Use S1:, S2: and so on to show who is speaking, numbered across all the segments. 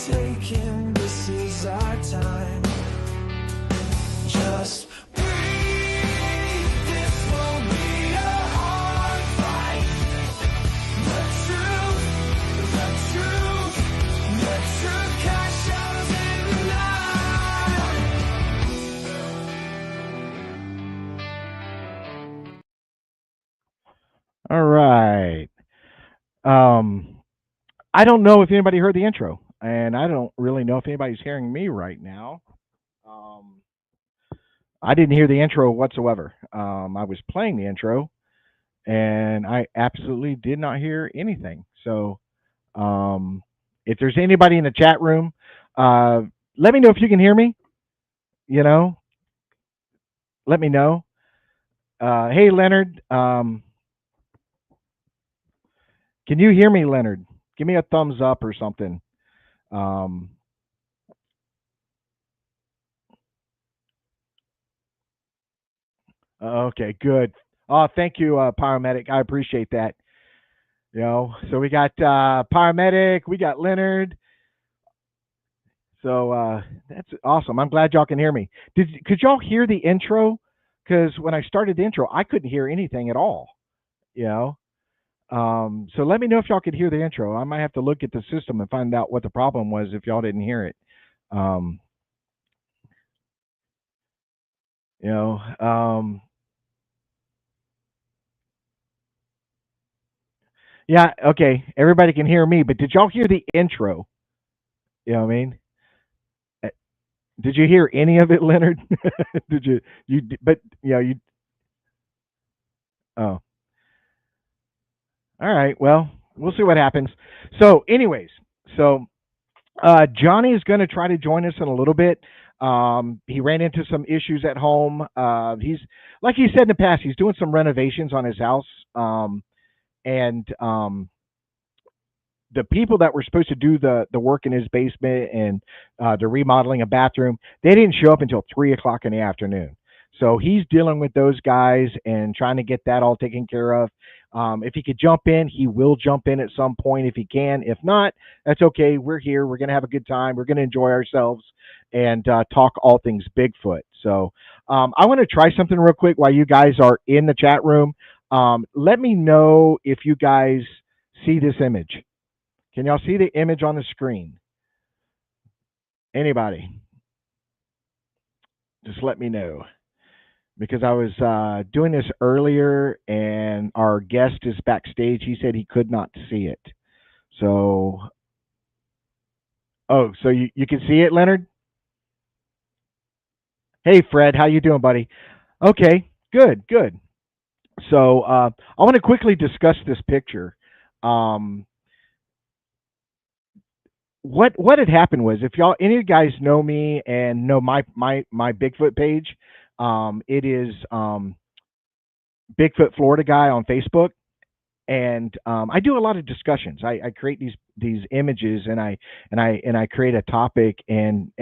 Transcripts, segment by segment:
S1: taking, this is our time. Just breathe, this won't be a hard fight. The truth cash shadows in the night.
S2: All right. I don't know if anybody heard the intro, and I don't really know if anybody's hearing me right now. Um, I didn't hear the intro whatsoever. I was playing the intro, and I absolutely did not hear anything. So, if there's anybody in the chat room, uh, let me know if you can hear me. You know, let me know. Hey, Leonard, can you hear me, Leonard? Give me a thumbs up or something. Um, okay, good. Oh, thank you, paramedic. I appreciate that. So we got paramedic, we got Leonard. So that's awesome. I'm glad y'all can hear me. Could y'all hear the intro? Because when I started the intro, I couldn't hear anything at all. You know. So let me know if y'all could hear the intro. I might have to look at the system and find out what the problem was if y'all didn't hear it. Um, you know. Yeah. Okay. Everybody can hear me, but did y'all hear the intro? You know what I mean? Uh, Did you hear any of it, Leonard? Did you? But you. Oh, all right. Well, we'll see what happens. So, anyways, so Johnny is going to try to join us in a little bit. He ran into some issues at home. He's like he said in the past, he's doing some renovations on his house, and the people that were supposed to do the work in his basement and the remodeling a bathroom, they didn't show up until 3 o'clock in the afternoon. So he's dealing with those guys and trying to get that all taken care of. If he could jump in, he will jump in at some point if he can. If not, that's okay. We're here. We're going to have a good time. We're going to enjoy ourselves and talk all things Bigfoot. So I want to try something real quick while you guys are in the chat room. Let me know if you guys see this image. Can y'all see the image on the screen? Anybody? Just let me know. Because I was doing this earlier and our guest is backstage. He said he could not see it. So, oh, so you can see it, Leonard? Hey, Fred, how you doing, buddy? Okay, good, good. So I want to quickly discuss this picture. Um, what had happened was, if y'all any of you guys know me and know my Bigfoot page, it is Bigfoot Florida guy on Facebook, and I do a lot of discussions. I create these images, and I create a topic, and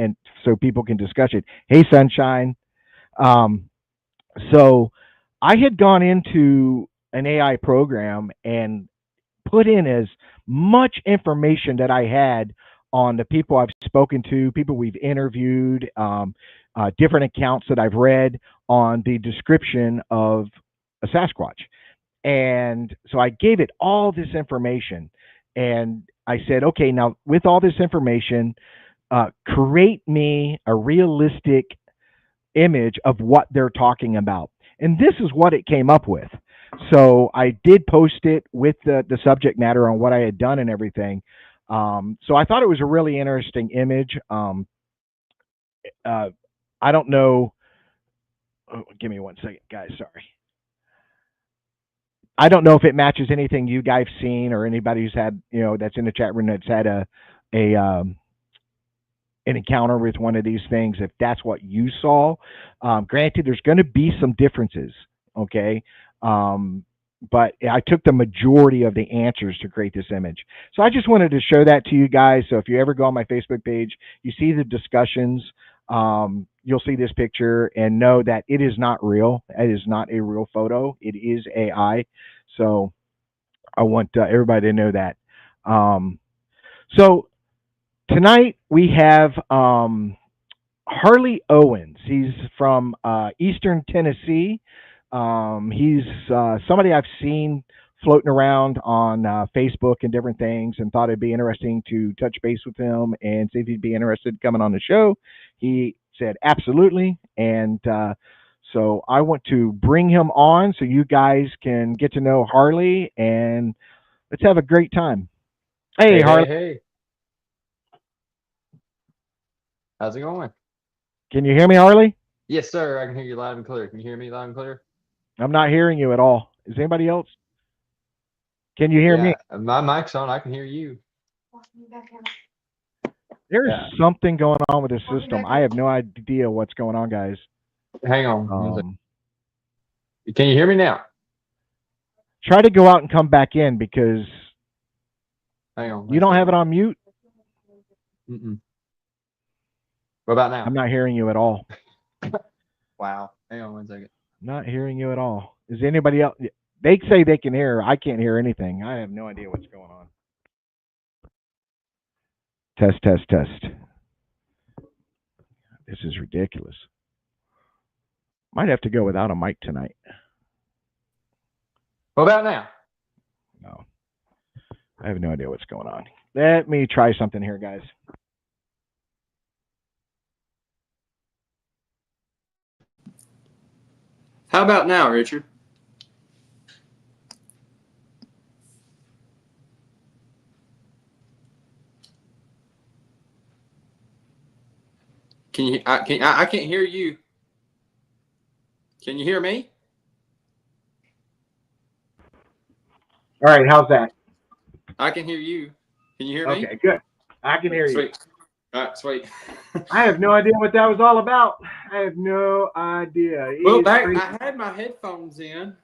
S2: so people can discuss it. Hey, sunshine. Um, so I had gone into an AI program and put in as much information that I had on the people I've spoken to, people we've interviewed, different accounts that I've read on the description of a Sasquatch. And so I gave it all this information, and I said, okay, now with all this information, create me a realistic image of what they're talking about. And this is what it came up with. So I did post it with the subject matter on what I had done and everything. So I thought it was a really interesting image. Uh, I don't know. Oh, give me one second, guys. Sorry. I don't know if it matches anything you guys seen or anybody who's had, that's in the chat room that's had a an encounter with one of these things. If that's what you saw, granted, there's going to be some differences, okay? But I took the majority of the answers to create this image. So I just wanted to show that to you guys. So if you ever go on my Facebook page, you see the discussions, you'll see this picture and know that it is not real. It is not a real photo. It is AI. So I want everybody to know that. So tonight we have Harley Owens. He's from Eastern Tennessee. He's somebody I've seen floating around on Facebook and different things, and thought it'd be interesting to touch base with him and see if he'd be interested in coming on the show. He said absolutely, and so I want to bring him on so you guys can get to know Harley, and let's have a great time. Hey,
S3: Hey, hey,
S2: Harley,
S3: hey. How's it going?
S2: can you hear me, Harley?
S3: Yes, sir. I can hear you loud and clear. Can you hear me loud and clear?
S2: I'm not hearing you at all. Is anybody else? Can you hear me?
S3: Yeah, my mic's on. I can hear you.
S2: There's
S3: Yeah.
S2: something going on with the system. I have no idea what's going on, guys.
S3: Hang on. 1 second.
S2: Um,
S3: Can you hear me now?
S2: try to go out and come back in because
S3: Hang on.
S2: you don't have it on mute.
S3: Mm-mm. What about now?
S2: I'm not hearing you at all.
S3: Wow. Hang on 1 second.
S2: Not hearing you at all. Is anybody else? They say they can hear. I can't hear anything. I have no idea what's going on. Test, test, test. This is ridiculous. Might have to go without a mic tonight.
S3: What about now?
S2: No. I have no idea what's going on. Let me try something here, guys.
S4: How about now, Richard? Can you? I can't hear you. Can you hear me?
S2: All right, how's that?
S4: I can hear you. Can you hear me?
S2: Okay, good. I can hear you.
S4: Sweet. All right, sweet.
S2: I have no idea what that was all about. I have no idea.
S4: Well,
S2: It's crazy.
S4: I had my headphones in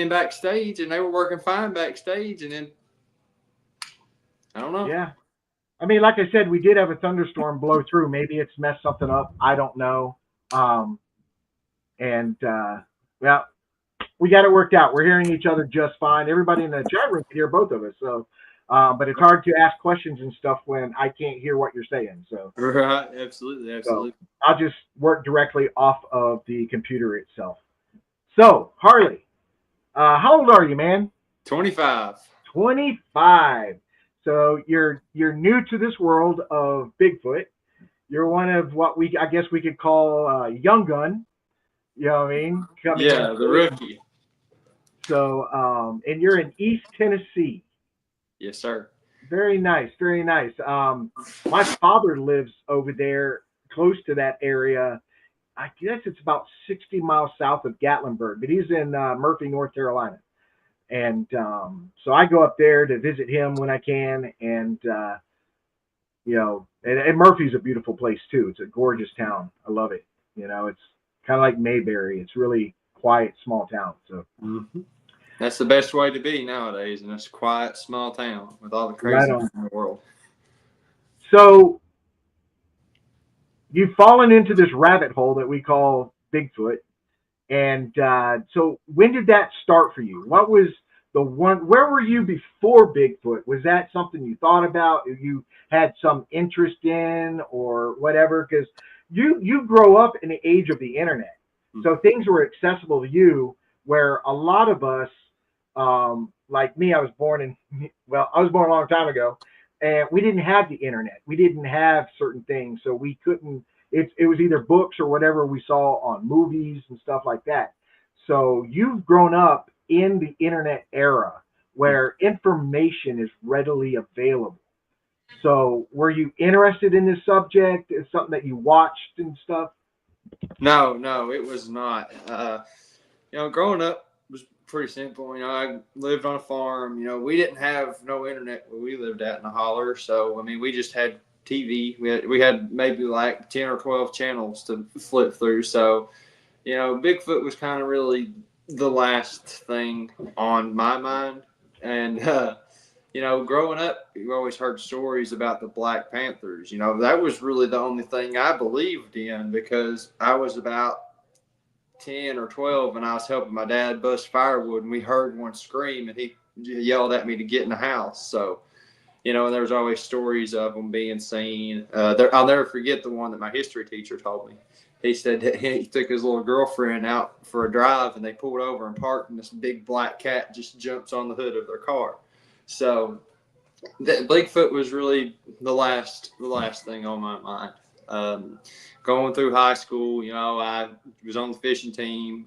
S4: backstage, and they were working fine backstage, and then I don't know.
S2: Yeah. I mean, like I said, we did have a thunderstorm blow through. Maybe it's messed something up. I don't know. Well, we got it worked out. We're hearing each other just fine. Everybody in the chat room can hear both of us. So, but it's hard to ask questions and stuff when I can't hear what you're saying. So,
S4: Right. Absolutely. Absolutely.
S2: so I'll just work directly off of the computer itself. So, Harley, how old are you, man?
S4: 25.
S2: 25. So you're new to this world of Bigfoot. You're one of what I guess we could call young gun. You know what I mean? Coming
S4: Yeah,
S2: in.
S4: the rookie.
S2: So and you're in East Tennessee.
S4: Yes, sir.
S2: Very nice, very nice. My father lives over there, close to that area. I guess it's about 60 miles south of Gatlinburg, but he's in Murphy, North Carolina. And so I go up there to visit him when I can. And, and Murphy's a beautiful place too. It's a gorgeous town. I love it. It's kind of like Mayberry. It's really quiet, small town. So
S4: That's the best way to be nowadays in this quiet, small town with all the
S2: Right
S4: craziness in the world.
S2: So you've fallen into this rabbit hole that we call Bigfoot. And so when did that start for you? What was where were you before Bigfoot? Was that something you thought about, or you had some interest in, or whatever? Because you grow up in the age of the internet. So things were accessible to you where a lot of us, like me, I was born a long time ago, and we didn't have the internet. We didn't have certain things, so we couldn't. It was either books or whatever we saw on movies and stuff like that. So you've grown up in the internet era where information is readily available. So were you interested in this subject? Is something that you watched and stuff?
S4: No, it was not. Growing up was pretty simple. I lived on a farm. We didn't have no internet where we lived at in the holler. So, I mean, we just had TV. We had maybe like 10 or 12 channels to flip through. So, Bigfoot was kind of really the last thing on my mind. And, growing up, you always heard stories about the Black Panthers. That was really the only thing I believed in because I was about 10 or 12 and I was helping my dad bust firewood and we heard one scream and he yelled at me to get in the house. So, you know, and there was always stories of them being seen. I'll never forget the one that my history teacher told me. He said that he took his little girlfriend out for a drive, and they pulled over and parked, and this big black cat just jumps on the hood of their car. So that Bigfoot was really the last thing on my mind. Going through high school, you know, I was on the fishing team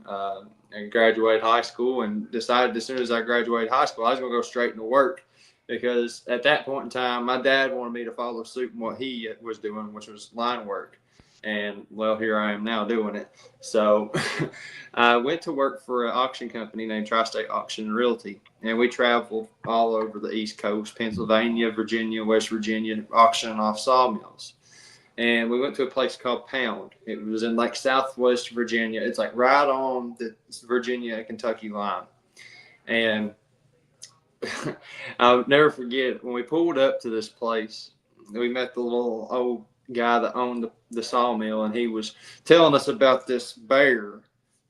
S4: and graduated high school, and decided as soon as I graduated high school, I was going to go straight into work, because at that point in time, my dad wanted me to follow suit in what he was doing, which was line work. And well, here I am now doing it. So I went to work for an auction company named Tri-State Auction and Realty, and we traveled all over the East Coast, Pennsylvania, Virginia, West Virginia, auctioning off sawmills. And we went to a place called Pound. It was in like Southwest Virginia. It's like right on the Virginia and Kentucky line. And I'll never forget when we pulled up to this place, we met the little old guy that owned the sawmill, and he was telling us about this bear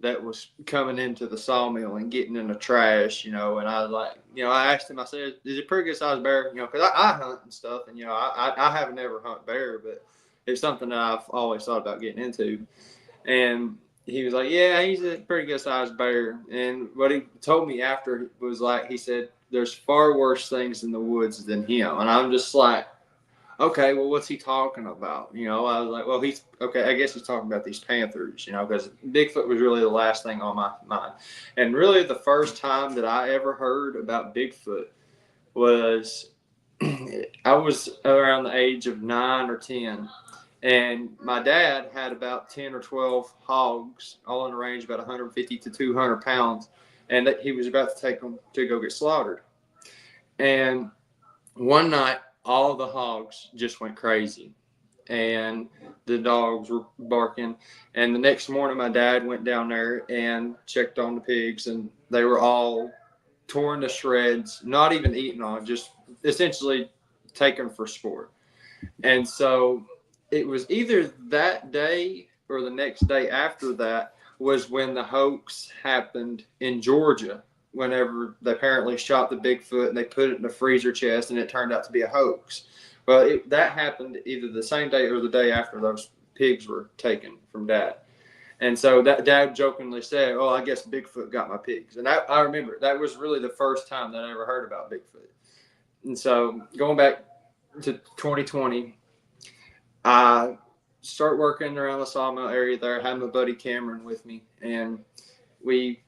S4: that was coming into the sawmill and getting in the trash, you know. And I was like, you know, I asked him, I said, is it a pretty good sized bear? You know, because I hunt and stuff, and, you know, I haven't ever hunted bear, but it's something that I've always thought about getting into. And he was like, yeah, he's a pretty good sized bear. And what he told me after was like, he said, there's far worse things in the woods than him. And I'm just like, okay, well, what's he talking about? You know, I was like, well, he's okay. I guess he's talking about these panthers, you know, because Bigfoot was really the last thing on my mind. And really the first time that I ever heard about Bigfoot was I was around the age of 9 or 10. And my dad had about 10 or 12 hogs, all in a range about 150 to 200 pounds. And that he was about to take them to go get slaughtered. And one night, all the hogs just went crazy, and the dogs were barking. And the next morning, my dad went down there and checked on the pigs, and they were all torn to shreds, not even eaten on, just essentially taken for sport. And so it was either that day or the next day after that was when the hoax happened in Georgia, whenever they apparently shot the Bigfoot and they put it in a freezer chest, and it turned out to be a hoax. Well, that happened either the same day or the day after those pigs were taken from Dad. And so that Dad jokingly said, oh, I guess Bigfoot got my pigs. And I remember that was really the first time that I ever heard about Bigfoot. And so going back to 2020, I start working around the sawmill area there. I had my buddy Cameron with me, and we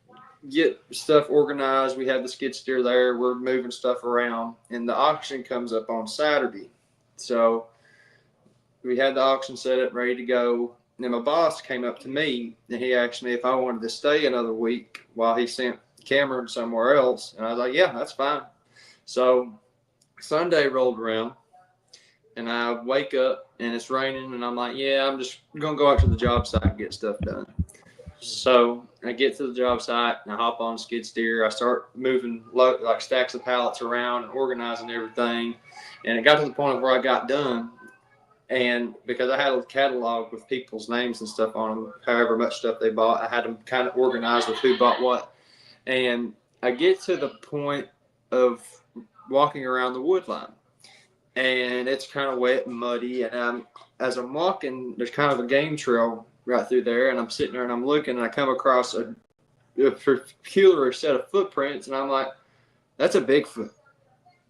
S4: get stuff organized. We have the skid steer there. We're moving stuff around, and the auction comes up on Saturday. So we had the auction set up, ready to go. And then my boss came up to me, and he asked me if I wanted to stay another week while he sent Cameron somewhere else. And I was like, yeah, that's fine. So Sunday rolled around, and I wake up, and it's raining, and I'm like, yeah, I'm just going to go out to the job site and get stuff done. So I get to the job site, and I hop on the skid steer. I start moving like stacks of pallets around and organizing everything. And it got to the point of where I got done. And because I had a catalog with people's names and stuff on them, however much stuff they bought, I had them kind of organized with who bought what. And I get to the point of walking around the wood line, and it's kind of wet and muddy. And as I'm walking, there's kind of a game trail right through there, and I'm sitting there and I'm looking, and I come across a peculiar set of footprints, and I'm like, that's a Bigfoot.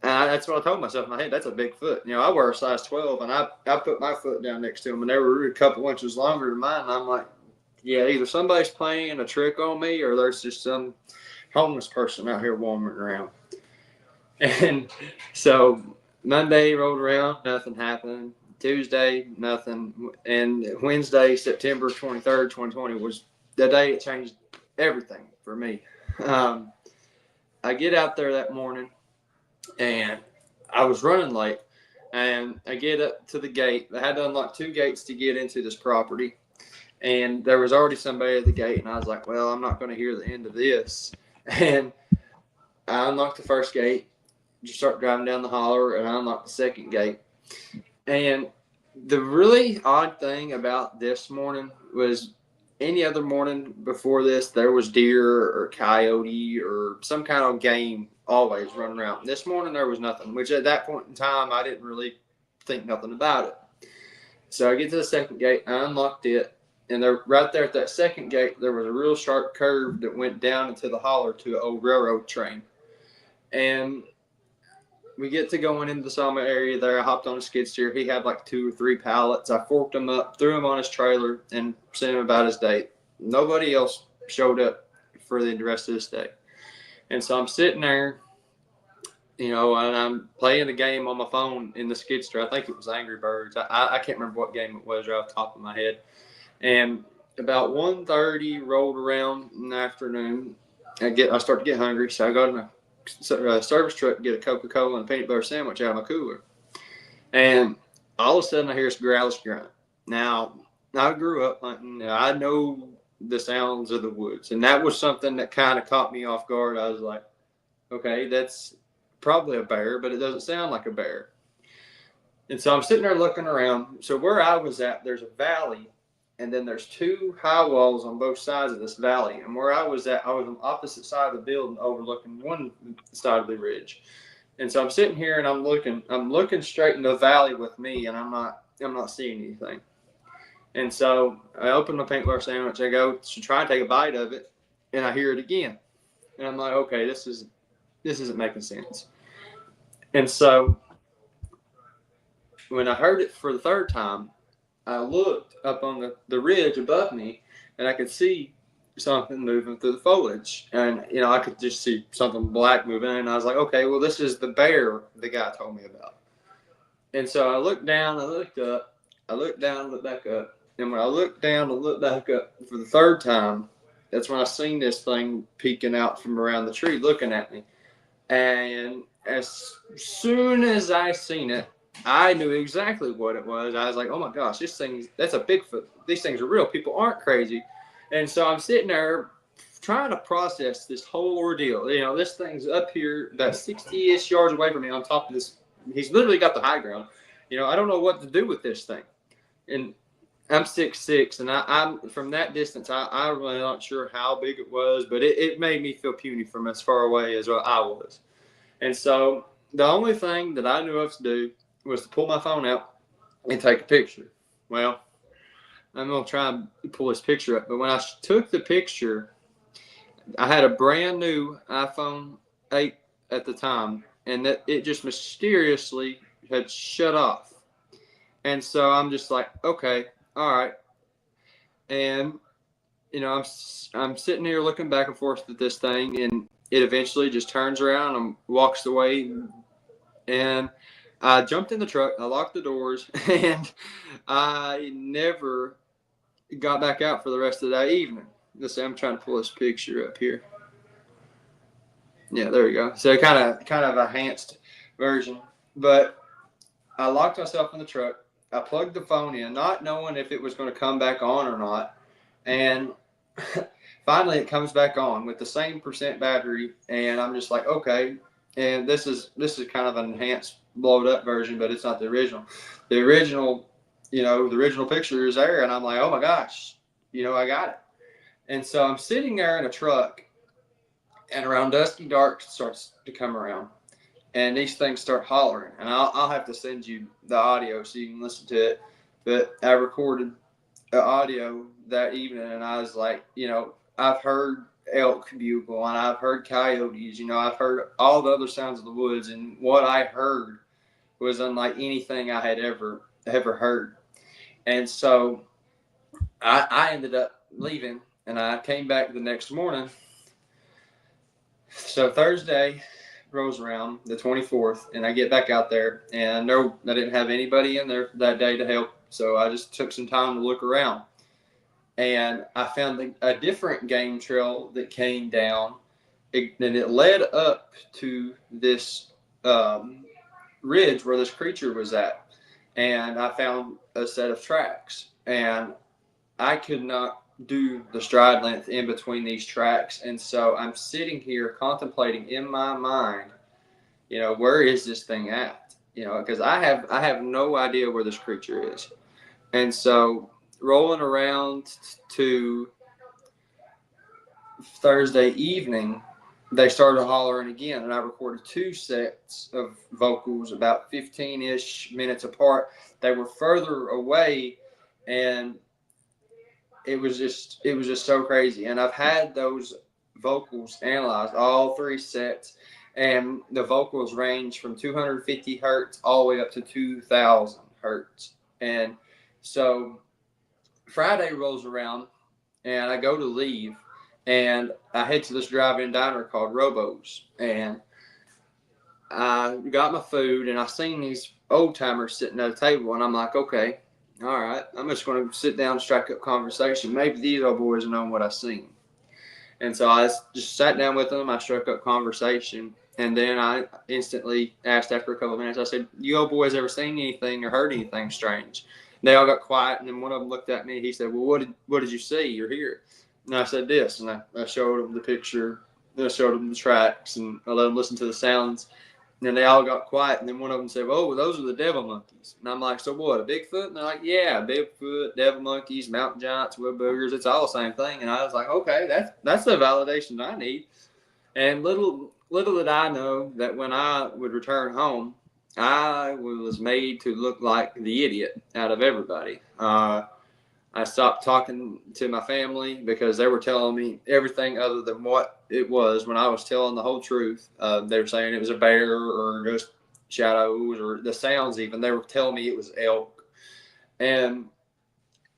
S4: And that's what I told myself in my head, that's a Bigfoot. You know, I wear a size 12, and I put my foot down next to them, and they were a couple inches longer than mine. And I'm like, yeah, either somebody's playing a trick on me, or there's just some homeless person out here wandering around. And so Monday rolled around, nothing happened. Tuesday, nothing. And Wednesday, September 23rd, 2020 was the day it changed everything for me. I get out there that morning, and I was running late, and I get up to the gate. I had to unlock 2 gates to get into this property, and there was already somebody at the gate, and I was like, well, I'm not going to hear the end of this. And I unlocked the first gate, just start driving down the holler, and I unlocked the second gate. And the really odd thing about this morning was any other morning before this, there was deer or coyote or some kind of game always running around. This morning there was nothing, which at that point in time I didn't really think nothing about it. So I get to the second gate, I unlocked it, and there, right there at that second gate, there was a real sharp curve that went down into the holler to an old railroad train. And we get to going into the sawmill area there. I hopped on a skid steer. He had like 2 or 3 pallets. I forked them up, threw him on his trailer, and sent him about his day. Nobody else showed up for the rest of this day. And so I'm sitting there, and I'm playing the game on my phone in the skid steer. I think it was Angry Birds. I can't remember what game it was right off the top of my head. And about 1:30 rolled around in the afternoon. I start to get hungry, so I go to my service truck, get a Coca-Cola and a peanut butter sandwich out of my cooler. And all of a sudden I hear this growlish grunt. Now, I grew up hunting. I know the sounds of the woods. And that was something that kind of caught me off guard. I was like, okay, that's probably a bear, but it doesn't sound like a bear. And so I'm sitting there looking around. So where I was at, there's a valley, and then there's 2 high walls on both sides of this valley. And where I was at, I was on the opposite side of the building overlooking one side of the ridge. And so I'm sitting here and I'm looking straight in the valley with me, and I'm not seeing anything. And so I open my peanut butter sandwich, I go to try and take a bite of it, and I hear it again. And I'm like, okay, this isn't making sense. And so when I heard it for the 3rd time, I looked up on the ridge above me, and I could see something moving through the foliage. And, I could just see something black moving. And I was like, okay, well, this is the bear the guy told me about. And so I looked down, I looked up, I looked down, I looked back up. And when I looked down and looked back up for the 3rd time, that's when I seen this thing peeking out from around the tree looking at me. And as soon as I seen it, I knew exactly what it was. I was like, oh my gosh, that's a Bigfoot. These things are real. People aren't crazy. And so I'm sitting there trying to process this whole ordeal. This thing's up here about 60-ish yards away from me on top of this. He's literally got the high ground. I don't know what to do with this thing. And I'm 6'6", and I'm from that distance, I'm really not sure how big it was, but it made me feel puny from as far away as I was. And so the only thing that I knew of to do was to pull my phone out and take a picture. Well, I'm going to try and pull this picture up. But when I took the picture, I had a brand new iPhone 8 at the time, and that it just mysteriously had shut off. And so I'm just like, okay, all right. And, I'm sitting here looking back and forth at this thing, and it eventually just turns around and walks away. And I jumped in the truck, I locked the doors, and I never got back out for the rest of that evening. I'm trying to pull this picture up here. Yeah, there we go. So kind of enhanced version. But I locked myself in the truck. I plugged the phone in, not knowing if it was going to come back on or not. And finally it comes back on with the same % battery. And I'm just like, okay. And this is kind of an enhanced, blowed up version, but it's not the original. The original picture is there. And I'm like, oh my gosh, I got it. And so I'm sitting there in a truck, and around dusky dark starts to come around. And these things start hollering. And I'll have to send you the audio so you can listen to it. But I recorded the audio that evening, and I was like, I've heard elk bugle, and I've heard coyotes, I've heard all the other sounds of the woods. And what I heard was unlike anything I had ever heard. And so I ended up leaving, and I came back the next morning. So Thursday rolls around, the 24th, and I get back out there, and I didn't have anybody in there that day to help, so I just took some time to look around. And I found a different game trail that came down, and it led up to this ridge where this creature was at. And I found a set of tracks, and I could not do the stride length in between these tracks. And so I'm sitting here contemplating in my mind, where is this thing at? Because I have no idea where this creature is. And so rolling around to Thursday evening, they started hollering again, and I recorded 2 sets of vocals about 15-ish minutes apart. They were further away, and it was just so crazy. And I've had those vocals analyzed, all 3 sets, and the vocals range from 250 hertz all the way up to 2,000 hertz. And so Friday rolls around, and I go to leave, and I head to this drive-in diner called Robo's, and I got my food, and I seen these old timers sitting at a table, and I'm like, okay, all right, I'm just going to sit down and strike up conversation. Maybe these old boys know what I seen. And so I just sat down with them. I struck up conversation, and then I instantly asked after a couple of minutes. I said, "You old boys ever seen anything or heard anything strange?" They all got quiet, and then one of them looked at me. He said, "Well, what did you see or hear?" And I said this, and I showed them the picture, and I showed them the tracks, and I let them listen to the sounds. And they all got quiet, and then one of them said, "Oh, well, those are the devil monkeys." And I'm like, "So what, a Bigfoot?" And they're like, "Yeah, Bigfoot, devil monkeys, mountain giants, wood boogers, it's all the same thing." And I was like, "Okay, that's the validation I need." And little did I know that when I would return home, I was made to look like the idiot out of everybody. I stopped talking to my family because they were telling me everything other than what it was when I was telling the whole truth. They were saying it was a bear or just shadows or the sounds even. They were telling me it was elk. And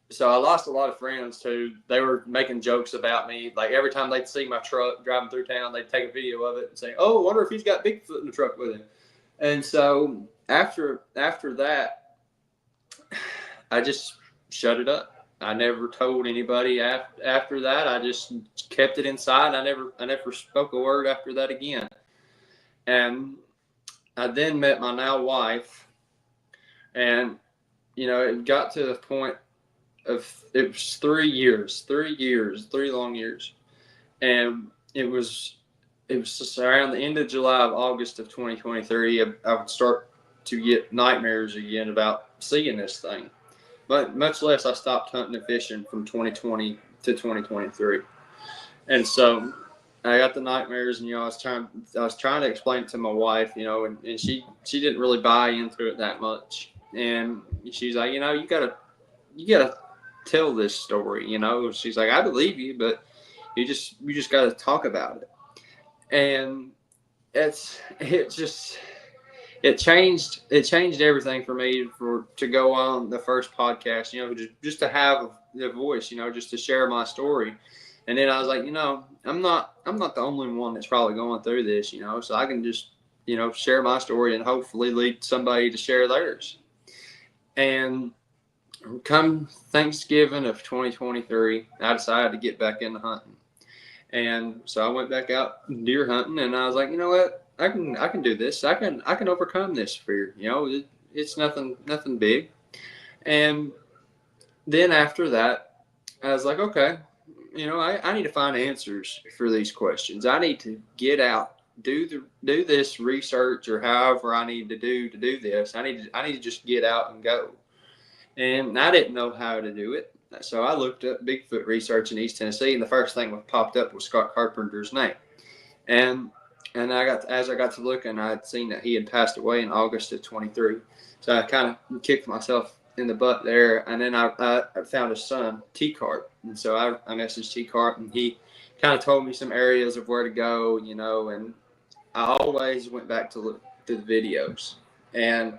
S4: so I lost a lot of friends too. They were making jokes about me. Like every time they'd see my truck driving through town, they'd take a video of it and say, "Oh, I wonder if he's got Bigfoot in the truck with him." And so after that, I just shut it up. I never told anybody after that. I just kept it inside. I never spoke a word after that again. And I then met my now wife, and it got to the point of it was 3 years, 3 long years, and it was just around the end of July of August of 2023. I would start to get nightmares again about seeing this thing. But much less I stopped hunting and fishing from 2020 to 2023. And so I got the nightmares, and I was trying to explain it to my wife, and she didn't really buy into it that much. And she's like, you gotta tell this story, She's like, I believe you, but you just gotta talk about it. And it changed everything for me to go on the first podcast, just to have the voice, just to share my story. And then I was like, I'm not the only one that's probably going through this, so I can just, share my story and hopefully lead somebody to share theirs. And come Thanksgiving of 2023, I decided to get back into hunting. And so I went back out deer hunting, and I was like, you know what? I can do this. I can overcome this fear. It's nothing big. And then after that, I was like, okay, I need to find answers for these questions. I need to get out, do this research or however I need to do this. I need to just get out and go. And I didn't know how to do it. So I looked up Bigfoot research in East Tennessee, and the first thing that popped up was Scott Carpenter's name. And as I got to looking, I had seen that he had passed away in August of 23. So I kind of kicked myself in the butt there. And then I found his son, T-Cart. And so I messaged T-Cart, and he kind of told me some areas of where to go, and I always went back to look through the videos. And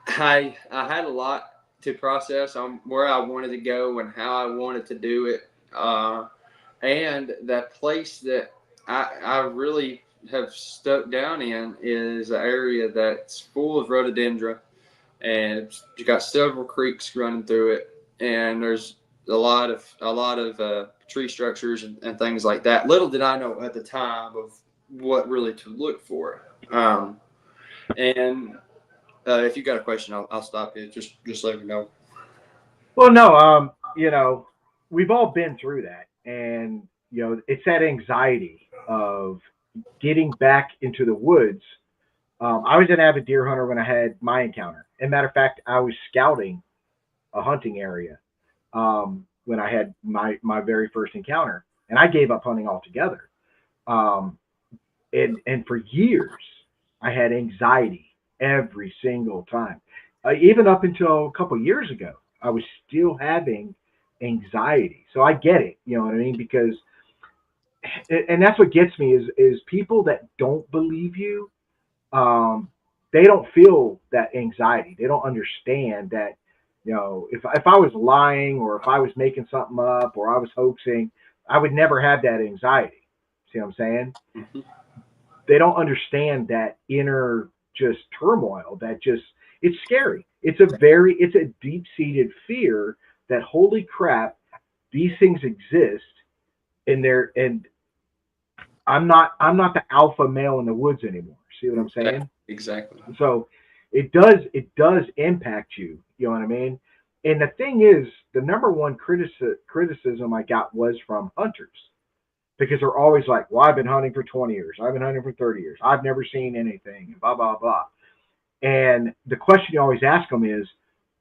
S4: I had a lot to process on where I wanted to go and how I wanted to do it. And that place that I really have stuck down in is an area that's full of rhododendron, and it's got several creeks running through it, and there's a lot of tree structures and things like that. Little did I know at the time of what really to look for. And if you got a question, I'll stop you. Just let me know.
S2: Well, no, we've all been through that, and it's that anxiety of getting back into the woods. I was an avid deer hunter when I had my encounter. As a matter of fact, I was scouting a hunting area when I had my very first encounter, and I gave up hunting altogether. And for years, I had anxiety every single time. Even up until a couple years ago, I was still having anxiety. So I get it, you know what I mean? Because and that's what gets me is people that don't believe you, um, they don't feel that anxiety. They don't understand that, if I was lying or if I was making something up or I was hoaxing, I would never have that anxiety. See what I'm saying?
S3: Mhm.
S2: They don't understand that inner just turmoil that just it's scary. It's a deep seated fear that holy crap, these things exist and I'm not the alpha male in the woods anymore. See what I'm saying?
S3: Exactly.
S2: So it does impact you. You know what I mean? And the thing is, the number one criticism I got was from hunters because they're always like, "Well, I've been hunting for 20 years. I've been hunting for 30 years. I've never seen anything." Blah blah blah. And the question you always ask them is,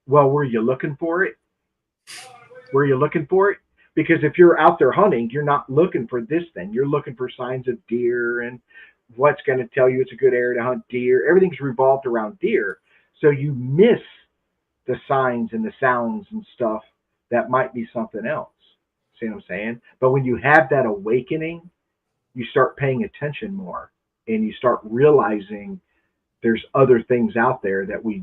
S2: "Well, were you looking for it? Were you looking for it?" Because if you're out there hunting, you're not looking for this thing. You're looking for signs of deer and what's going to tell you it's a good area to hunt deer. Everything's revolved around deer. So you miss the signs and the sounds and stuff that might be something else. See what I'm saying? But when you have that awakening, you start paying attention more and you start realizing there's other things out there that we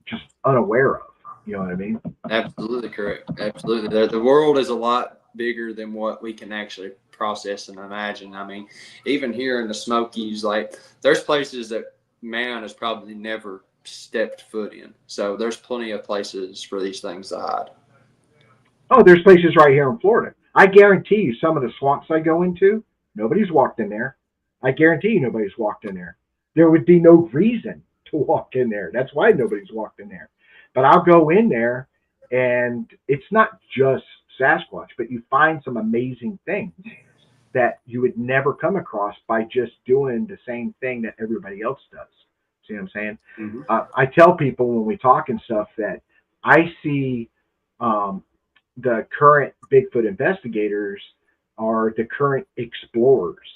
S2: just unaware of. You know what I mean?
S3: Absolutely correct. Absolutely. The world is a lot bigger than what we can actually process and imagine. I mean, even here in the Smokies, like there's places that man has probably never stepped foot in. So there's plenty of places for these things to hide.
S2: Oh, there's places right here in Florida. I guarantee you, some of the swamps I go into, nobody's walked in there. I guarantee you, nobody's walked in there. There would be no reason to walk in there. That's why nobody's walked in there. But I'll go in there, and it's not just Sasquatch, but you find some amazing things that you would never come across by just doing the same thing that everybody else does. See what I'm saying?
S3: Mm-hmm.
S2: I tell people when we talk and stuff that I see um, the current Bigfoot investigators are the current explorers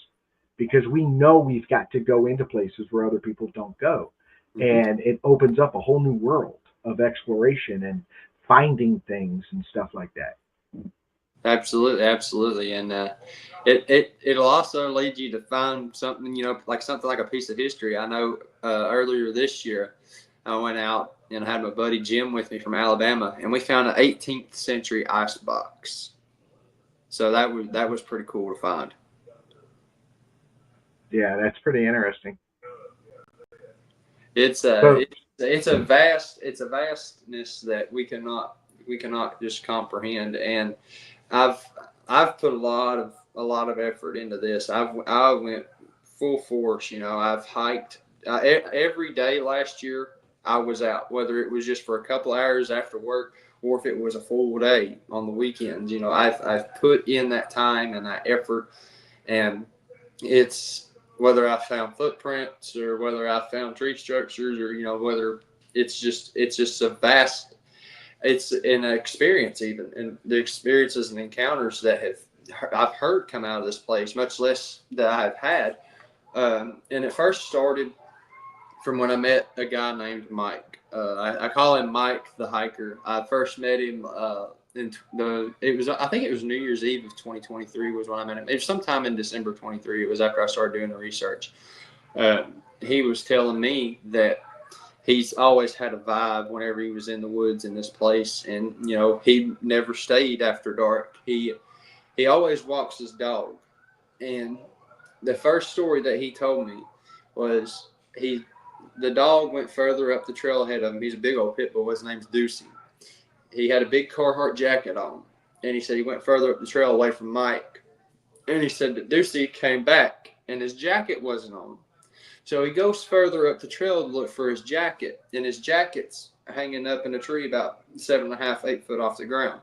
S2: because we know we've got to go into places where other people don't go.
S3: Mm-hmm.
S2: And it opens up a whole new world of exploration and finding things and stuff like that.
S3: Absolutely, absolutely, and it'll also lead you to find something, like something like a piece of history. I know earlier this year, I went out and had my buddy Jim with me from Alabama, and we found an 18th century ice box. So that was pretty cool to find.
S2: Yeah, that's pretty interesting.
S3: It's
S2: So,
S3: it's a vastness that we cannot just comprehend, and I've I've put a lot of effort into this. I went full force. I've hiked every day last year. I was out, whether it was just for a couple hours after work or if it was a full day on the weekends. I've put in that time and that effort, and it's whether I found footprints or whether I found tree structures or whether it's just a vast it's an experience even, and the experiences and encounters that I've heard come out of this place, much less that I've had. And it first started from when I met a guy named Mike. I call him Mike the hiker. I first met him I think it was New Year's Eve of 2023 was when I met him. It was sometime in December 23. It was after I started doing the research. He was telling me that he's always had a vibe whenever he was in the woods in this place, and he never stayed after dark. He always walks his dog, and the first story that he told me was the dog went further up the trail ahead of him. He's a big old pit bull. His name's Deucey. He had a big Carhartt jacket on, and he said he went further up the trail away from Mike, and he said that Deucey came back and his jacket wasn't on. So he goes further up the trail to look for his jacket, and his jacket's hanging up in a tree about 7.5, 8 foot off the ground.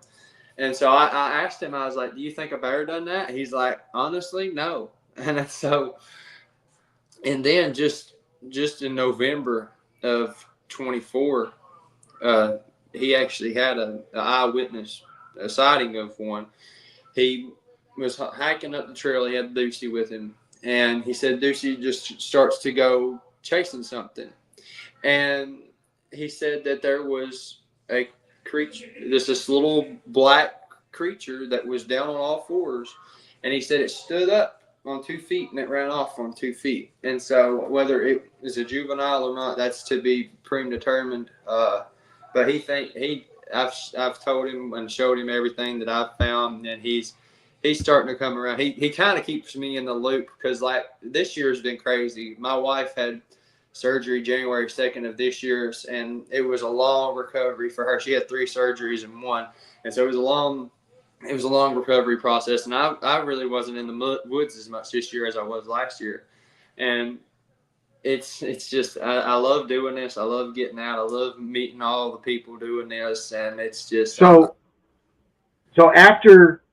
S3: And so I asked him, I was like, "Do you think a bear done that?" He's like, "Honestly, no." And then just in November of 24, he actually had an eyewitness a sighting of one. He was hiking up the trail. He had Lucy with him, and he said Ducey just starts to go chasing something, and he said that there was a creature, this little black creature that was down on all fours, and he said it stood up on 2 feet and it ran off on 2 feet. And so whether it is a juvenile or not, that's to be predetermined. But I've told him and showed him everything that I've found, and he's starting to come around. He kind of keeps me in the loop because like this year's been crazy. My wife had surgery January 2nd of this year, and it was a long recovery for her. She had 3 surgeries in one, and so it was a long recovery process. And I really wasn't in the woods as much this year as I was last year, and it's just I love doing this. I love getting out. I love meeting all the people doing this, and it's just
S2: So after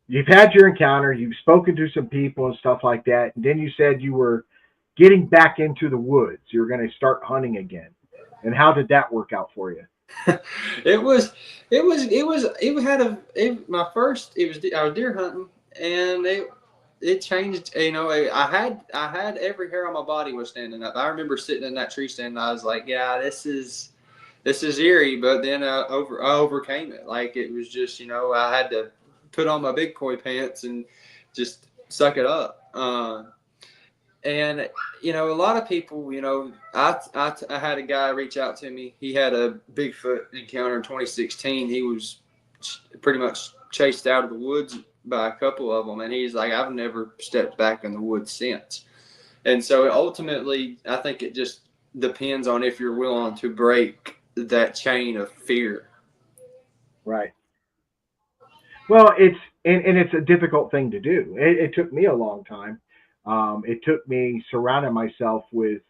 S2: you've had your encounter, you've spoken to some people and stuff like that, and then you said you were getting back into the woods. You're going to start hunting again. And how did that work out for you?
S3: I was deer hunting, and it changed. You know, I had every hair on my body was standing up. I remember sitting in that tree stand, and I was like, yeah, this is eerie. But then I overcame it. Like it was just, you know, I had to put on my big boy pants and just suck it up. And you know, a lot of people, you know, I had a guy reach out to me. He had a Bigfoot encounter in 2016. He was pretty much chased out of the woods by a couple of them, and he's like, I've never stepped back in the woods since. And so ultimately, I think it just depends on if you're willing to break that chain of fear.
S2: Right. Well, it's a difficult thing to do. It took me a long time. It took me surrounding myself with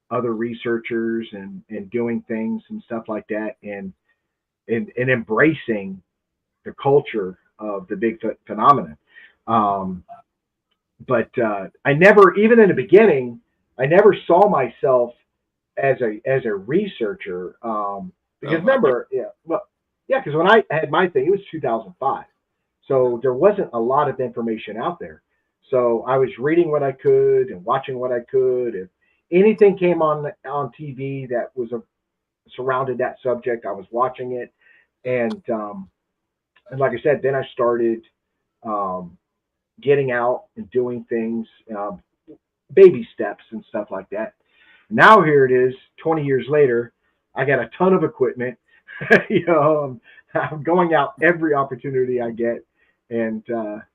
S2: other researchers and doing things and stuff like that, and embracing the culture of the Bigfoot phenomenon. Um, but I never, even in the beginning, I never saw myself as a researcher. Because remember, yeah, well, yeah, because when I had my thing, it was 2005, so there wasn't a lot of information out there. So I was reading what I could and watching what I could. If anything came on TV that was surrounded that subject, I was watching it, and like I said, then I started um, getting out and doing things, baby steps and stuff like that. Now here it is, 20 years later. I got a ton of equipment. you know, I'm going out every opportunity I get, and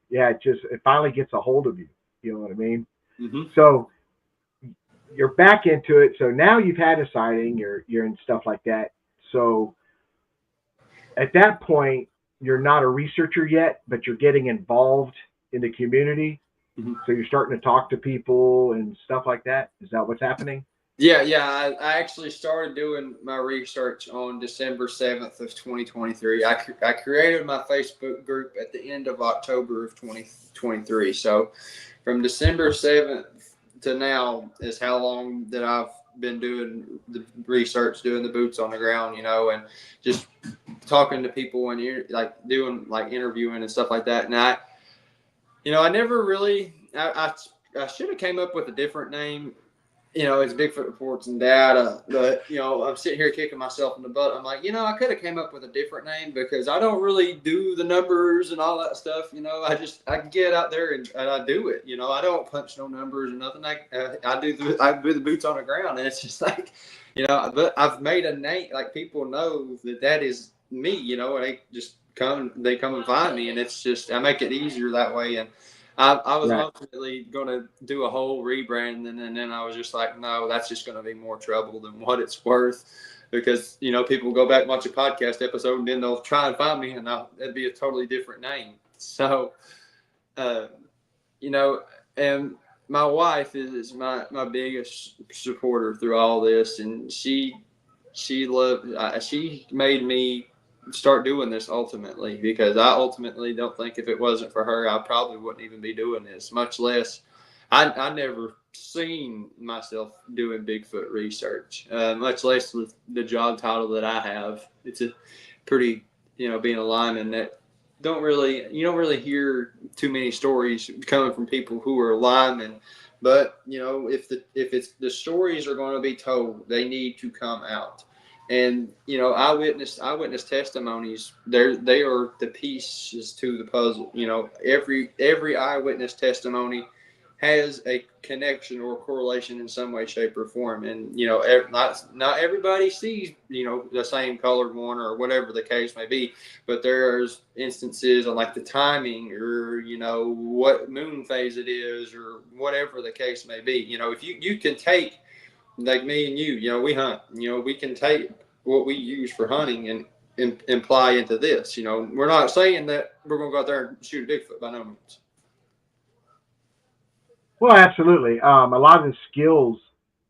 S2: yeah, it finally gets a hold of you. You know what I mean?
S3: Mm-hmm.
S2: So you're back into it. So now you've had a sighting. You're in stuff like that. So at that point, you're not a researcher yet, but you're getting involved in the community.
S3: Mm-hmm.
S2: So you're starting to talk to people and stuff like that. Is that what's happening?
S3: Yeah. I actually started doing my research on December 7th of 2023. I created my Facebook group at the end of October of 2023. So from December 7th to now is how long that I've been doing the research, doing the boots on the ground, you know, and just talking to people and you're like doing like interviewing and stuff like that. And I never really, I should have came up with a different name. You know, it's Bigfoot Reports and Data, but, you know, I'm sitting here kicking myself in the butt. I'm like, you know, I could have came up with a different name because I don't really do the numbers and all that stuff. You know, I get out there and I do it. You know, I don't punch no numbers or nothing. I do the boots on the ground, and it's just like, you know, but I've made a name, like people know that is me, you know, and they come and find me, and it's just, I make it easier that way. And I was ultimately going to do a whole rebrand, and then I was just like, no, that's just going to be more trouble than what it's worth, because, you know, people go back and watch a podcast episode, and then they'll try and find me, and it'd be a totally different name. So, you know, and my wife is my biggest supporter through all this, and she made me start doing this ultimately, because I ultimately don't think if it wasn't for her, I probably wouldn't even be doing this, much less I never seen myself doing Bigfoot research, much less with the job title that I have. It's a pretty, you know, being a lineman, that don't really hear too many stories coming from people who are linemen. But if the stories are going to be told, they need to come out. And eyewitness testimonies, they are the pieces to the puzzle. Every eyewitness testimony has a connection or correlation in some way, shape, or form. And not everybody sees the same colored one or whatever the case may be, but there's instances on like the timing or what moon phase it is or whatever the case may be. If you can take, like me and you, we hunt. We can take what we use for hunting and imply into this. We're not saying that we're going to go out there and shoot a Bigfoot by no means.
S2: Well, absolutely. A lot of the skills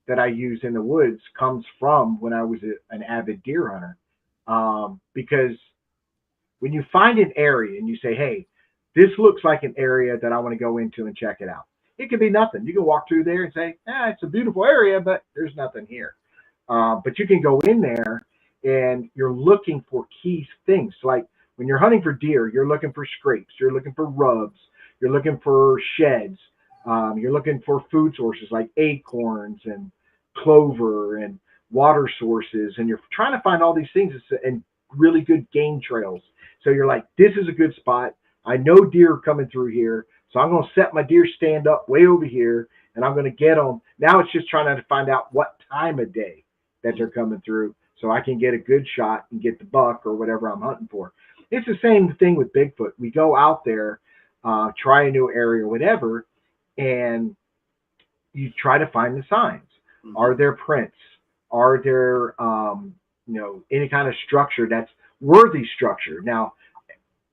S2: that I use in the woods comes from when I was an avid deer hunter. Because when you find an area and you say, hey, this looks like an area that I want to go into and check it out. It could be nothing. You can walk through there and say, it's a beautiful area, but there's nothing here. But you can go in there and you're looking for key things. Like when you're hunting for deer, you're looking for scrapes, you're looking for rubs, you're looking for sheds. You're looking for food sources like acorns and clover and water sources, and you're trying to find all these things and really good game trails. So you're like, this is a good spot. I know deer are coming through here, so I'm going to set my deer stand up way over here, and I'm going to get them. Now it's just trying to find out what time of day that they're coming through so I can get a good shot and get the buck or whatever I'm hunting for. It's the same thing with Bigfoot. We go out there, try a new area or whatever, and you try to find the signs. Mm-hmm. Are there prints? Are there, any kind of structure that's worthy structure? Now,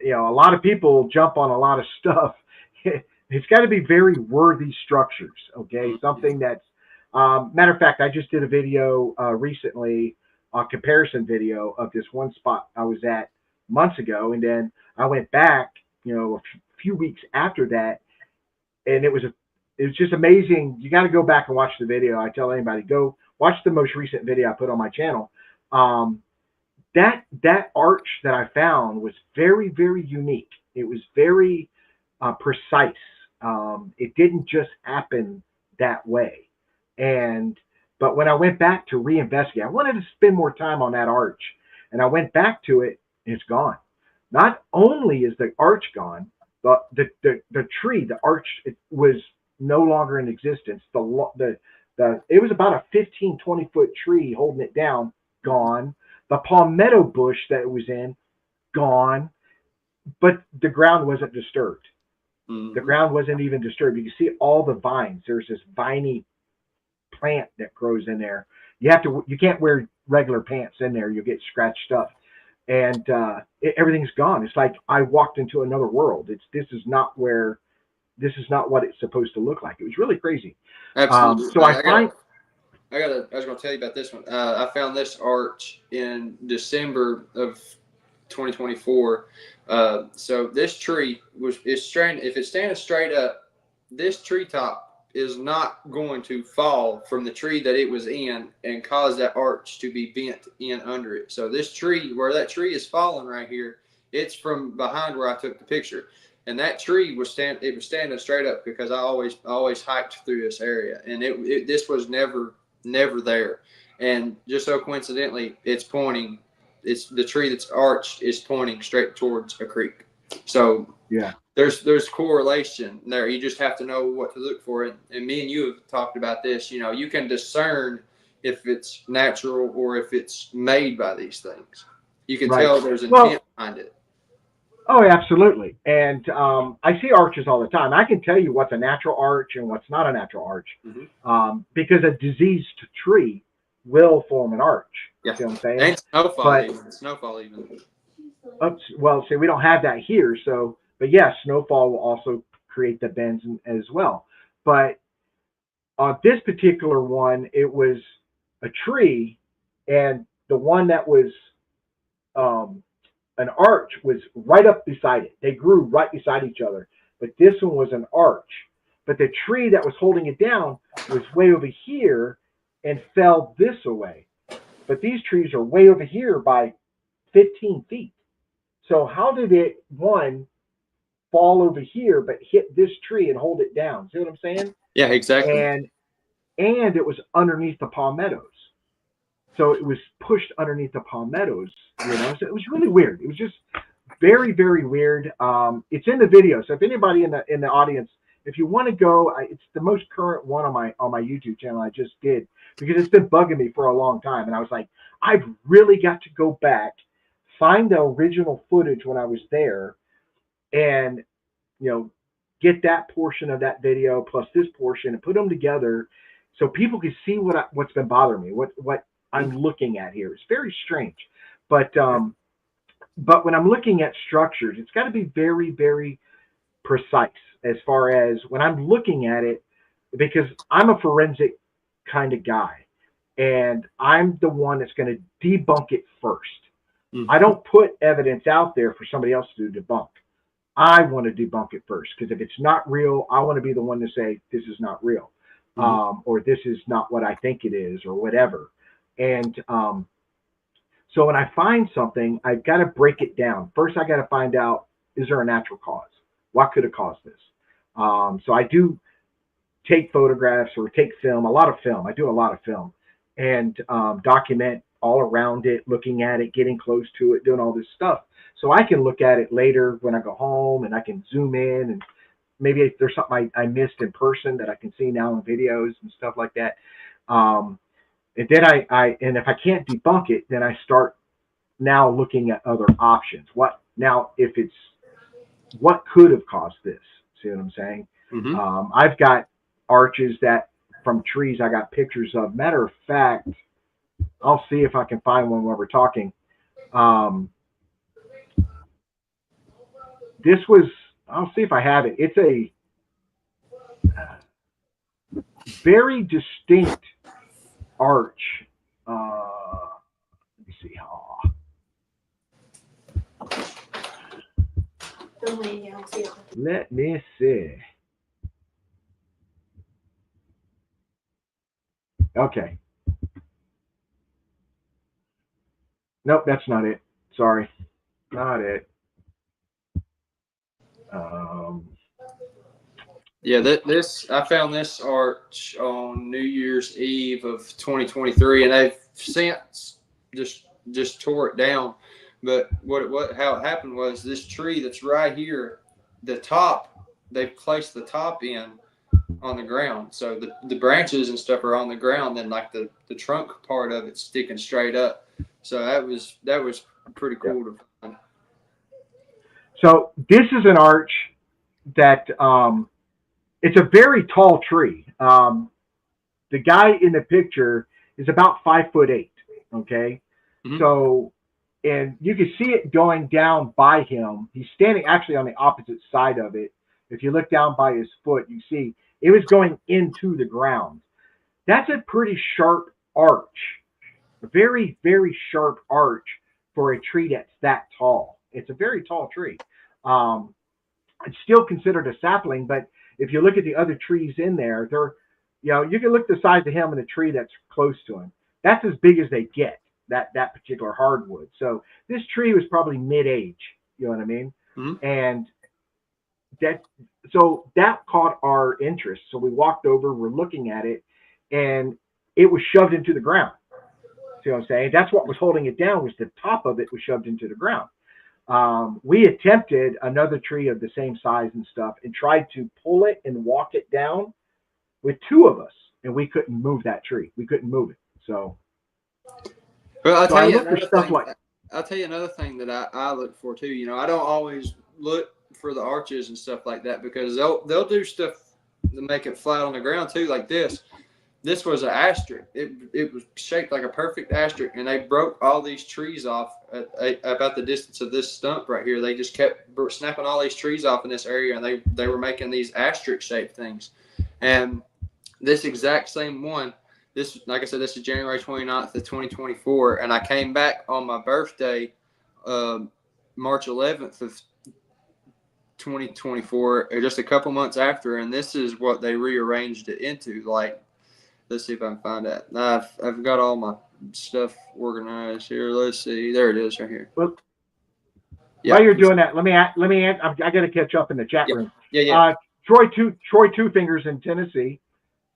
S2: a lot of people jump on a lot of stuff. It's got to be very worthy structures. Okay. Mm-hmm. Something that's, matter of fact, I just did a video recently, a comparison video of this one spot I was at months ago. And then I went back, a few weeks after that, and it was just amazing. You got to go back and watch the video. I tell anybody, go watch the most recent video I put on my channel. That arch that I found was very, very unique. It was very precise. It didn't just happen that way. But when I went back to reinvestigate, I wanted to spend more time on that arch, and I went back to it, and it's gone. Not only is the arch gone, but the tree, the arch, it was no longer in existence. It was about a 15, 20-foot tree holding it down, gone. The palmetto bush that it was in, gone. But the ground wasn't disturbed. Mm-hmm. The ground wasn't even disturbed. You can see all the vines. There's this viney plant that grows in there. You can't wear regular pants in there. You'll get scratched up. And everything's gone. It's like I walked into another world. This is not what it's supposed to look like. It was really crazy.
S3: Absolutely.
S2: So I
S3: was going to tell you about this one. I found this arch in December of 2024. So this tree is straight. If it's standing straight up, this treetop is not going to fall from the tree that it was in and cause that arch to be bent in under it. So this tree, where that tree is falling right here, it's from behind where I took the picture. And that tree was standing straight up because I always hiked through this area, and this was never there. And just so coincidentally, it's the tree that's arched is pointing straight towards a creek. So
S2: yeah,
S3: there's correlation there. You just have to know what to look for. And me and you have talked about this. You can discern if it's natural or if it's made by these things. You can tell there's intent behind it.
S2: Oh, absolutely. And I see arches all the time. I can tell you what's a natural arch and what's not a natural arch. Mm-hmm. Because a diseased tree will form an arch.
S3: Yeah.
S2: See what I'm saying?
S3: And snowfall even.
S2: Well, see, we don't have that here. So, but yes, snowfall will also create the bends as well. But on this particular one, it was a tree, and the one that was an arch was right up beside it. They grew right beside each other. But this one was an arch. But the tree that was holding it down was way over here and fell this away. But these trees are way over here by 15 feet. So how did it, one, fall over here but hit this tree and hold it down? See what I'm saying?
S3: Yeah, exactly.
S2: And it was underneath the palmettos. So it was pushed underneath the palmettos, you know. So it was really weird. It was just very, very weird. It's in the video. So if anybody in the audience, if you want to go, it's the most current one on my YouTube channel I just did, because it's been bugging me for a long time. And I was like, I've really got to go back, find the original footage when I was there, and get that portion of that video plus this portion and put them together so people can see what's been bothering me, what I'm looking at here. It's very strange, but when I'm looking at structures, it's got to be very, very precise as far as when I'm looking at it, because I'm a forensic kind of guy, and I'm the one that's going to debunk it first.
S3: Mm-hmm.
S2: I don't put evidence out there for somebody else to debunk. I want to debunk it first, because if it's not real, I want to be the one to say this is not real, or this is not what I think it is, or whatever. And so when I find something, I've got to break it down. First, I got to find out, is there a natural cause? What could have caused this? So I do take photographs or take film, a lot of film. I do a lot of film, and document all around it, looking at it, getting close to it, doing all this stuff. So I can look at it later when I go home, and I can zoom in, and maybe there's something I missed in person that I can see now in videos and stuff like that. And then and if I can't debunk it, then I start now looking at other options. What could have caused this? See what I'm saying?
S3: Mm-hmm.
S2: I've got arches that from trees I got pictures of. Matter of fact, I'll see if I can find one while we're talking. I'll see if I have it. It's a very distinct arch. Let me see. Let me see. Okay. Nope, that's not it. Sorry. Not it.
S3: Yeah, this I found this arch on New Year's Eve of 2023, and they've since just tore it down. But how it happened was, this tree that's right here, the top, they've placed the top in on the ground, so the branches and stuff are on the ground, then like the trunk part of it's sticking straight up. So that was pretty cool to find.
S2: So this is an arch that it's a very tall tree. The guy in the picture is about 5'8". Okay, so, and you can see it going down by him. He's standing actually on the opposite side of it. If you look down by his foot, you see it was going into the ground. That's a pretty sharp arch, a very, very sharp arch for a tree that's that tall. It's a very tall tree. It's still considered a sapling, but if you look at the other trees in there, you can look the size of him and a tree that's close to him. That's as big as they get, that particular hardwood. So this tree was probably mid-age, you know what I mean?
S3: Mm-hmm.
S2: And that caught our interest. So we walked over, we're looking at it, and it was shoved into the ground. See what I'm saying? That's what was holding it down, was the top of it was shoved into the ground. We attempted another tree of the same size and stuff and tried to pull it and walk it down with two of us, and we couldn't move that tree. We couldn't move it. So,
S3: well, I'll tell you another thing that I look for too. I don't always look for the arches and stuff like that, because they'll do stuff to make it flat on the ground too, like this. This was an asterisk. It was shaped like a perfect asterisk, and they broke all these trees off at about the distance of this stump right here. They just kept snapping all these trees off in this area, and they were making these asterisk shaped things. And this exact same one, like I said, this is January 29th of 2024, and I came back on my birthday, March 11th of 2024, just a couple months after, and this is what they rearranged it into. Like, let's see if I can find that. I've got all my stuff organized here. Let's see. There it is right here.
S2: Well,
S3: Yeah.
S2: While you're doing that, let me I got to catch up in the chat
S3: Yeah.
S2: room.
S3: Yeah.
S2: Troy Two Fingers in Tennessee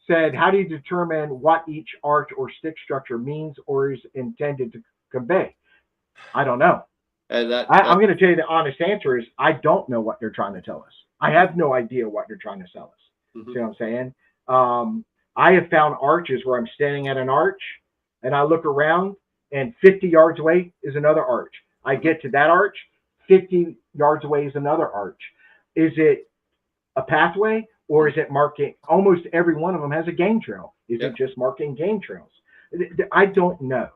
S2: said, "How do you determine what each arch or stick structure means or is intended to convey?" I don't know. I'm going to tell you the honest answer is I don't know what they're trying to tell us. I have no idea what they're trying to tell us.
S3: Mhm.
S2: See what I'm saying? I have found arches where I'm standing at an arch and I look around and 50 yards away is another arch. I get to that arch, 50 yards away is another arch. Is it a pathway or is it marking? Almost every one of them has a game trail. Is
S3: Yeah.
S2: it just marking game trails? I don't know.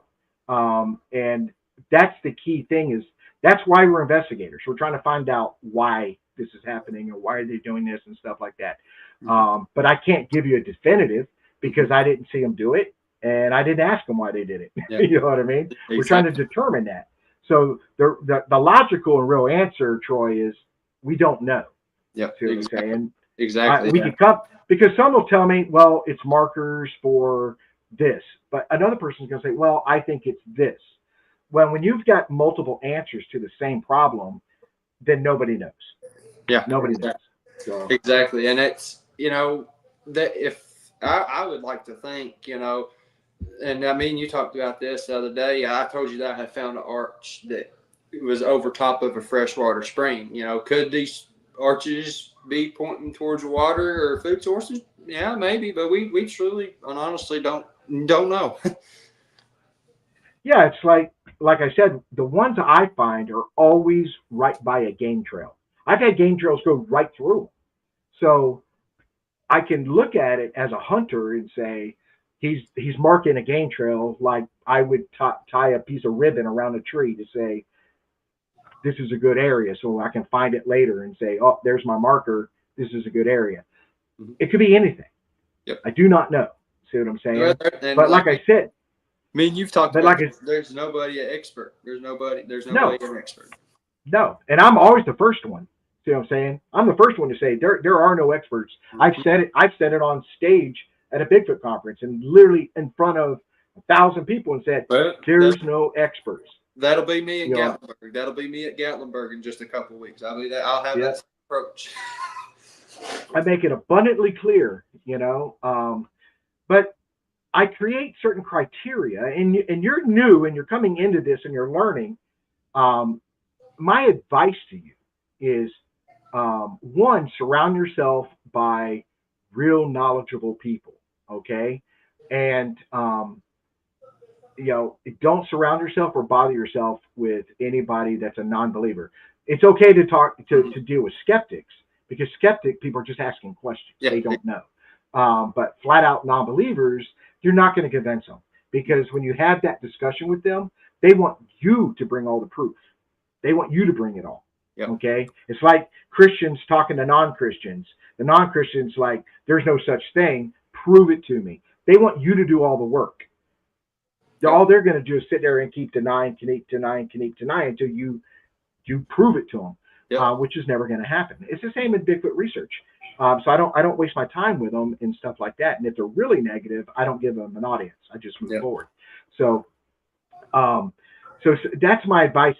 S2: And that's the key thing is that's why we're investigators. We're trying to find out why this is happening or why are they doing this and stuff like that. But I can't give you a definitive because I didn't see them do it and I didn't ask them why they did it.
S3: Yeah.
S2: You know what I mean?
S3: Exactly.
S2: We're trying to determine that. So the logical and real answer, Troy, is we don't know.
S3: Yeah.
S2: See what I'm saying?
S3: Exactly.
S2: We could come because some will tell me, well, it's markers for this, but another person's going to say, well, I think it's this. Well, when you've got multiple answers to the same problem, then nobody knows.
S3: Yeah.
S2: Nobody knows. So.
S3: Exactly. And it's, that if I would like to think, and I mean, you talked about this the other day. I told you that I had found an arch that was over top of a freshwater spring. Could these arches be pointing towards water or food sources? Yeah, maybe, but we truly and honestly don't know.
S2: Yeah, it's like I said, the ones I find are always right by a game trail. I've had game trails go right through them. So I can look at it as a hunter and say, he's marking a game trail like I would tie a piece of ribbon around a tree to say, this is a good area. So I can find it later and say, oh, there's my marker. This is a good area.
S3: Mhm.
S2: It could be anything.
S3: Yep.
S2: I do not know. See what I'm saying?
S3: And
S2: but like I said,
S3: I mean, you've talked
S2: but
S3: about
S2: like
S3: there's nobody an expert. There's nobody
S2: No.
S3: an expert.
S2: no. And I'm always the first one. See what I'm saying? I'm the first one to say there are no experts.
S3: Mhm.
S2: I've said it on stage at a Bigfoot conference and literally in front of 1,000 people and said,
S3: Well,
S2: there's no experts.
S3: That'll be me in
S2: Yeah.
S3: Gatlinburg. That'll be me at Gatlinburg in just a couple of weeks. I'll have
S2: Yeah.
S3: that approach.
S2: I make it abundantly clear, but I create certain criteria, and you're new and you're coming into this and you're learning. My advice to you is, one, surround yourself by real knowledgeable people, okay, and don't surround yourself or bother yourself with anybody that's a non-believer. It's okay to talk to deal with skeptics because skeptic people are just asking questions.
S3: Yeah.
S2: They don't know. But flat out non-believers, you're not going to convince them because when you have that discussion with them, they want you to bring all the proof. They want you to bring it all.
S3: Yep.
S2: Okay. It's like Christians talking to non-Christians. The non-Christians like, there's no such thing. Prove it to me. They want you to do all the work. All they're going to do is sit there and keep denying until you prove it to them,
S3: Yep.
S2: which is never going to happen. It's the same in Bigfoot research. So I don't waste my time with them and stuff like that. And if they're really negative, I don't give them an audience. I just move forward. So that's my advice: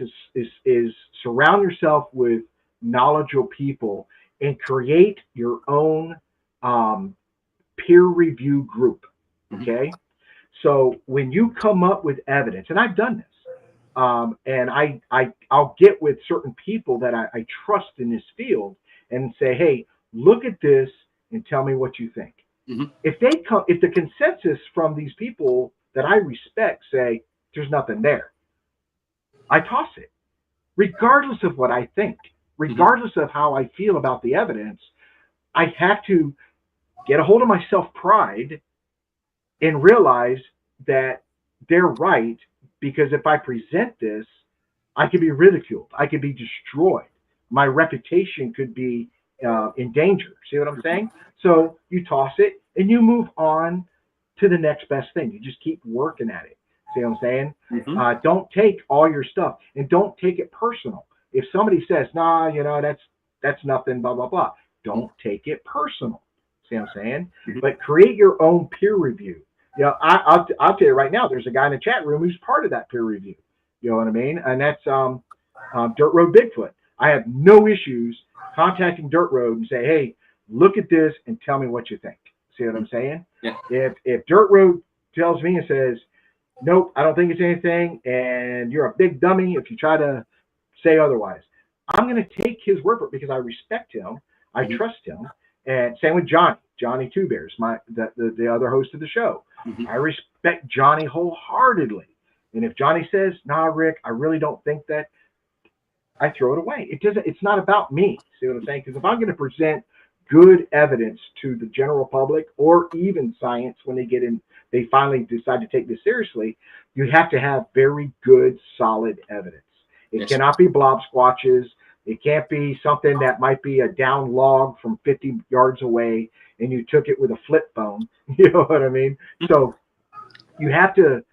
S2: is surround yourself with knowledgeable people and create your own peer review group. Okay. So when you come up with evidence, and I've done this, and I'll get with certain people that I trust in this field and say, hey, look at this and tell me what you think.
S3: Mm-hmm.
S2: If the consensus from these people that I respect say there's nothing there, I toss it, regardless of what I think, regardless of how I feel about the evidence. I have to get a hold of my self-pride and realize that they're right, because if I present this, I could be ridiculed. I could be destroyed. My reputation could be in danger. See what I'm saying? So you toss it and you move on to the next best thing. You just keep working at it. See what I'm saying?
S3: Mm-hmm.
S2: Don't take all your stuff and don't take it personal. If somebody says, nah, that's nothing, blah, blah, blah, don't take it personal. See what I'm saying?
S3: Mm-hmm.
S2: But create your own peer review. I'll tell you right now, there's a guy in the chat room who's part of that peer review. You know what I mean? And that's Dirt Road Bigfoot. I have no issues contacting Dirt Road and say, hey, look at this and tell me what you think. See what I'm saying?
S3: Yeah.
S2: If Dirt Road tells me and says, nope, I don't think it's anything, and you're a big dummy if you try to say otherwise, I'm going to take his word for it because I respect him, I trust him, and same with Johnny Two Bears, the other host of the show. I respect Johnny wholeheartedly, and if Johnny says, nah, Rick, I really don't think that, I throw it away. It's not about me. See what I'm saying? Because if I'm going to present good evidence to the general public or even science when they finally decide to take this seriously, you have to have very good, solid evidence. It cannot be blob squatches. It can't be something that might be a down log from 50 yards away and you took it with a flip phone. You know what I mean? So you have to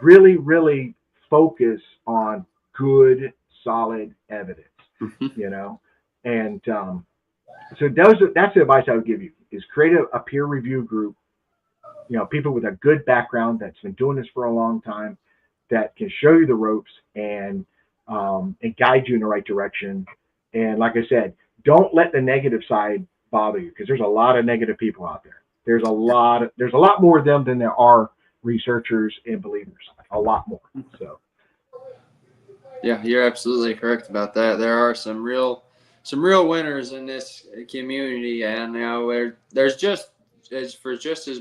S2: really, really focus on good, solid evidence, you know? And so that's the advice I would give you, is create a peer review group, you know, people with a good background that's been doing this for a long time, that can show you the ropes and guide you in the right direction. And like I said, don't let the negative side bother you, because there's a lot of negative people out there. There's a lot more of them than there are researchers and believers. A lot more. So.
S3: Yeah, you're absolutely correct about that. There are some real winners in this community, and you know, there's just as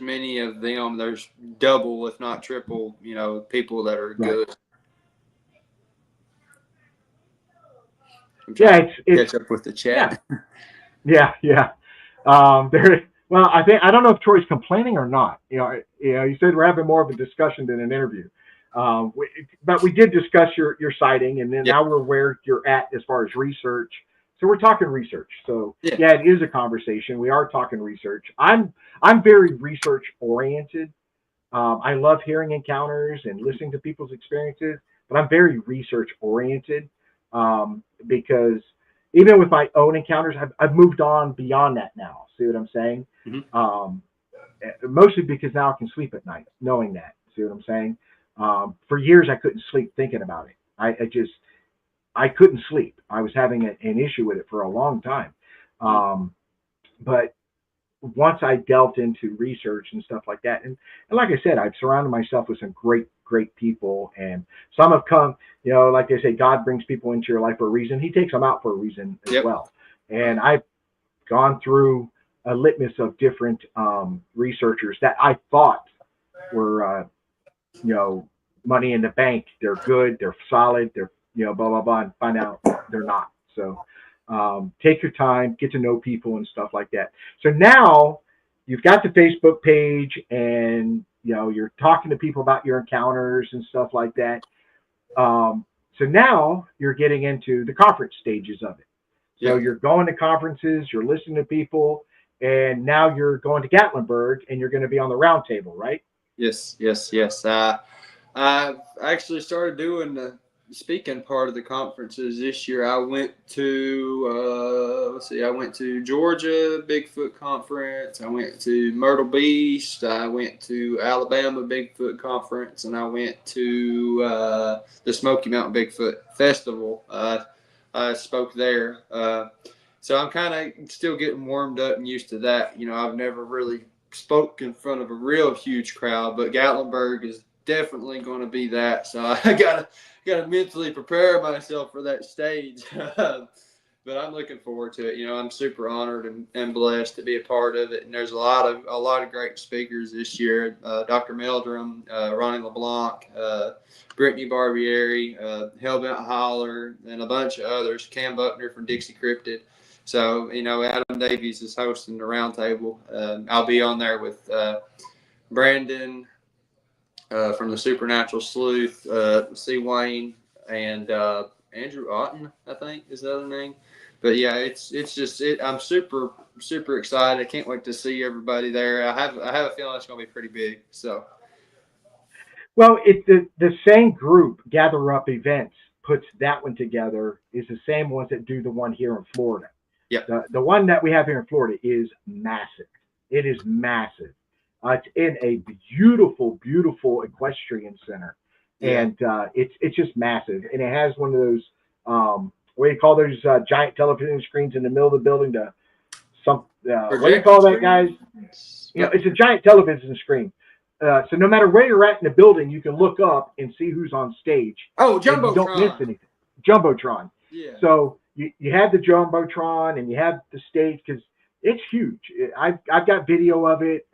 S3: many of them, there's double, if not triple, you know, people that are good. I'm trying to catch up with the chat.
S2: Yeah. Well, I don't know if Troy's complaining or not. You know, you said we're having more of a discussion than an interview. But we did discuss your sighting, and then now we're where you're at as far as research. So we're talking research. So yeah, it is a conversation. We are talking research. I'm very research oriented. I love hearing encounters and listening to people's experiences, but I'm very research oriented because even with my own encounters, I've moved on beyond that now. See what I'm saying? Mostly because now I can sleep at night knowing that. See what I'm saying? For years, I couldn't sleep thinking about it. I couldn't sleep. I was having an issue with it for a long time. But once I delved into research and stuff like that, and like I said, I've surrounded myself with some great people, and some have come, you know, like they say, God brings people into your life for a reason. He takes them out for a reason as well. And I've gone through a litmus of different researchers that I thought were, you know, money in the bank. They're good, they're solid, they're, you know, blah, blah, blah, and find out they're not. So take your time, get to know people and stuff like that. So now you've got the Facebook page, and, you know, you're talking to people about your encounters and stuff like that. So now you're getting into the conference stages of it. So you're going to conferences, you're listening to people, and now you're going to Gatlinburg, and you're going to be on the round table, right?
S3: Yes. I've actually started doing the speaking part of the conferences this year. I went to I went to Georgia Bigfoot conference. I went to Myrtle Beach. I went to Alabama Bigfoot conference, and I went to the Smoky Mountain Bigfoot Festival. I spoke there. So I'm kind of still getting warmed up and used to that. You know, I've never really spoke in front of a real huge crowd, but Gatlinburg is definitely going to be that. So I gotta mentally prepare myself for that stage. But I'm looking forward to it. You know, I'm super honored and blessed to be a part of it. And there's a lot of great speakers this year. Dr. Meldrum, Ronnie LeBlanc, Brittany Barbieri, Hellbent Holler, and a bunch of others. Cam Buckner from Dixie Cryptid. So, you know, Adam Davies is hosting the roundtable. I'll be on there with Brandon from the Supernatural Sleuth, C. Wayne, and Andrew Otten, I think is the other name. But yeah, I'm super excited. I can't wait to see everybody there. I have a feeling it's going to be pretty big. So,
S2: well, the same group, Gather Up Events, puts that one together. Is the same ones that do the one here in Florida.
S3: Yeah.
S2: The one that we have here in Florida is massive. It is massive. It's in a beautiful equestrian center, and it's just massive. And it has one of those what do you call those giant television screens in the middle of the building? To some what do you
S3: Projector
S2: call that, guys? You know, it's a giant television screen. So no matter where you're at in the building, you can look up and see who's on stage.
S3: Oh,
S2: And you don't miss
S3: Jumbotron.
S2: anything. Jumbotron.
S3: Yeah.
S2: So you have the Jumbotron and you have the stage because it's huge. I've got video of it.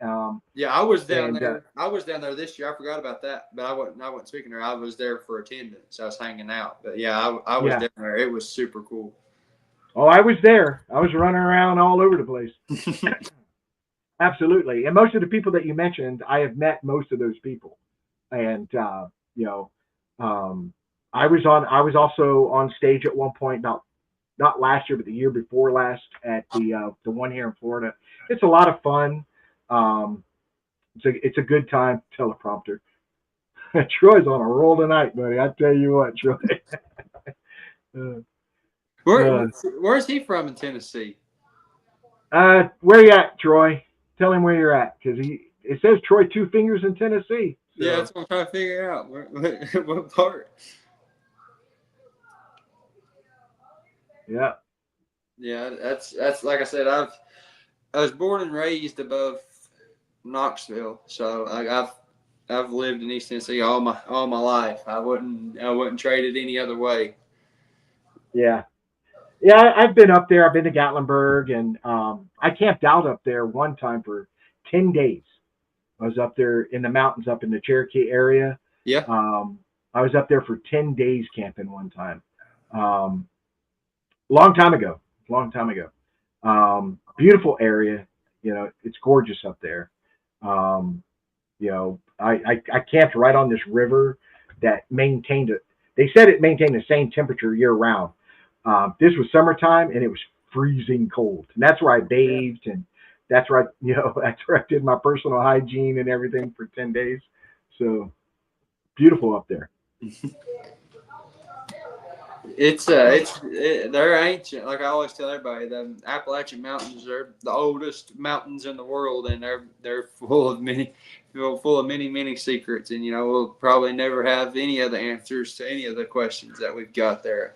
S3: Yeah, I was down
S2: And,
S3: there. I was down there this year. I forgot about that, but I wasn't speaking there. I was there for attendance. I was hanging out. But yeah, I was
S2: Yeah.
S3: down there. It was super cool.
S2: Oh, I was there. I was running around all over the place. Absolutely. And most of the people that you mentioned, I have met most of those people. And you know, I was also on stage at one point, not last year, but the year before last, at the one here in Florida. It's a lot of fun. It's a good time. Teleprompter. Troy's on a roll tonight, buddy. I tell you what, Troy.
S3: Where's he from in Tennessee?
S2: Where you at, Troy? Tell him where you're at, because it says Troy Two Fingers in Tennessee. So.
S3: Yeah, that's what I'm trying to figure out. What part?
S2: Yeah.
S3: Yeah, that's like I said. I was born and raised above Knoxville, so I've lived in East Tennessee all my life. I wouldn't trade it any other way.
S2: Yeah. Yeah, I've been up there. I've been to Gatlinburg, and I camped out up there one time for 10 days. I was up there in the mountains up in the Cherokee area.
S3: Yeah.
S2: I was up there for 10 days camping one time. Long time ago. Beautiful area. You know, it's gorgeous up there. You know, I camped right on this river that maintained it. They said it maintained the same temperature year round. This was summertime and it was freezing cold. And that's where I bathed, and that's where I did my personal hygiene and everything for 10 days. So beautiful up there.
S3: They're ancient. Like I always tell everybody, the Appalachian Mountains are the oldest mountains in the world, and they're full of many secrets. And you know, we'll probably never have any of the answers to any of the questions that we've got there.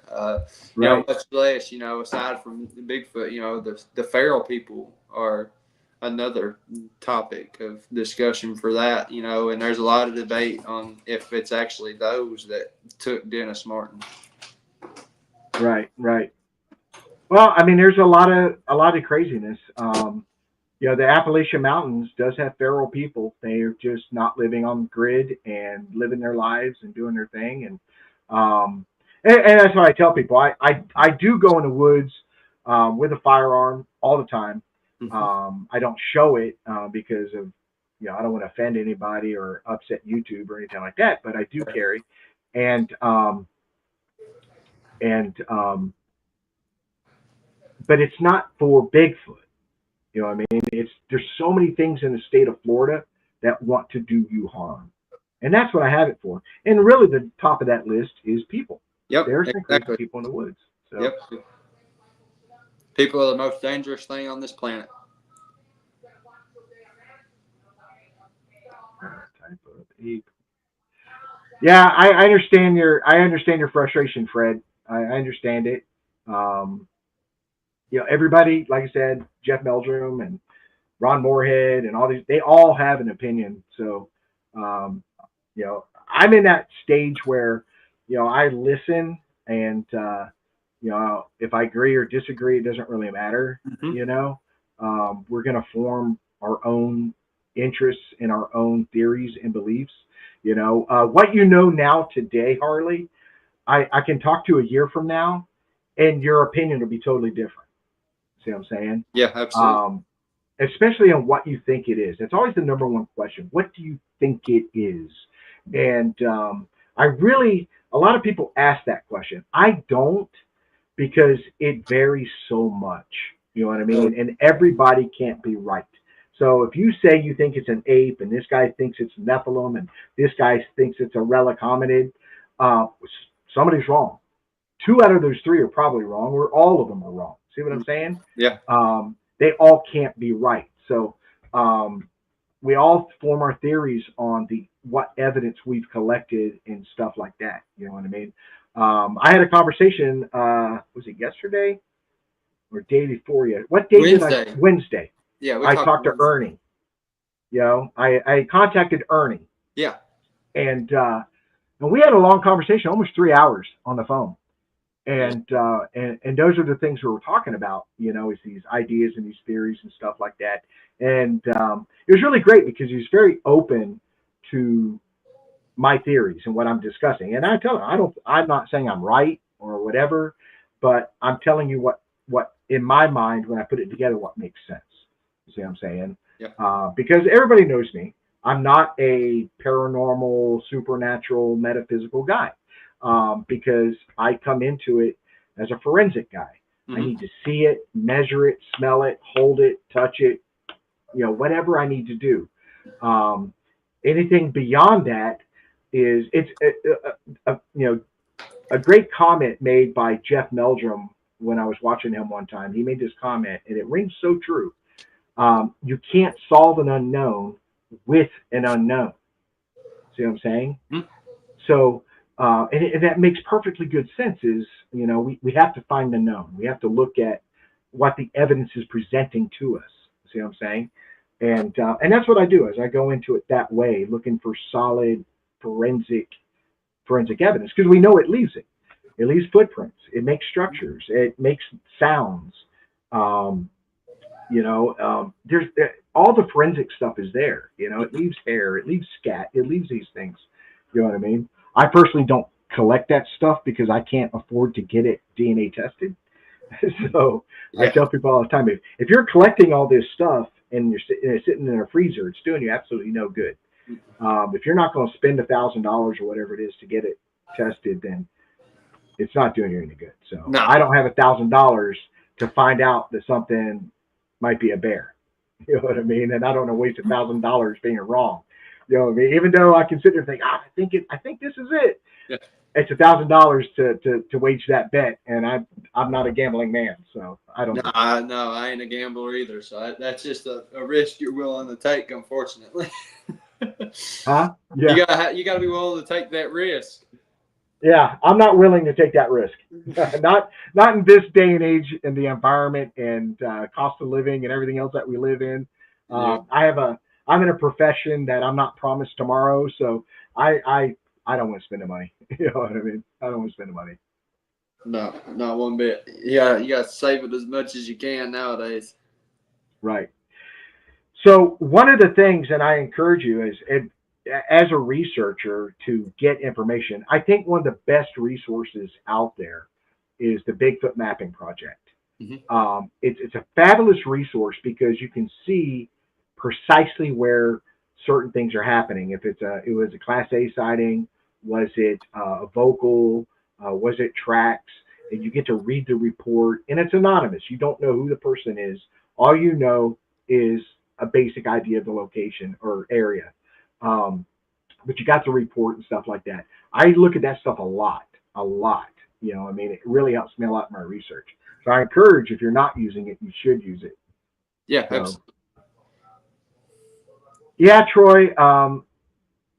S3: You know, much less, you know, aside from the Bigfoot, you know, the feral people are another topic of discussion for that. You know, and there's a lot of debate on if it's actually those that took Dennis Martin.
S2: Right. Well, I mean, there's a lot of craziness. You know, the Appalachian Mountains does have feral people. They're just not living on the grid and living their lives and doing their thing. And that's what I tell people. I do go in the woods with a firearm all the time. I don't show it because of, you know, I don't want to offend anybody or upset YouTube or anything like that. But I do carry, but it's not for Bigfoot. You know what I mean? There's so many things in the state of Florida that want to do you harm. And that's what I have it for. And really the top of that list is people.
S3: Yep.
S2: There's some crazy people in the woods. So.
S3: Yep. People are the most dangerous thing on this planet.
S2: Yeah, I understand your frustration, Fred. I understand it. You know, everybody, like I said, Jeff Meldrum and Ron Moorhead and all these, they all have an opinion. So, you know, I'm in that stage where, you know, I listen and, you know, if I agree or disagree, it doesn't really matter. You know, we're going to form our own interests and our own theories and beliefs. You know, what you know now today, Harley, I can talk to a year from now and your opinion will be totally different. See what I'm saying?
S3: Yeah, absolutely.
S2: Especially on what you think it is. That's always the number one question. What do you think it is? And a lot of people ask that question. I don't, because it varies so much. You know what I mean? And everybody can't be right. So if you say you think it's an ape and this guy thinks it's Nephilim and this guy thinks it's a relic hominid, somebody's wrong. 2 out of those 3 are probably wrong, or all of them are wrong. See what I'm saying?
S3: Yeah.
S2: They all can't be right. So we all form our theories on what evidence we've collected and stuff like that. You know what I mean? I had a conversation, was it yesterday or day before yet? What day did I?
S3: Wednesday.
S2: Wednesday.
S3: Yeah, we
S2: I
S3: talked
S2: talked to
S3: Wednesday.
S2: Ernie. You know, I contacted Ernie,
S3: Yeah.
S2: and we had a long conversation, almost 3 hours on the phone. And those are the things we were talking about, you know, is these ideas and these theories and stuff like that. And it was really great because he was very open to my theories and what I'm discussing. And I tell him, I'm not saying I'm right or whatever, but I'm telling you what in my mind, when I put it together, what makes sense. You see what I'm saying?
S3: Yeah.
S2: Because everybody knows me. I'm not a paranormal, supernatural, metaphysical guy. Because I come into it as a forensic guy. I need to see it, measure it, smell it, hold it, touch it, you know, whatever I need to do. Anything beyond that is it's you know, a great comment made by Jeff Meldrum when I was watching him one time. He made this comment, and it rings so true. You can't solve an unknown with an unknown. See what I'm saying?
S3: Mm-hmm.
S2: So, and that makes perfectly good sense. Is, you know, we have to find the known. We have to look at what the evidence is presenting to us. See what I'm saying? And that's what I do. As I go into it that way, looking for solid forensic evidence, because we know it leaves it. It leaves footprints. It makes structures. It makes sounds. You know, there's all the forensic stuff is there. You know, it leaves hair. It leaves scat. It leaves these things. You know what I mean? I personally don't collect that stuff because I can't afford to get it DNA tested. So I tell people all the time, if you're collecting all this stuff and you're sitting in a freezer, it's doing you absolutely no good. If you're not going to spend $1,000 or whatever it is to get it tested, then it's not doing you any good. So
S3: No.
S2: I don't have $1,000 to find out that something might be a bear. You know what I mean? And I don't want to waste $1,000 being wrong. You know what I mean? Even though I can sit there and think, I think this is it.
S3: Yeah.
S2: It's $1,000 to wage that bet, and I'm not a gambling man, so I don't.
S3: No, I ain't a gambler either. So that's just a risk you're willing to take, unfortunately.
S2: Huh? Yeah.
S3: You gotta be willing to take that risk.
S2: Yeah, I'm not willing to take that risk. not in this day and age, in the environment and cost of living and everything else that we live in. I'm in a profession that I'm not promised tomorrow, so I don't want to spend the money. You know what I mean? I don't want to spend the money.
S3: No, not one bit. Yeah, you got to save it as much as you can nowadays.
S2: Right. So one of the things, and I encourage you, is as a researcher to get information. I think one of the best resources out there is the Bigfoot Mapping Project.
S3: Mm-hmm.
S2: It's a fabulous resource because you can see precisely where certain things are happening. If it was a Class A sighting, was it a vocal, was it tracks, and you get to read the report, and it's anonymous. You don't know who the person is. All you know is a basic idea of the location or area. But you got the report and stuff like that. I look at that stuff a lot. You know, I mean, it really helps me a lot in my research. So I encourage, if you're not using it, you should use it.
S3: Yeah,
S2: So,
S3: absolutely.
S2: yeah, Troy.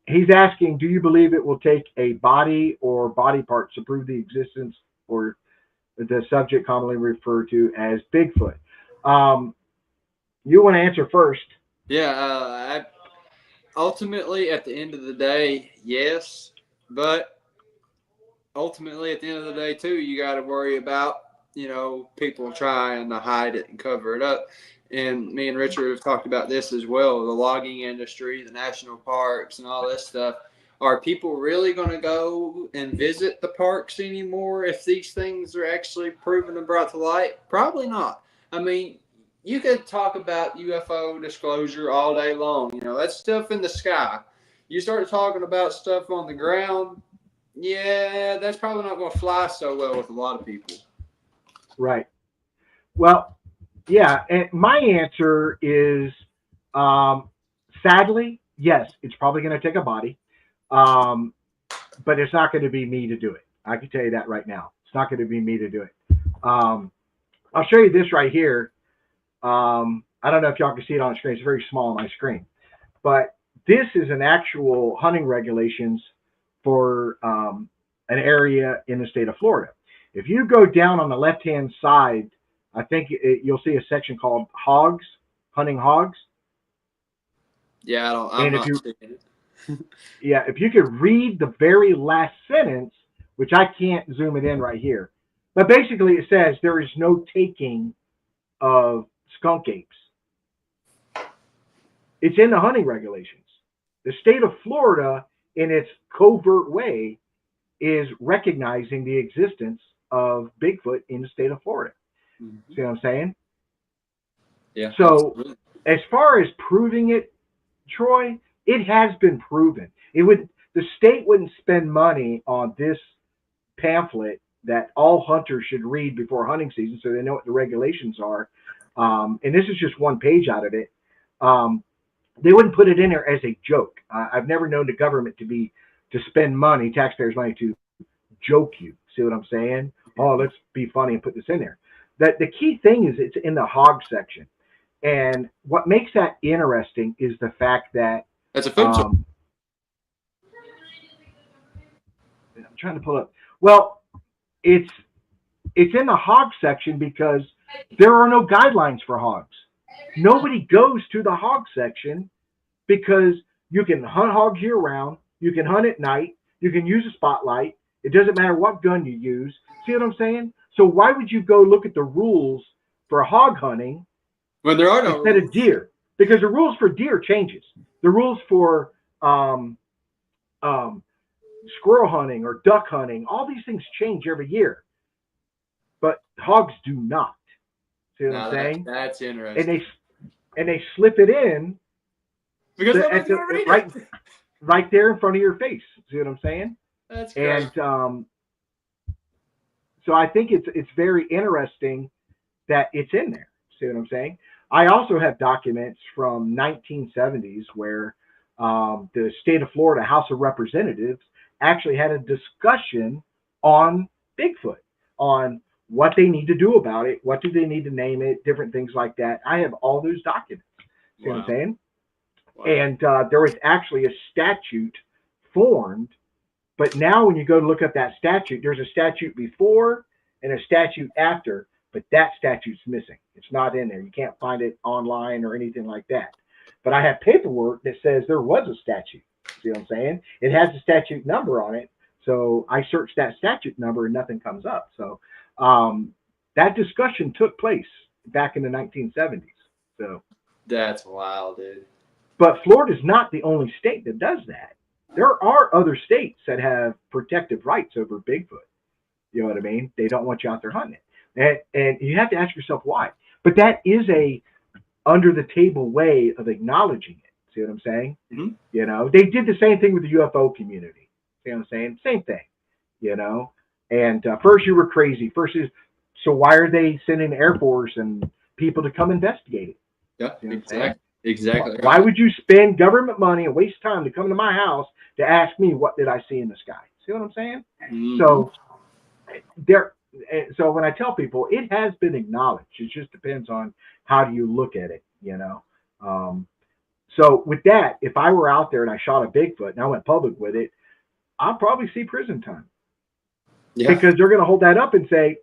S2: He's asking, do you believe it will take a body or body parts to prove the existence or the subject commonly referred to as Bigfoot? You want to answer first?
S3: Yeah, ultimately, at the end of the day, yes. But ultimately, at the end of the day, too, you got to worry about, people trying to hide it and cover it up. And me and Richard have talked about this as well, the logging industry, the national parks, and all this stuff. Are people really going to go and visit the parks anymore if these things are actually proven and brought to light? Probably not. I mean, you could talk about UFO disclosure all day long. That's stuff in the sky. You start talking about stuff on the ground, yeah, that's probably not going to fly so well with a lot of people.
S2: Right. Well, yeah, and my answer is, sadly, yes, it's probably going to take a body, but it's not going to be me to do it. I can tell you that right now. It's not going to be me to do it. I'll show you this right here. I don't know if y'all can see it on the screen. It's very small on my screen. But this is an actual hunting regulations for an area in the state of Florida. If you go down on the left-hand side, I think you'll see a section called hogs, hunting hogs.
S3: Yeah, I'm
S2: And if
S3: not
S2: you,
S3: seeing it.
S2: yeah, if you could read the very last sentence, which I can't zoom it in right here, but basically it says there is no taking of skunk apes. It's in the hunting regulations. The state of Florida, in its covert way, is recognizing the existence of Bigfoot in the state of Florida.
S3: Mm-hmm.
S2: See what I'm saying?
S3: Yeah.
S2: So,
S3: absolutely.
S2: as far as proving it, Troy, it has been proven. The state wouldn't spend money on this pamphlet that all hunters should read before hunting season, so they know what the regulations are. And this is just one page out of it. They wouldn't put it in there as a joke. I've never known the government to spend money, taxpayers' money, to joke you. See what I'm saying? Oh, let's be funny and put this in there. The key thing is it's in the hog section. And what makes that interesting is the fact that
S3: That's a food source.
S2: I'm trying to pull up. Well, it's in the hog section because there are no guidelines for hogs. Nobody goes to the hog section because you can hunt hogs year round. You can hunt at night. You can use a spotlight. It doesn't matter what gun you use. See what I'm saying? So why would you go look at the rules for hog hunting
S3: When there are no
S2: instead of deer? Because the rules for deer changes. The rules for squirrel hunting or duck hunting, all these things change every year. But hogs do not. See what I'm saying?
S3: That's interesting.
S2: And they slip it in
S3: Because nobody's gonna read it.
S2: right there in front of your face. See what I'm saying?
S3: That's great.
S2: And so I think it's very interesting that it's in there. See what I'm saying? I also have documents from 1970s where the state of Florida House of Representatives actually had a discussion on Bigfoot, on what they need to do about it, what do they need to name it, different things like that. I have all those documents. See what I'm saying? Wow. And there was actually a statute formed, but now when you go to look at that statute, there's a statute before and a statute after, but that statute's missing. It's not in there. You can't find it online or anything like that. But I have paperwork that says there was a statute. See what I'm saying? It has a statute number on it. So I searched that statute number and nothing comes up. So that discussion took place back in the 1970s. So
S3: that's wild, dude.
S2: But Florida's not the only state that does that. There are other states that have protective rights over Bigfoot. You know what I mean? They don't want you out there hunting it. And you have to ask yourself why. But that is a under the table way of acknowledging it. See what I'm saying?
S3: Mm-hmm.
S2: You know, they did the same thing with the UFO community. See what I'm saying? Same thing, you know. And first you were crazy. So why are they sending the Air Force and people to come investigate it?
S3: Yeah,
S2: you know
S3: exactly.
S2: Why would you spend government money and waste time to come to my house to ask me what did I see in the sky? See what I'm saying?
S3: Mm-hmm.
S2: So when I tell people, it has been acknowledged. It just depends on how do you look at it, you know. So with that, if I were out there and I shot a Bigfoot and I went public with it, I'll probably see prison time. Yeah. Because they're going to hold that up and say,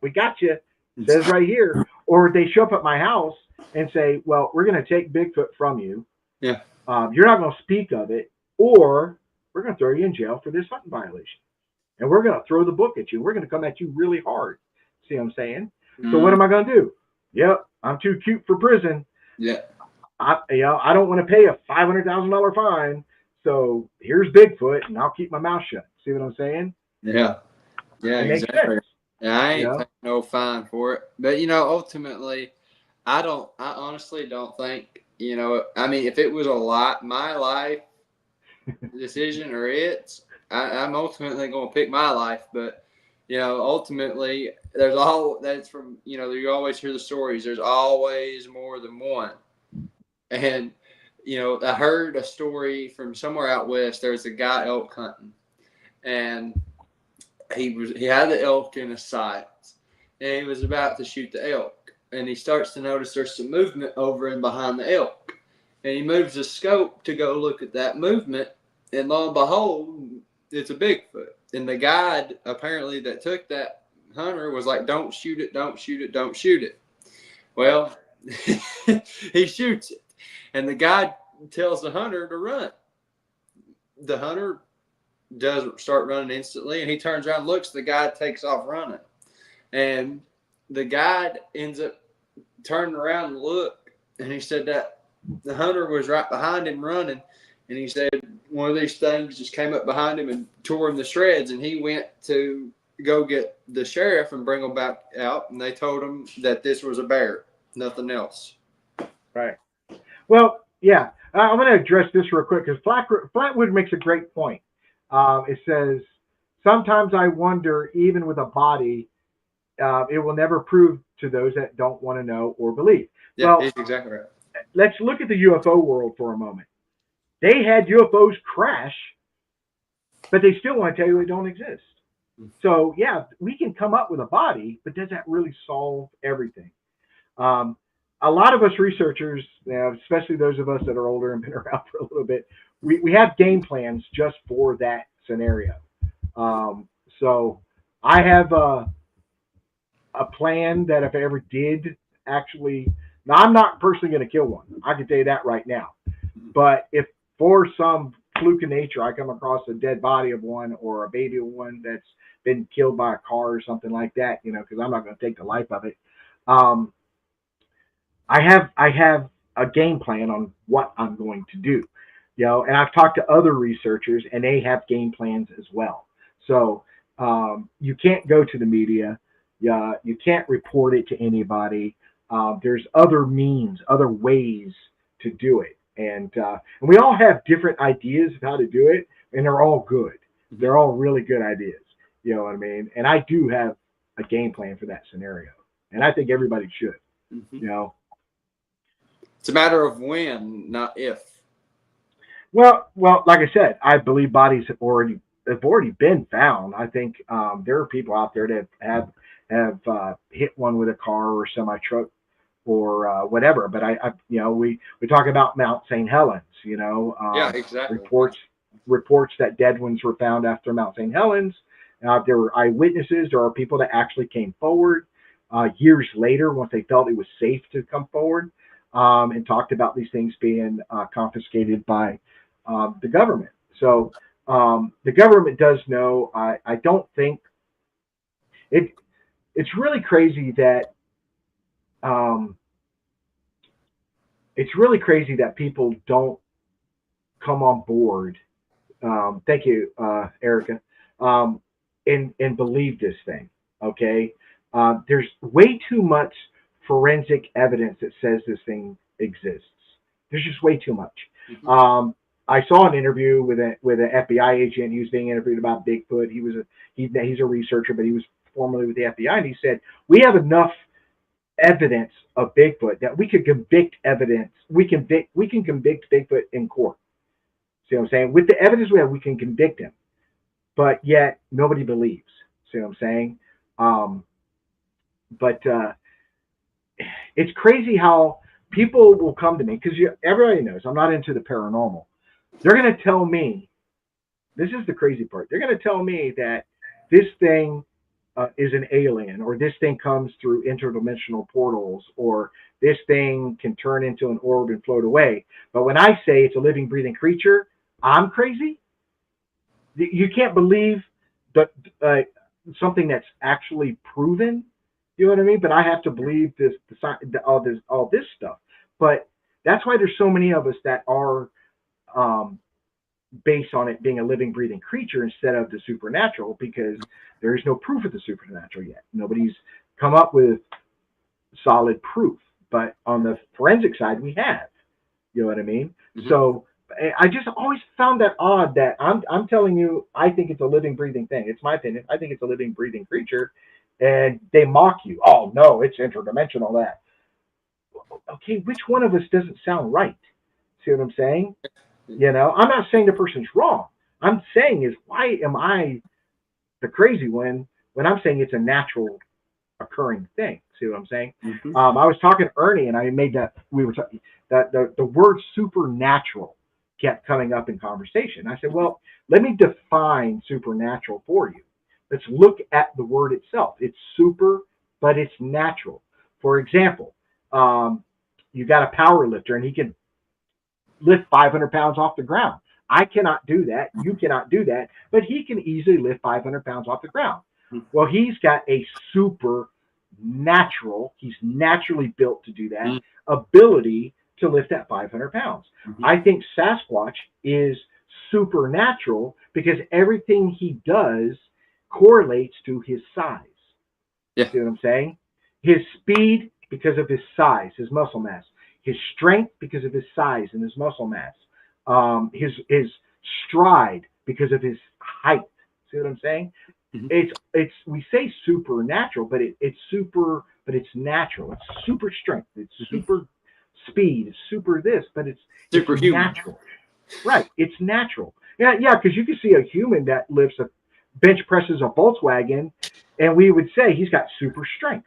S2: we got you. It says right here. Or they show up at my house and say, well, we're going to take Bigfoot from you.
S3: Yeah.
S2: You're not going to speak of it, or we're going to throw you in jail for this hunting violation. And we're going to throw the book at you. We're going to come at you really hard. See what I'm saying? Mm-hmm. So what am I going to do? Yep, I'm too cute for prison.
S3: Yeah.
S2: I don't want to pay a $500,000 fine. So here's Bigfoot, and I'll keep my mouth shut. See what I'm saying?
S3: Yeah. Yeah, exactly. Yeah, I ain't paying no fine for it. But, you know, ultimately, I honestly don't think, you know, I mean, if it was my life decision or I'm ultimately going to pick my life. But, you know, ultimately, that's from, you know, you always hear the stories. There's always more than one. And, you know, I heard a story from somewhere out west. There was a guy elk hunting, and he had the elk in his sights, and he was about to shoot the elk, and he starts to notice there's some movement over and behind the elk, and he moves the scope to go look at that movement, and lo and behold, it's a Bigfoot. And the guide apparently that took that hunter was like, "Don't shoot it, don't shoot it, don't shoot it." Well, he shoots it, and the guide tells the hunter to run. The hunter doesn't start running instantly, and he turns around, looks, the guide takes off running, and the guide ends up turning around and look, and he said that the hunter was right behind him running, and he said one of these things just came up behind him and tore him to shreds, and he went to go get the sheriff and bring him back out, and they told him that this was a bear, nothing else.
S2: Right. Well, yeah, I'm going to address this real quick because Flatwood makes a great point. It says, sometimes I wonder, even with a body, it will never prove to those that don't want to know or believe.
S3: Yeah,
S2: well,
S3: he's exactly right.
S2: Let's look at the UFO world for a moment. They had UFOs crash, but they still want to tell you they don't exist. So, yeah, we can come up with a body, but does that really solve everything? A lot of us researchers, especially those of us that are older and been around for a little bit, we have game plans just for that scenario. So I have a plan that if I ever did actually, now I'm not personally going to kill one. I can tell you that right now. But if for some fluke of nature I come across a dead body of one or a baby of one that's been killed by a car or something like that, because I'm not going to take the life of it. I have a game plan on what I'm going to do, and I've talked to other researchers and they have game plans as well. So you can't go to the media. You can't report it to anybody. There's other means, other ways to do it. And we all have different ideas of how to do it, and they're all good. They're all really good ideas. You know what I mean? And I do have a game plan for that scenario, and I think everybody should.
S3: It's a matter of when, not if.
S2: Well, like I said, I believe bodies have already been found. I think there are people out there that have hit one with a car or semi truck or whatever. But we talk about Mount St. Helens.
S3: Yeah, exactly.
S2: Reports that dead ones were found after Mount St. Helens. There were eyewitnesses. There are people that actually came forward years later once they felt it was safe to come forward and talked about these things being confiscated by the government. So the government does know. I don't think it's really crazy that people don't come on board. Thank you, Erica. And believe this thing. Okay. There's way too much forensic evidence that says this thing exists. There's just way too much. Mm-hmm. I saw an interview with an FBI agent. He was being interviewed about Bigfoot. He's a researcher, but he was formerly with the FBI, and he said, we have enough evidence of Bigfoot that we could convict evidence. We can convict Bigfoot in court. See what I'm saying? With the evidence we have, we can convict him, but yet nobody believes. See what I'm saying? But it's crazy how people will come to me, because everybody knows I'm not into the paranormal. They're going to tell me, this is the crazy part, they're going to tell me that this thing is an alien, or this thing comes through interdimensional portals, or this thing can turn into an orb and float away. But when I say it's a living, breathing creature, I'm crazy? You can't believe that something that's actually proven. You know what I mean? But I have to believe all this stuff. But that's why there's so many of us that are based on it being a living, breathing creature instead of the supernatural, because there is no proof of the supernatural yet. Nobody's come up with solid proof. But on the forensic side, we have. You know what I mean? Mm-hmm. So I just always found that odd that I'm telling you, I think it's a living, breathing thing. It's my opinion. I think it's a living, breathing creature. And they mock you. Oh, no, it's interdimensional, that. Okay, which one of us doesn't sound right? See what I'm saying? I'm not saying the person's wrong. I'm saying is, why am I the crazy one when I'm saying it's a natural occurring thing? See what I'm saying? Mm-hmm. I was talking to Ernie, and I made that, we were talking, that the word supernatural kept coming up in conversation. I said, well, let me define supernatural for you. Let's look at the word itself. It's super, but it's natural. For example, you got a power lifter and he can lift 500 pounds off the ground. I cannot do that. You cannot do that, but he can easily lift 500 pounds off the ground. Well, he's got a super natural, he's naturally built to do that, ability to lift that 500 pounds. I think Sasquatch is supernatural because everything he does correlates to his size.
S3: Yeah.
S2: See what I'm saying? His speed because of his size, his muscle mass. His strength because of his size and his muscle mass. His stride because of his height. See what I'm saying? It's we say supernatural, but it's super, but it's natural. It's super strength. It's super speed. It's super this, but it's
S3: Superhuman.
S2: natural. Right. It's natural. Yeah, because you can see a human that lifts a bench presses a Volkswagen, and we would say he's got super strength.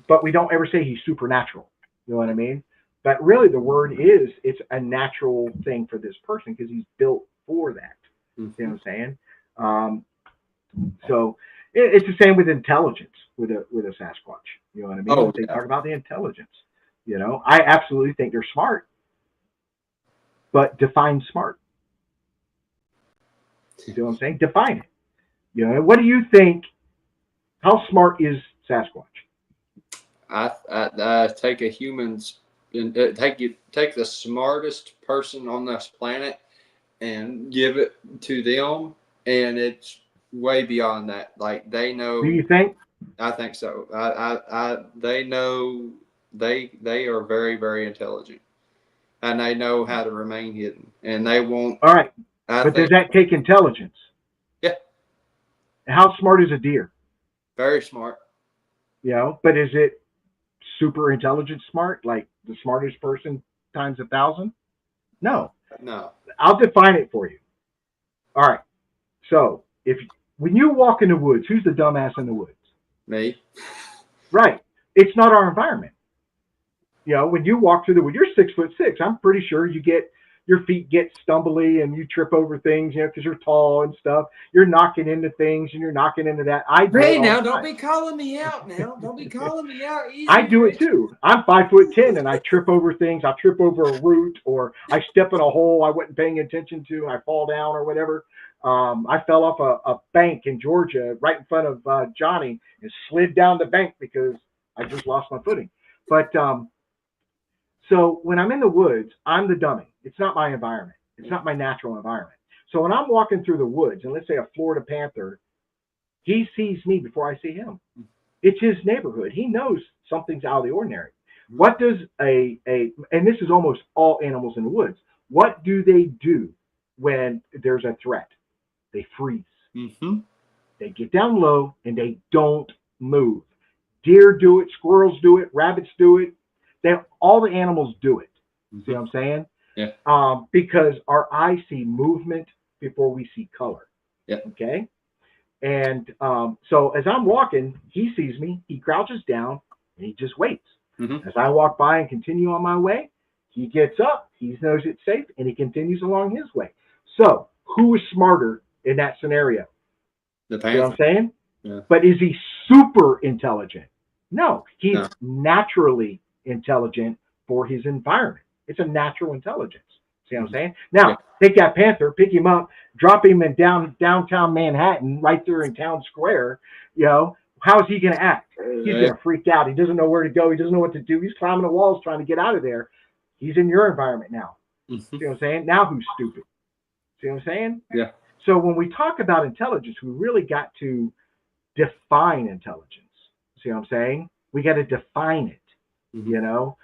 S2: But we don't ever say he's supernatural. You know what I mean? But really, the word is it's a natural thing for this person because he's built for that. You know what I'm saying? So it's the same with intelligence with a Sasquatch. You know what I mean? They talk about the intelligence. You know, I absolutely think they're smart, but define smart. You know what I'm saying? Define it. You know, what do you think? How smart is Sasquatch?
S3: I take a human's and take the smartest person on this planet and give it to them, and it's way beyond that. Like they know.
S2: Do you think?
S3: I think so. They know they are very, very intelligent, and they know how to remain hidden, and they won't.
S2: All right, but does that take intelligence?
S3: Yeah.
S2: How smart is a deer?
S3: Very smart.
S2: You know, but is it super intelligent smart, like the smartest person times 1,000? No. I'll define it for you. All right. So when you walk in the woods, who's the dumbass in the woods?
S3: Me.
S2: Right. It's not our environment. You know, when you walk through the woods, you're 6'6". I'm pretty sure your feet get stumbly and you trip over things, you know, because you're tall and stuff. You're knocking into things and you're knocking into that.
S3: Hey, now don't be calling me out. Now don't be calling me out. Easy,
S2: I do it too. I'm 5'10" and I trip over things. I trip over a root or I step in a hole I wasn't paying attention to. I fall down or whatever. I fell off a bank in Georgia right in front of Johnny and slid down the bank because I just lost my footing. But so when I'm in the woods, I'm the dummy. It's not my environment. It's not my natural environment. So when I'm walking through the woods, and let's say a Florida panther, he sees me before I see him. It's his neighborhood. He knows something's out of the ordinary. What does and this is almost all animals in the woods, what do they do when there's a threat? They freeze. They get down low and they don't move. Deer do it. Squirrels do it. Rabbits do it. All the animals do it. See what I'm saying?
S3: Yeah.
S2: Because our eyes see movement before we see color.
S3: Yeah.
S2: Okay. And so as I'm walking, he sees me. He crouches down and he just waits. As I walk by and continue on my way, he gets up. He knows it's safe and he continues along his way. So who is smarter in that scenario?
S3: The panther.
S2: You know what I'm saying?
S3: Yeah.
S2: But is he super intelligent? No, he's naturally intelligent for his environment. It's a natural intelligence. See what I'm saying? Now, take that panther, pick him up, drop him in downtown Manhattan, right there in town square. You know, how is he going to act? He's going to freak out. He doesn't know where to go. He doesn't know what to do. He's climbing the walls trying to get out of there. He's in your environment now. See what I'm saying? Now who's stupid? See what I'm saying?
S3: Yeah.
S2: So when we talk about intelligence, we really got to define intelligence. See what I'm saying? We got to define it. You know,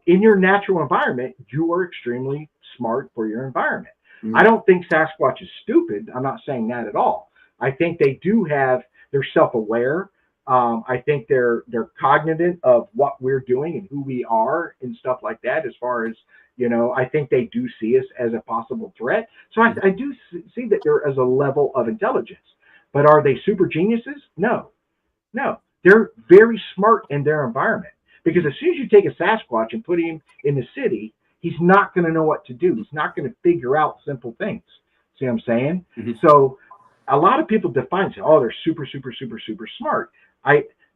S2: in your natural environment, you are extremely smart for your environment. I don't think Sasquatch is stupid. I'm not saying that at all. I think they do have, they're self-aware. I think they're cognizant of what we're doing and who we are and stuff like that. As far as, you know, I think they do see us as a possible threat. So I do see that there is a level of intelligence. But are they super geniuses? No. They're very smart in their environment. Because as soon as you take a Sasquatch and put him in the city, he's not going to know what to do. He's not going to figure out simple things. See what I'm saying?
S3: Mm-hmm.
S2: So a lot of people define, say, oh, they're super, super, super, super smart.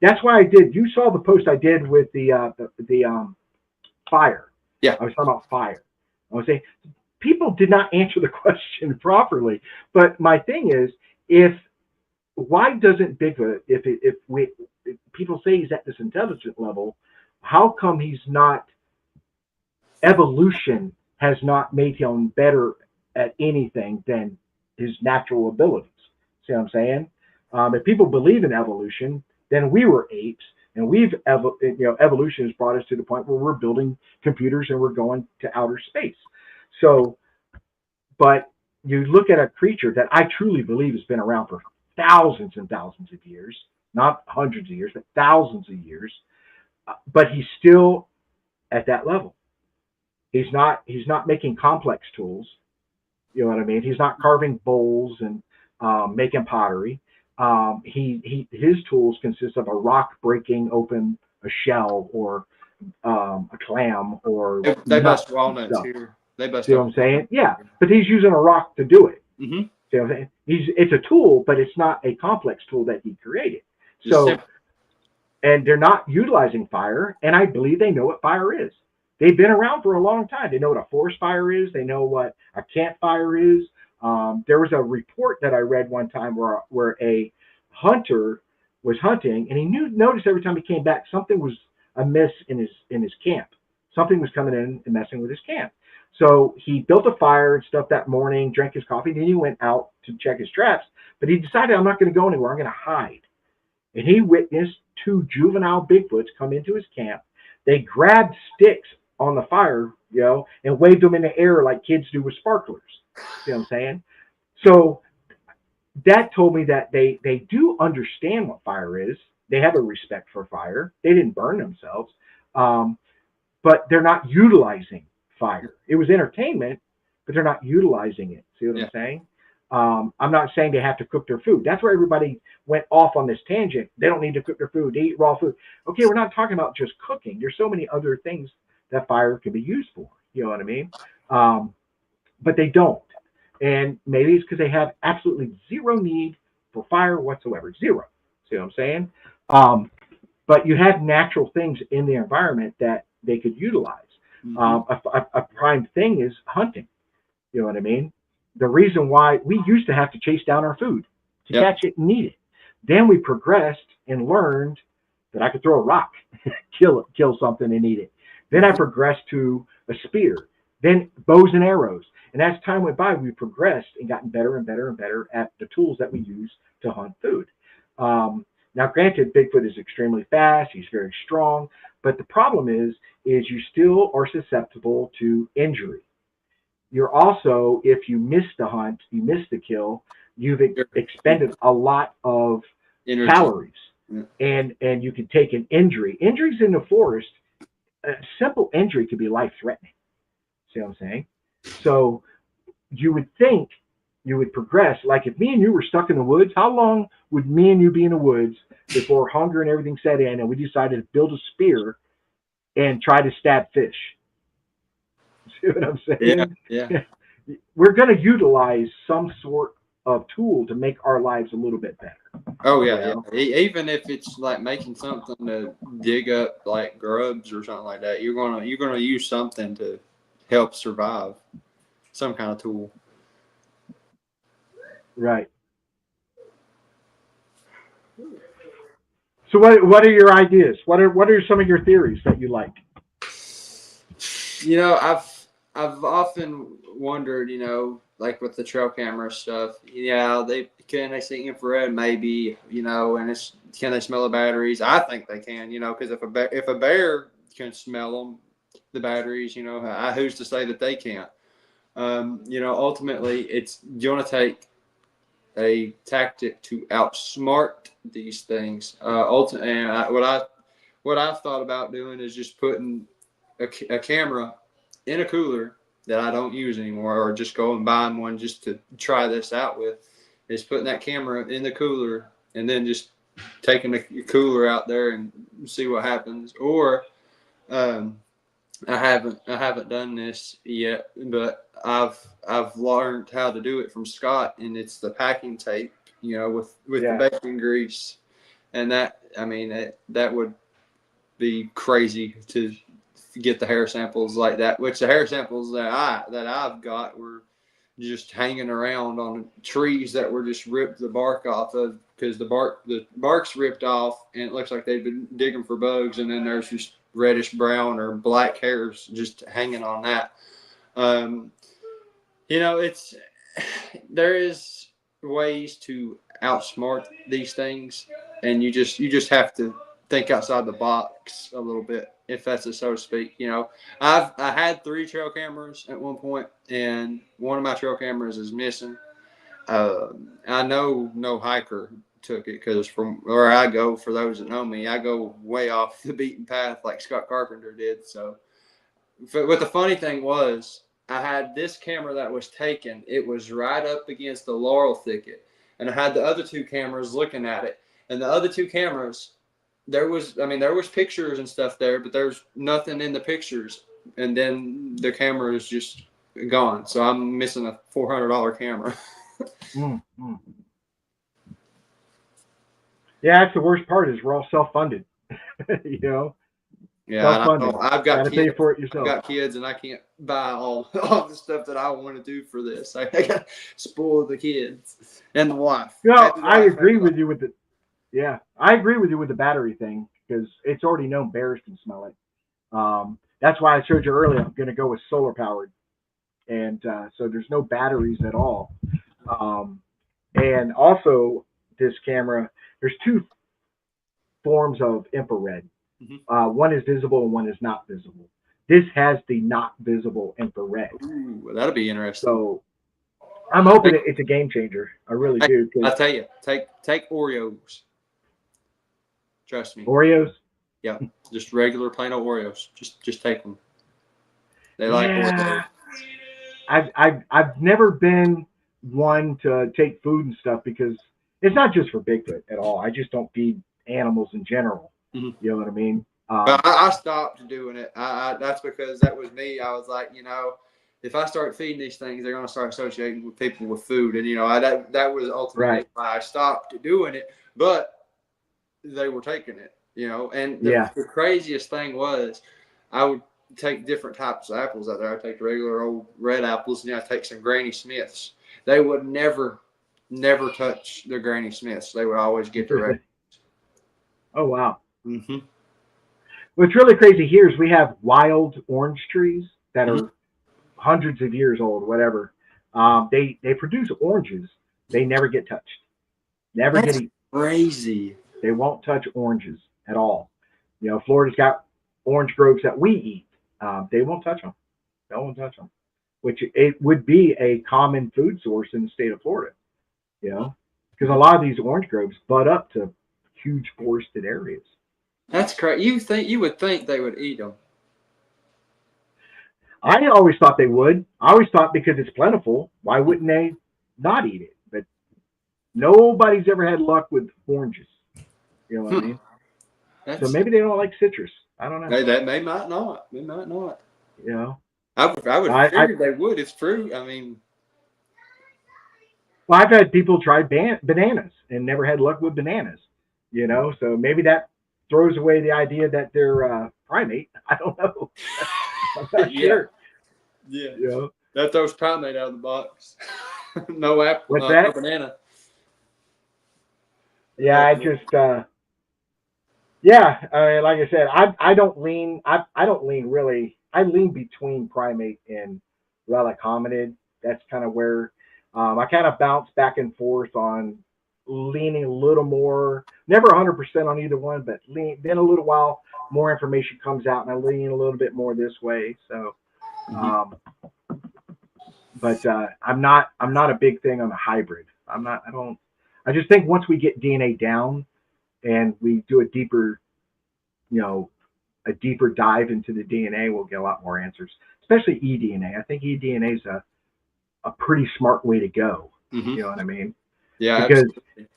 S2: That's why I did. You saw the post I did with the fire.
S3: Yeah.
S2: I was talking about fire. I was saying people did not answer the question properly. But my thing is, why doesn't Bigfoot, if people say he's at this intelligent level, how come he's not? Evolution has not made him better at anything than his natural abilities. See what I'm saying? If people believe in evolution, then we were apes, and evolution has brought us to the point where we're building computers and we're going to outer space. So, but you look at a creature that I truly believe has been around for thousands and thousands of years, not hundreds of years, but thousands of years, but he's still at that level. He's not making complex tools. You know what I mean? He's not carving bowls and making pottery. His tools consist of a rock breaking open a shell or a clam or
S3: They bust walnuts here. They bust.
S2: See what I'm saying? Yeah, but he's using a rock to do it.
S3: Mm-hmm.
S2: See what I'm saying? It's a tool, but it's not a complex tool that he created. And they're not utilizing fire, and I believe they know what fire is. They've been around for a long time. They know what a forest fire is. They know what a campfire is. There was a report that I read one time where a hunter was hunting, and he noticed every time he came back something was amiss in his camp. Something was coming in and messing with his camp. So he built a fire and stuff that morning, drank his coffee, and then he went out to check his traps. But he decided, I'm not going to go anywhere. I'm going to hide. And he witnessed 2 juvenile Bigfoots come into his camp. They grabbed sticks on the fire, and waved them in the air like kids do with sparklers. See what I'm saying? So that told me that they do understand what fire is. They have a respect for fire. They didn't burn themselves, but they're not utilizing fire. It was entertainment, but they're not utilizing it. See what I'm saying? I'm not saying they have to cook their food. That's where everybody went off on this tangent. They don't need to cook their food. They eat raw food. Okay, we're not talking about just cooking. There's so many other things that fire can be used for. You know what I mean? But they don't. And maybe it's because they have absolutely zero need for fire whatsoever. Zero. See what I'm saying? But you have natural things in the environment that they could utilize. A prime thing is hunting. You know what I mean? The reason why we used to have to chase down our food to catch it and eat it. Then we progressed and learned that I could throw a rock, kill something and eat it. Then I progressed to a spear, then bows and arrows. And as time went by, we progressed and gotten better and better and better at the tools that we use to hunt food. Now, granted, Bigfoot is extremely fast. He's very strong. But the problem is you still are susceptible to injury. You're also, if you miss the hunt, you miss the kill, you've expended a lot of calories. And you can take an injury. Injuries in the forest, a simple injury could be life-threatening. See what I'm saying? So you would think you would progress. Like if me and you were stuck in the woods, how long would me and you be in the woods before hunger and everything set in and we decided to build a spear and try to stab fish? See what I'm saying?
S3: Yeah.
S2: We're going to utilize some sort of tool to make our lives a little bit better.
S3: Oh yeah. Even if it's like making something to dig up like grubs or something like that, you're gonna use something to help survive. Some kind of tool.
S2: Right. So what are your ideas? What are some of your theories that you like?
S3: I've often wondered, like with the trail camera stuff, they see infrared maybe, and can they smell the batteries? I think they can, because if a bear can smell them, the batteries, who's to say that they can't? Ultimately you want to take a tactic to outsmart these things. What I've thought about doing is just putting a camera in a cooler that I don't use anymore, or just go and buying one just to try this out with, is putting that camera in the cooler and then just taking the cooler out there and see what happens. Or I haven't done this yet, but I've learned how to do it from Scott, and it's the packing tape, with
S2: Yeah.
S3: the bacon grease, and that would be crazy to get the hair samples like that. Which the hair samples that I've got were just hanging around on trees that were just ripped the bark off of, because the bark's ripped off and it looks like they've been digging for bugs, and then there's just reddish brown or black hairs just hanging on that. It's there is ways to outsmart these things, and you just have to think outside the box a little bit, if that's a so to speak. I had 3 trail cameras at one point, and one of my trail cameras is missing. I know no hiker took it, because from where I go, for those that know me, I go way off the beaten path like Scott Carpenter did. So, but the funny thing was, I had this camera that was taken. It was right up against the laurel thicket, and I had the other 2 cameras looking at it. And the other 2 cameras, there was pictures and stuff there, but there's nothing in the pictures. And then the camera is just gone. So I'm missing a $400 camera.
S2: Yeah, that's the worst part, is we're all self-funded.
S3: Yeah,
S2: Self-funded.
S3: I've got
S2: Gotta
S3: kids.
S2: pay for it yourself.
S3: I've got kids, and I can't buy all the stuff that I want to do for this. I got to spoil the kids and the wife.
S2: I agree with you with the. Yeah, I agree with you with the battery thing, because it's already known bears can smell it. That's why I showed you earlier. I'm going to go with solar powered, and so there's no batteries at all. And also, this camera, there's 2 forms of infrared. One is visible and one is not visible. This has the not visible infrared.
S3: Ooh, well, that'll be interesting.
S2: So I'm hoping it's a game changer. I really do.
S3: I tell you, take Oreos. Trust me.
S2: Oreos?
S3: Yeah, just regular plain old Oreos. Just take them. They like Oreos.
S2: I've never been one to take food and stuff, because it's not just for Bigfoot at all. I just don't feed animals in general. You know what I mean?
S3: I stopped doing it. That's because that was me. I was like, if I start feeding these things, they're going to start associating with people with food. And, that was ultimately why I stopped doing it. But they were taking it, And the craziest thing was, I would take different types of apples out there. I'd take the regular old red apples, and I'd take some Granny Smiths. They would never touch the Granny Smiths. They would always get the red.
S2: Oh, wow. What's really crazy here is we have wild orange trees that are hundreds of years old, whatever. They produce oranges. They never get touched. Never get eaten.
S3: Crazy.
S2: They won't touch oranges at all. Florida's got orange groves that we eat. They won't touch them. They won't touch them. Which it would be a common food source in the state of Florida. Because a lot of these orange groves butt up to huge forested areas.
S3: That's crazy. You would think they would eat them?
S2: I always thought they would. I always thought, because it's plentiful, why wouldn't they not eat it? But nobody's ever had luck with oranges. You know what I mean? So maybe they don't like citrus. I don't know.
S3: They might not. They might not.
S2: I
S3: would figure they would. It's fruit.
S2: Well, I've had people try bananas and never had luck with bananas. So maybe that throws away the idea that they're primate. I don't know. I'm not sure.
S3: Yeah. That throws primate out of the box. No apple.
S2: What's that?
S3: No banana.
S2: Yeah, I just. Like I said, I don't lean. I don't lean really. I lean between primate and relic hominid. That's kind of where I kind of bounce back and forth on leaning a little more, never 100% on either one, but then a little while more information comes out and I lean a little bit more this way. So, but I'm not a big thing on the hybrid. I just think once we get DNA down and we do a deeper dive into the DNA, we'll get a lot more answers, especially eDNA. I think eDNA is a pretty smart way to go. You know what I mean?
S3: Yeah,
S2: because
S3: absolutely.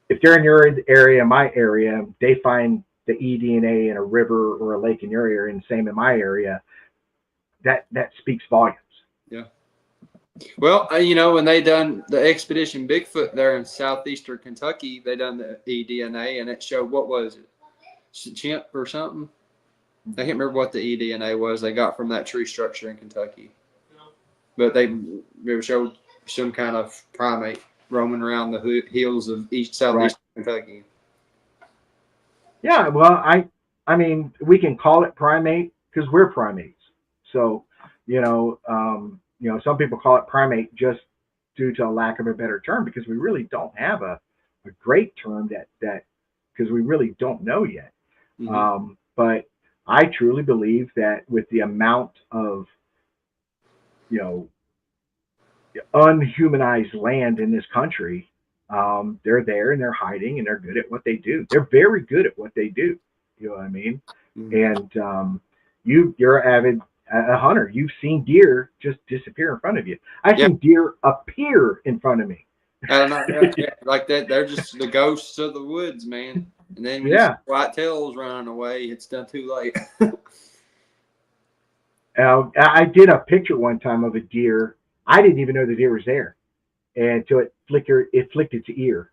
S2: If they're in your area, my area, they find the eDNA in a river or a lake in your area, and same in my area, that speaks volumes.
S3: Yeah. Well, when they done the Expedition Bigfoot there in southeastern Kentucky, they done the eDNA, and it showed, what was it, chimp or something? I can't remember what the eDNA was they got from that tree structure in Kentucky, but they showed some kind of primate roaming around the hills of southeastern Kentucky.
S2: Yeah, well, I mean, we can call it primate because we're primates. So, some people call it primate just due to a lack of a better term because we really don't have a great term that because we really don't know yet.
S3: Mm-hmm.
S2: But I truly believe that with the amount of unhumanized land in this country, they're there and they're hiding and they're good at what they do. They're very good at what they do. You know what I mean?
S3: Mm-hmm.
S2: And you're avid a hunter. You've seen deer just disappear in front of you. I've
S3: Yeah.
S2: seen deer appear in front of me.
S3: Like that, they're just the ghosts of the woods, man. And then when you see white tails running away, it's done too late.
S2: I did a picture one time of a deer. I didn't even know the deer was there until it flicked its ear,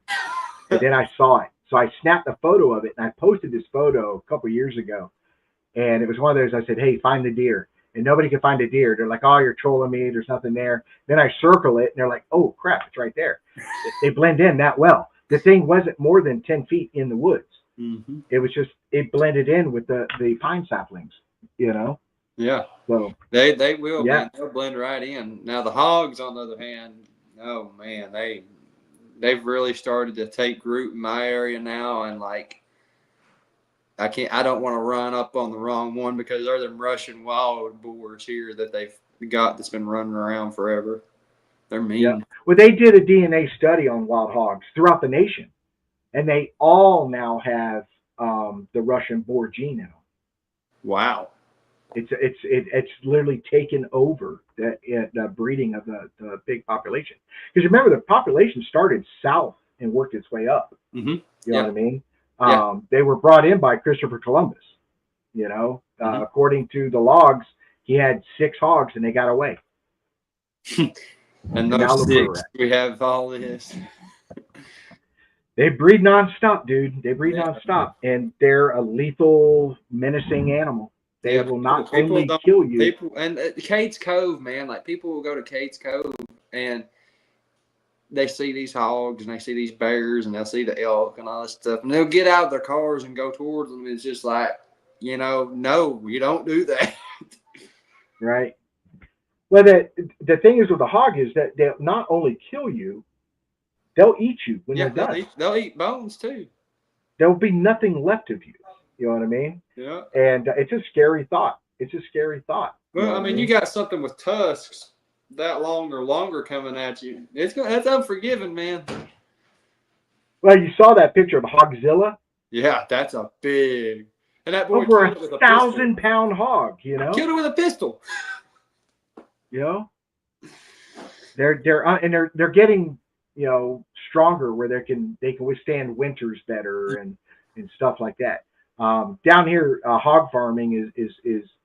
S2: and then I saw it. So I snapped a photo of it and I posted this photo a couple years ago. And it was one of those, I said, hey, find the deer. And nobody could find a deer. They're like, oh, you're trolling me. There's nothing there. Then I circle it and they're like, oh, crap, it's right there. They blend in that well. The thing wasn't more than 10 feet in the woods.
S3: Mm-hmm.
S2: It was just, it blended in with the pine saplings,
S3: Yeah.
S2: So
S3: they will,
S2: yeah.
S3: man. They'll blend right in. Now the hogs, on the other hand, oh man, they've really started to take root in my area now, and like I don't want to run up on the wrong one because they're them Russian wild boars here that they've got that's been running around forever. They're mean.
S2: Yeah. Well, they did a DNA study on wild hogs throughout the nation, and they all now have the Russian boar gene now.
S3: Wow.
S2: It's literally taken over the breeding of the big population. Because remember, the population started south and worked its way up.
S3: Mm-hmm.
S2: You know what I mean?
S3: Yeah.
S2: They were brought in by Christopher Columbus. According to the logs, he had 6 hogs and they got away.
S3: And those 6, we have all this.
S2: They breed nonstop, dude. They breed nonstop, and they're a lethal, menacing animal. They will not only kill you.
S3: People and Cade's Cove, man. Like people will go to Cade's Cove and they see these hogs and they see these bears and they'll see the elk and all this stuff, and they'll get out of their cars and go towards them. It's just like, no, you don't do that.
S2: Right. Well, the thing is with the hog is that they'll not only kill you, they'll eat you when you're done.
S3: They'll eat bones too.
S2: There'll be nothing left of you. You know what I mean?
S3: Yeah.
S2: And it's a scary thought.
S3: Well, I mean, you got something with tusks that long or longer coming at you. That's unforgiving, man.
S2: Well, you saw that picture of Hogzilla?
S3: Yeah, that's a big. And that boy
S2: over 1,000-pound hog.
S3: Killed it with a pistol.
S2: They're getting stronger where they can withstand winters better and stuff like that. Down here, hog farming is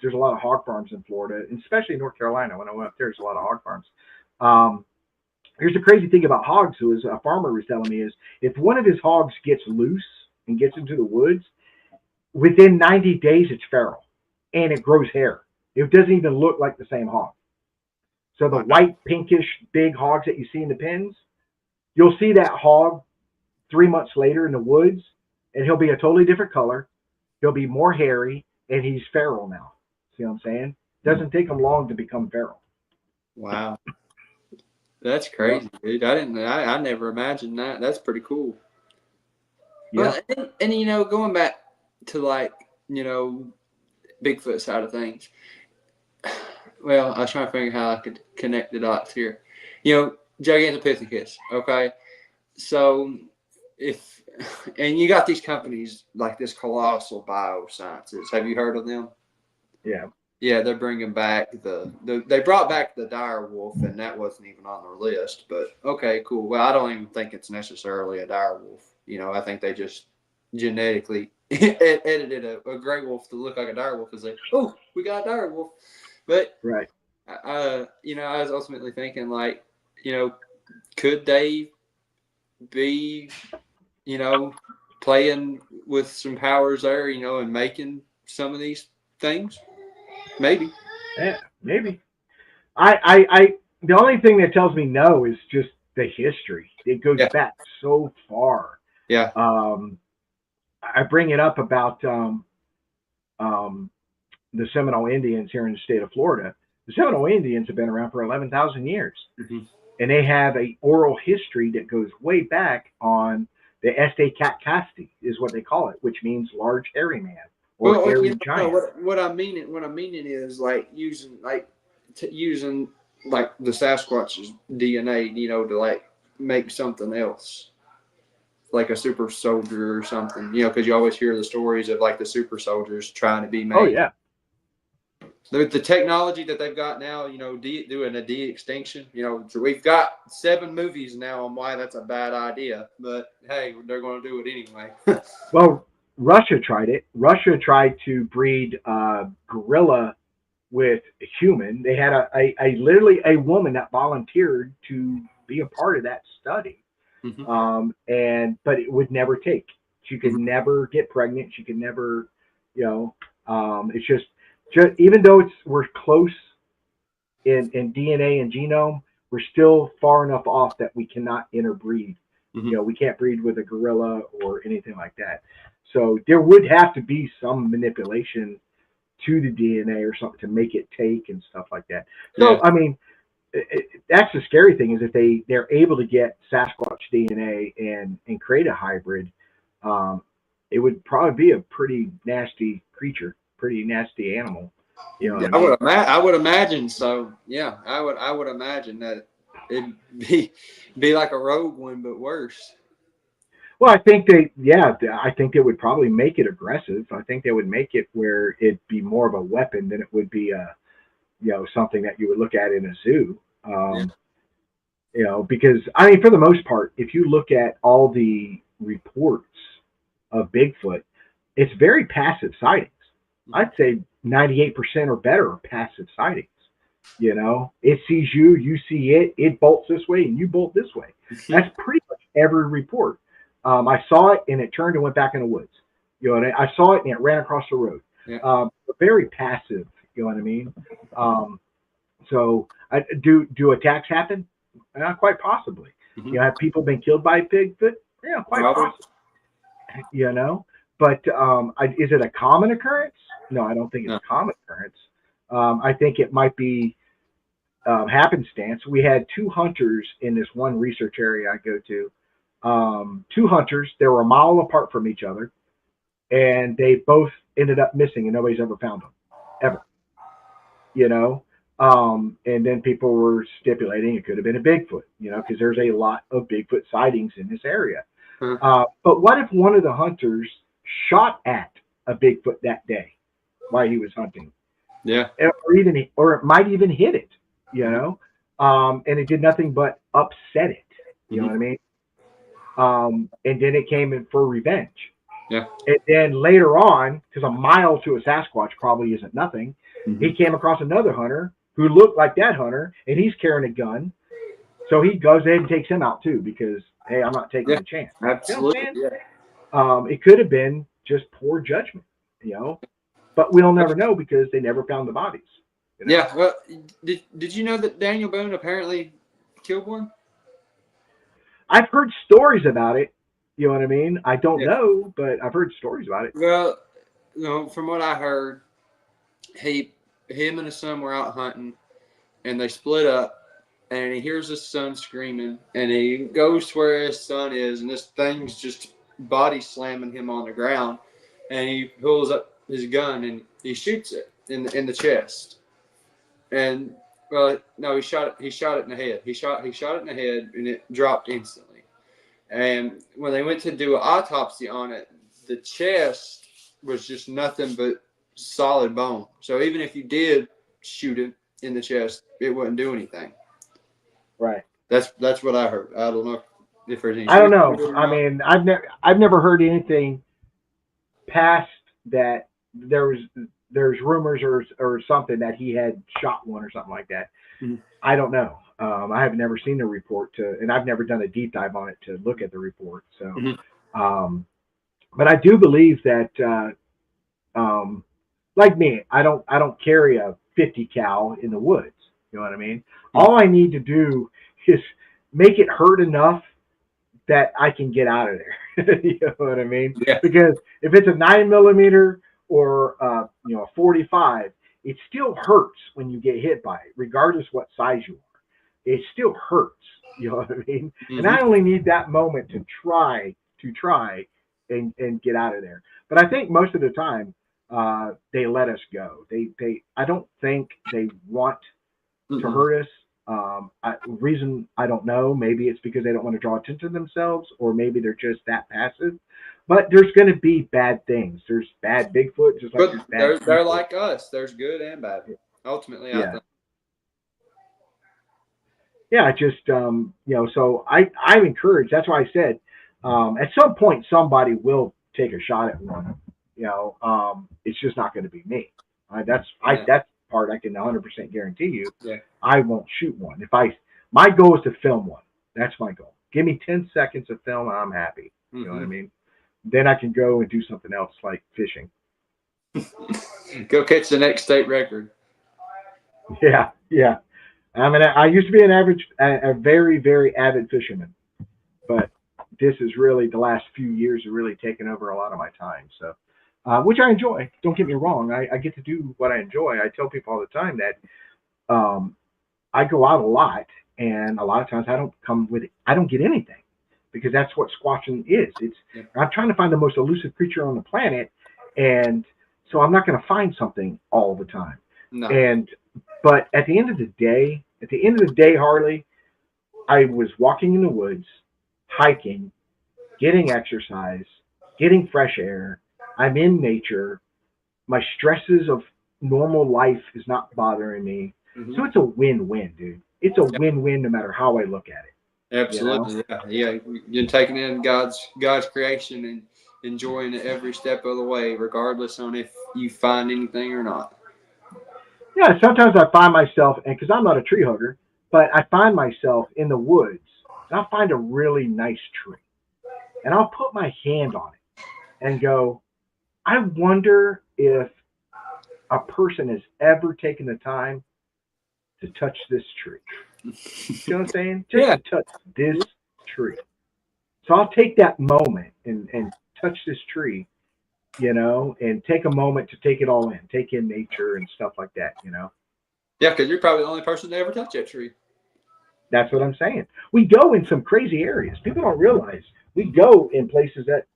S2: there's a lot of hog farms in Florida, and especially North Carolina. When I went up there's a lot of hog farms. Here's the crazy thing about hogs, who is a farmer was telling me, is if one of his hogs gets loose and gets into the woods, within 90 days it's feral and it grows hair. It doesn't even look like the same hog. So the white, pinkish, big hogs that you see in the pens, you'll see that hog 3 months later in the woods, and he'll be a totally different color. He'll be more hairy, and he's feral now. See what I'm saying? Doesn't take him long to become feral.
S3: Wow. That's crazy, dude. I never imagined that. That's pretty cool. Yeah. And going back to Bigfoot side of things. Well, I was trying to figure how I could connect the dots here. Gigantopithecus, okay? So and you got these companies like this Colossal Biosciences. Have you heard of them?
S2: Yeah.
S3: Yeah, they're bringing back they brought back the dire wolf, and that wasn't even on their list. But okay, cool. Well, I don't even think it's necessarily a dire wolf. I think they just genetically edited a gray wolf to look like a dire wolf. It's like, oh, we got a dire wolf. But
S2: Right.
S3: you know, I was ultimately thinking like, you know, could they be, you know, playing with some powers there, you know, and making some of these things? Maybe.
S2: Yeah, maybe. The only thing that tells me no is just the history. It goes
S3: Yeah.
S2: back so far.
S3: Yeah.
S2: I bring it up about um, the Seminole Indians here in the state of Florida. The Seminole Indians have been around for 11,000 years,
S3: Mhm.
S2: and they have a oral history that goes way back on the Este Catcasti, is what they call it, which means large hairy man or
S3: Well, you
S2: hairy
S3: know, no,
S2: giant.
S3: what I meaning is like using like the Sasquatch's DNA, you know, to like make something else, like a super soldier or something, you know, because you always hear the stories of like the super soldiers trying to be
S2: Oh
S3: made.
S2: yeah,
S3: The technology that they've got now, you know, doing a de-extinction, you know, so we've got 7 movies now on why that's a bad idea, but hey, they're going to do it anyway.
S2: well, Russia tried it. Russia tried to breed gorilla with a human. They had a literally a woman that volunteered to be a part of that study,
S3: Mhm.
S2: but it would never take. She could
S3: Mhm.
S2: never get pregnant. She could never, you know. It's just even though we're close in DNA and genome, we're still far enough off that we cannot interbreed.
S3: Mhm.
S2: You know, we can't breed with a gorilla or anything like that. So there would have to be some manipulation to the DNA or something to make it take and stuff like that.
S3: Yeah.
S2: So I mean, that's the scary thing is if they're able to get Sasquatch DNA and create a hybrid, um, it would probably be a pretty nasty creature, pretty nasty animal. You know what I mean?
S3: I would imagine so. Yeah, I would imagine that it'd be like a rogue one, but worse.
S2: Well, I think they would probably make it aggressive. I think they would make it where it'd be more of a weapon than it would be something that you would look at in a zoo.
S3: Yeah.
S2: Because I mean, for the most part, if you look at all the reports of Bigfoot, it's very passive sightings. I'd say 98% or better are passive sightings. You know, it sees you, you see it, it bolts this way, and you bolt this way. That's pretty much every report. I saw it and it turned and went back in the woods. You know, and I saw it and it ran across the road.
S3: Yeah.
S2: Very passive. You know what I mean? Do attacks happen? Quite possibly.
S3: Mhm.
S2: You know, have people been killed by Bigfoot? Yeah, quite
S3: Probably.
S2: possibly. You know, but is it a common occurrence? No, I don't think it's
S3: No.
S2: a common occurrence. I think it might be happenstance. We had 2 hunters in this one research area I go to. 2 hunters. They were a mile apart from each other, and they both ended up missing, and nobody's ever found them, ever. You know, and then people were stipulating it could have been a Bigfoot. You know, because there's a lot of Bigfoot sightings in this area.
S3: Huh.
S2: But what if one of the hunters shot at a Bigfoot that day while he was hunting,
S3: Yeah.
S2: or it might even hit it, you know, and it did nothing but upset it. You know
S3: Mhm.
S2: what I mean? And then it came in for revenge.
S3: Yeah.
S2: And then later on, because a mile to a Sasquatch probably isn't nothing, he
S3: Mhm.
S2: came across another hunter who looked like that hunter, and he's carrying a gun. So he goes ahead and takes him out too, because hey, I'm not taking
S3: Yeah.
S2: the chance. You know what I'm
S3: Absolutely.
S2: saying?
S3: Yeah.
S2: It could have been just poor judgment, you know, but we'll never know because they never found the bodies. You know?
S3: Yeah. Well, did you know that Daniel Boone apparently killed one?
S2: I've heard stories about it. You know what I mean? I don't
S3: Yeah.
S2: know, but I've heard stories about it.
S3: Well, you know, from what I heard, him and his son were out hunting, and they split up. And he hears his son screaming, and he goes to where his son is, and this thing's just body slamming him on the ground, and he pulls up his gun and he shoots it in the chest. And well, no, he shot it. He shot it in the head. He shot it in the head, and it dropped instantly. And when they went to do an autopsy on it, the chest was just nothing but solid bone. So even if you did shoot it in the chest, it wouldn't do anything.
S2: Right.
S3: That's what I heard. I don't know if there's any
S2: I don't
S3: truth
S2: know.
S3: to it or
S2: I
S3: not.
S2: mean, I've never heard anything past that. There was there's rumors or something that he had shot one or something like that.
S4: Mhm.
S2: I don't know. I have never seen the report and I've never done a deep dive on it to look at the report. So,
S4: Mhm.
S2: um, but I do believe that, like me, I don't carry a 50 cal in the woods. You know what I mean? All I need to do is make it hurt enough that I can get out of there. You know what I mean?
S4: Yeah.
S2: Because if it's a 9 millimeter or a 45, it still hurts when you get hit by it, regardless what size you are. It still hurts. You know what I mean? And I
S4: Mhm.
S2: only need that moment to try and get out of there. But I think most of the time they let us go. They I don't think they want to
S4: Mhm.
S2: hurt us. Reason I don't know. Maybe it's because they don't want to draw attention to themselves, or maybe they're just that passive. But there's going to be bad things. There's bad Bigfoot, just like there's
S4: But
S2: bad
S4: they're
S2: people.
S4: like us. There's good and bad. Ultimately, I
S2: Yeah,
S4: think.
S2: yeah. Just so I'm encouraged. That's why I said at some point somebody will take a shot at one. It's just not going to be me.
S4: Yeah.
S2: That's part I can 100% guarantee you.
S4: Yeah.
S2: I won't shoot one. My goal is to film one. That's my goal. Give me 10 seconds of film and I'm happy. You know what I
S4: Mhm.
S2: mean? Then I can go and do something else like fishing.
S4: Go catch the next state record.
S2: Yeah, yeah. I used to be a very, very avid fisherman, but this is really the last few years have really taken over a lot of my time. So, which I enjoy. Don't get me wrong. I get to do what I enjoy. I tell people all the time that um, I go out a lot, and a lot of times I don't get anything because that's what squatching is.
S4: Yeah.
S2: I'm trying to find the most elusive creature on the planet, and so I'm not going to find something all the time.
S4: No.
S2: And but at the end of the day, Harley, I was walking in the woods, hiking, getting exercise, getting fresh air. I'm in nature. My stresses of normal life is not bothering me.
S4: Mhm.
S2: So it's a win-win, dude. It's a
S4: Yeah.
S2: win-win no matter how I look at it. You know?
S4: Absolutely. Yeah. Yeah. You're taking in God's creation and enjoying it every step of the way, regardless on if you find anything or not.
S2: Yeah. Sometimes I find myself, and because I'm not a tree hugger, but I find myself in the woods, and I'll find a really nice tree, and I'll put my hand on it and go, I wonder if a person has ever taken the time to touch this tree. You know what I'm saying? Just
S4: Yeah.
S2: to touch this tree. So I'll take that moment and touch this tree, and take a moment to take it all in, take in nature and stuff like that.
S4: Yeah, because you're probably the only person to ever touch that tree.
S2: That's what I'm saying. We go in some crazy areas. People don't realize we
S4: Mhm.
S2: go in places that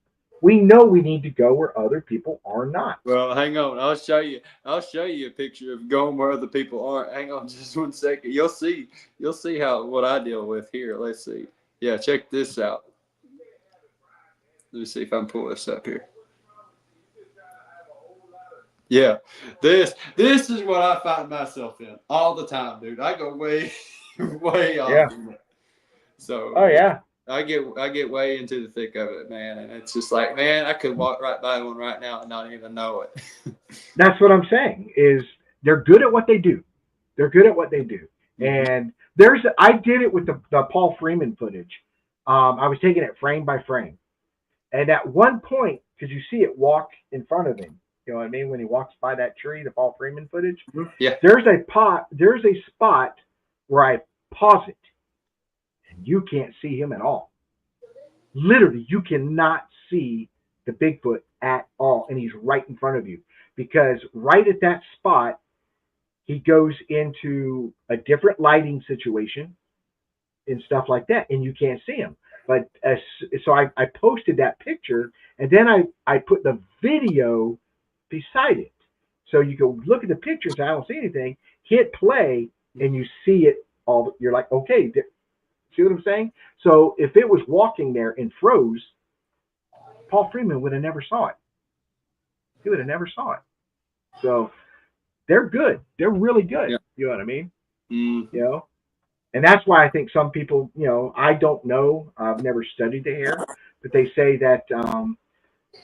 S2: we know we need to go where other people are not.
S4: Well, hang on. I'll show you. I'll show you a picture of going where other people aren't. Hang on, just 1 second. You'll see. You'll see how what I deal with here. Let's see. Yeah, check this out. Let me see if I can pull this up here. Yeah, this is what I find myself in all the time, dude. I go way way
S2: Yeah.
S4: off in it. So
S2: Oh yeah.
S4: I get way into the thick of it, man, and it's just like, man, I could walk right by one right now and not even know it.
S2: That's what I'm saying is they're good at what they do. They're good at what they do.
S4: Mhm.
S2: And I did it with the Paul Freeman footage. I was taking it frame by frame. And at one point, because you see it walk in front of him, you know what I mean? When he walks by that tree, the Paul Freeman footage,
S4: Yeah.
S2: there's a spot where I pause it and you can't see him at all. Literally, you cannot see the Bigfoot at all. And he's right in front of you because right at that spot, he goes into a different lighting situation and stuff like that, and you can't see him. But so I posted that picture, and then I put the video beside it, so you go look at the pictures. I don't see anything. Hit play, and you see it all. You're like, okay, see what I'm saying? So if it was walking there and froze, Paul Freeman would have never saw it. He would have never saw it. So they're good. They're really good.
S4: Yeah.
S2: You know what I mean?
S4: Mm.
S2: You know, and that's why I think some people, I don't know, I've never studied the hair, but they say that, that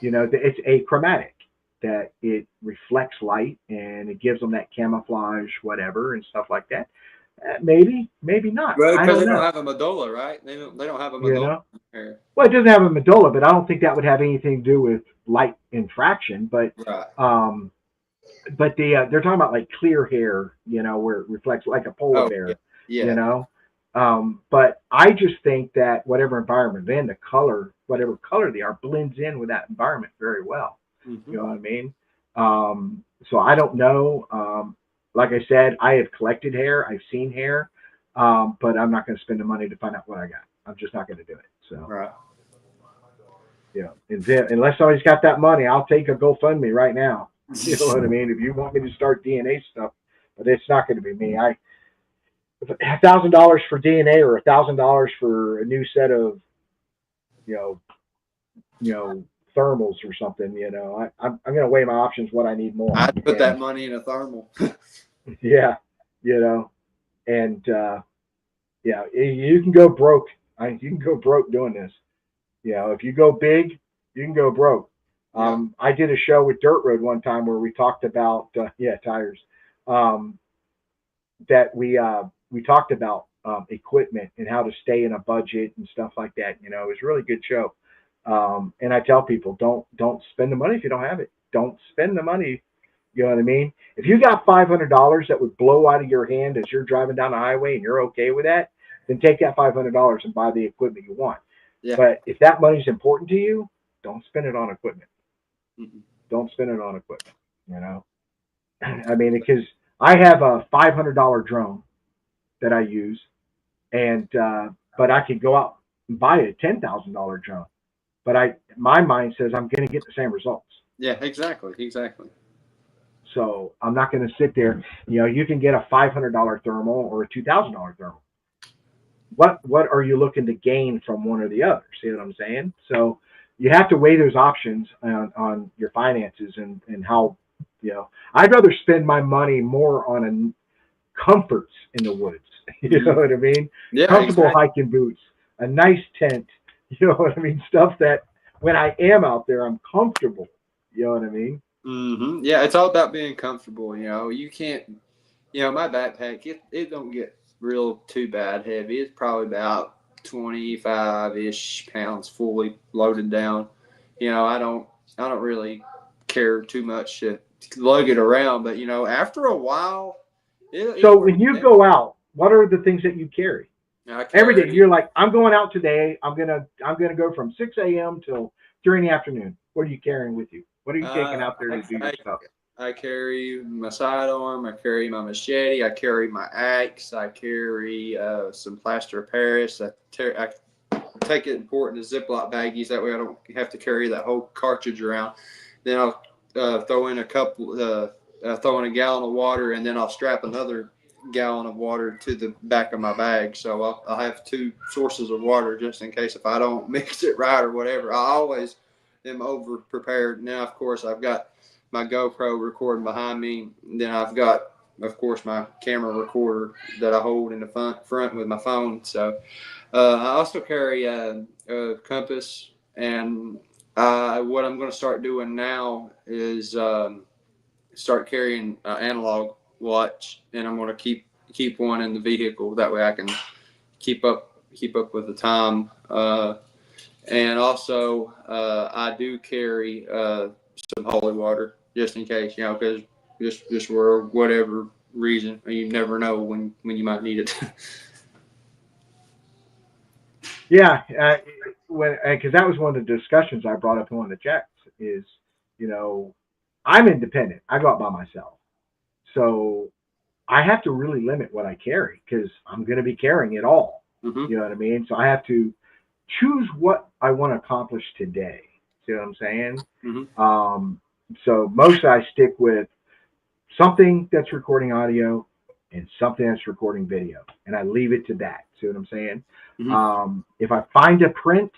S2: it's achromatic. that it reflects light and it gives them that camouflage, whatever, and stuff like that. Maybe, maybe not.
S3: Well,
S2: I
S3: because they
S2: don't
S3: don't
S2: know.
S3: have a medulla, right? They don't have a
S2: You
S3: medulla
S2: know.
S3: here.
S2: Well, it doesn't have a medulla, but I don't think that would have anything to do with light infraction. But
S3: Right.
S2: they're talking about like clear hair, where it reflects like a polar
S3: Oh,
S2: bear,
S3: yeah.
S2: you know. But I just think that whatever environment they're in, the color, whatever color they are, blends in with that environment very well.
S3: Mm-hmm.
S2: You know what I mean? So I don't know. Like I said, I have collected hair. I've seen hair, but I'm not going to spend the money to find out what I got. I'm just not going to do it. So,
S3: Right.
S2: unless somebody's got that money, I'll take a GoFundMe right now. You know what I mean? If you want me to start DNA stuff, but it's not going to be me. $1,000 for DNA or $1,000 for a new set of, thermals or something. I'm going to weigh my options. What I need more.
S3: I'd put
S2: And,
S3: that money in a thermal.
S2: yeah, and you can go broke. You can go broke doing this. If you go big, you can go broke. I did a show with Dirt Road one time where we talked about tires. That we talked about equipment and how to stay in a budget and stuff like that. It was a really good show. And I tell people, don't spend the money if you don't have it. Don't spend the money. You know what I mean? If you got $500 that would blow out of your hand as you're driving down the highway and you're okay with that, then take that $500 and buy the equipment you want.
S3: Yeah.
S2: But if that money's important to you, don't spend it on equipment.
S3: Mm-mm.
S2: Don't spend it on equipment. I mean, because I have a $500 drone that I use, and but I could go out and buy a $10,000 drone. But my mind says I'm going to get the same results.
S3: Yeah, exactly.
S2: So I'm not going to sit there. You can get a $500 thermal or a $2,000 thermal. What are you looking to gain from one or the other? See what I'm saying? So you have to weigh those options on your finances and how, I'd rather spend my money more on comforts in the woods. You know what I mean?
S3: Yeah,
S2: Comfortable
S3: exactly.
S2: hiking boots, a nice tent. You know what I mean? Stuff that when I am out there, I'm comfortable. You know what I mean?
S3: Mm-hmm. Yeah, it's all about being comfortable. You can't. My backpack it don't get real too bad heavy. It's probably about 25-ish pounds fully loaded down. I don't really care too much to lug it around, but after a while,
S2: So when you go out, what are the things that you carry? Every day you're like, I'm going out today. I'm gonna go from 6 a.m. till 3 in the afternoon. What are you carrying with you? What are you taking out there to do your stuff?
S3: I carry my sidearm. I carry my machete. I carry my axe. I carry some plaster of Paris. I take it and pour it into Ziploc baggies. That way I don't have to carry that whole cartridge around. Then I'll throw in a gallon of water, and then I'll strap another gallon of water to the back of my bag. So I'll have two sources of water just in case if I don't mix it right or whatever. I always am over prepared. Now, of course, I've got my GoPro recording behind me. Then I've got, of course, my camera recorder that I hold in the front with my phone. So I also carry a compass, and what I'm going to start doing now is start carrying an analog watch, and I'm going to keep one in the vehicle. That way I can keep up with the time. And also I do carry some holy water just in case, because just for whatever reason, you never know when you might need it.
S2: Yeah, because that was one of the discussions I brought up in one of the chats is, I'm independent. I go out by myself. So I have to really limit what I carry because I'm going to be carrying it all.
S3: Mm-hmm.
S2: You know what I mean? So I have to choose what I want to accomplish today. See what I'm saying?
S3: Mm-hmm.
S2: So most I stick with something that's recording audio and something that's recording video, and I leave it to that. See what I'm saying?
S3: Mm-hmm.
S2: If I find a print,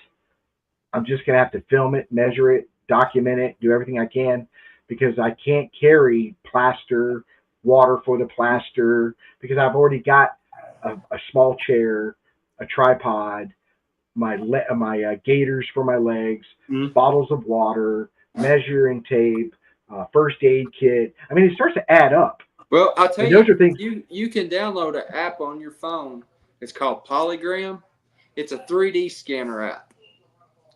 S2: I'm just going to have to film it, measure it, document it, do everything I can, because I can't carry plaster, water for the plaster, because I've already got a small chair, a tripod, my gaiters for my legs,
S3: Mm-hmm.
S2: bottles of water, measuring tape, first aid kit. I mean, it starts to add up.
S3: Well, I'll tell
S2: And
S3: you,
S2: those are things.
S3: you can download an app on your phone. It's called Polygram. It's a 3D scanner app.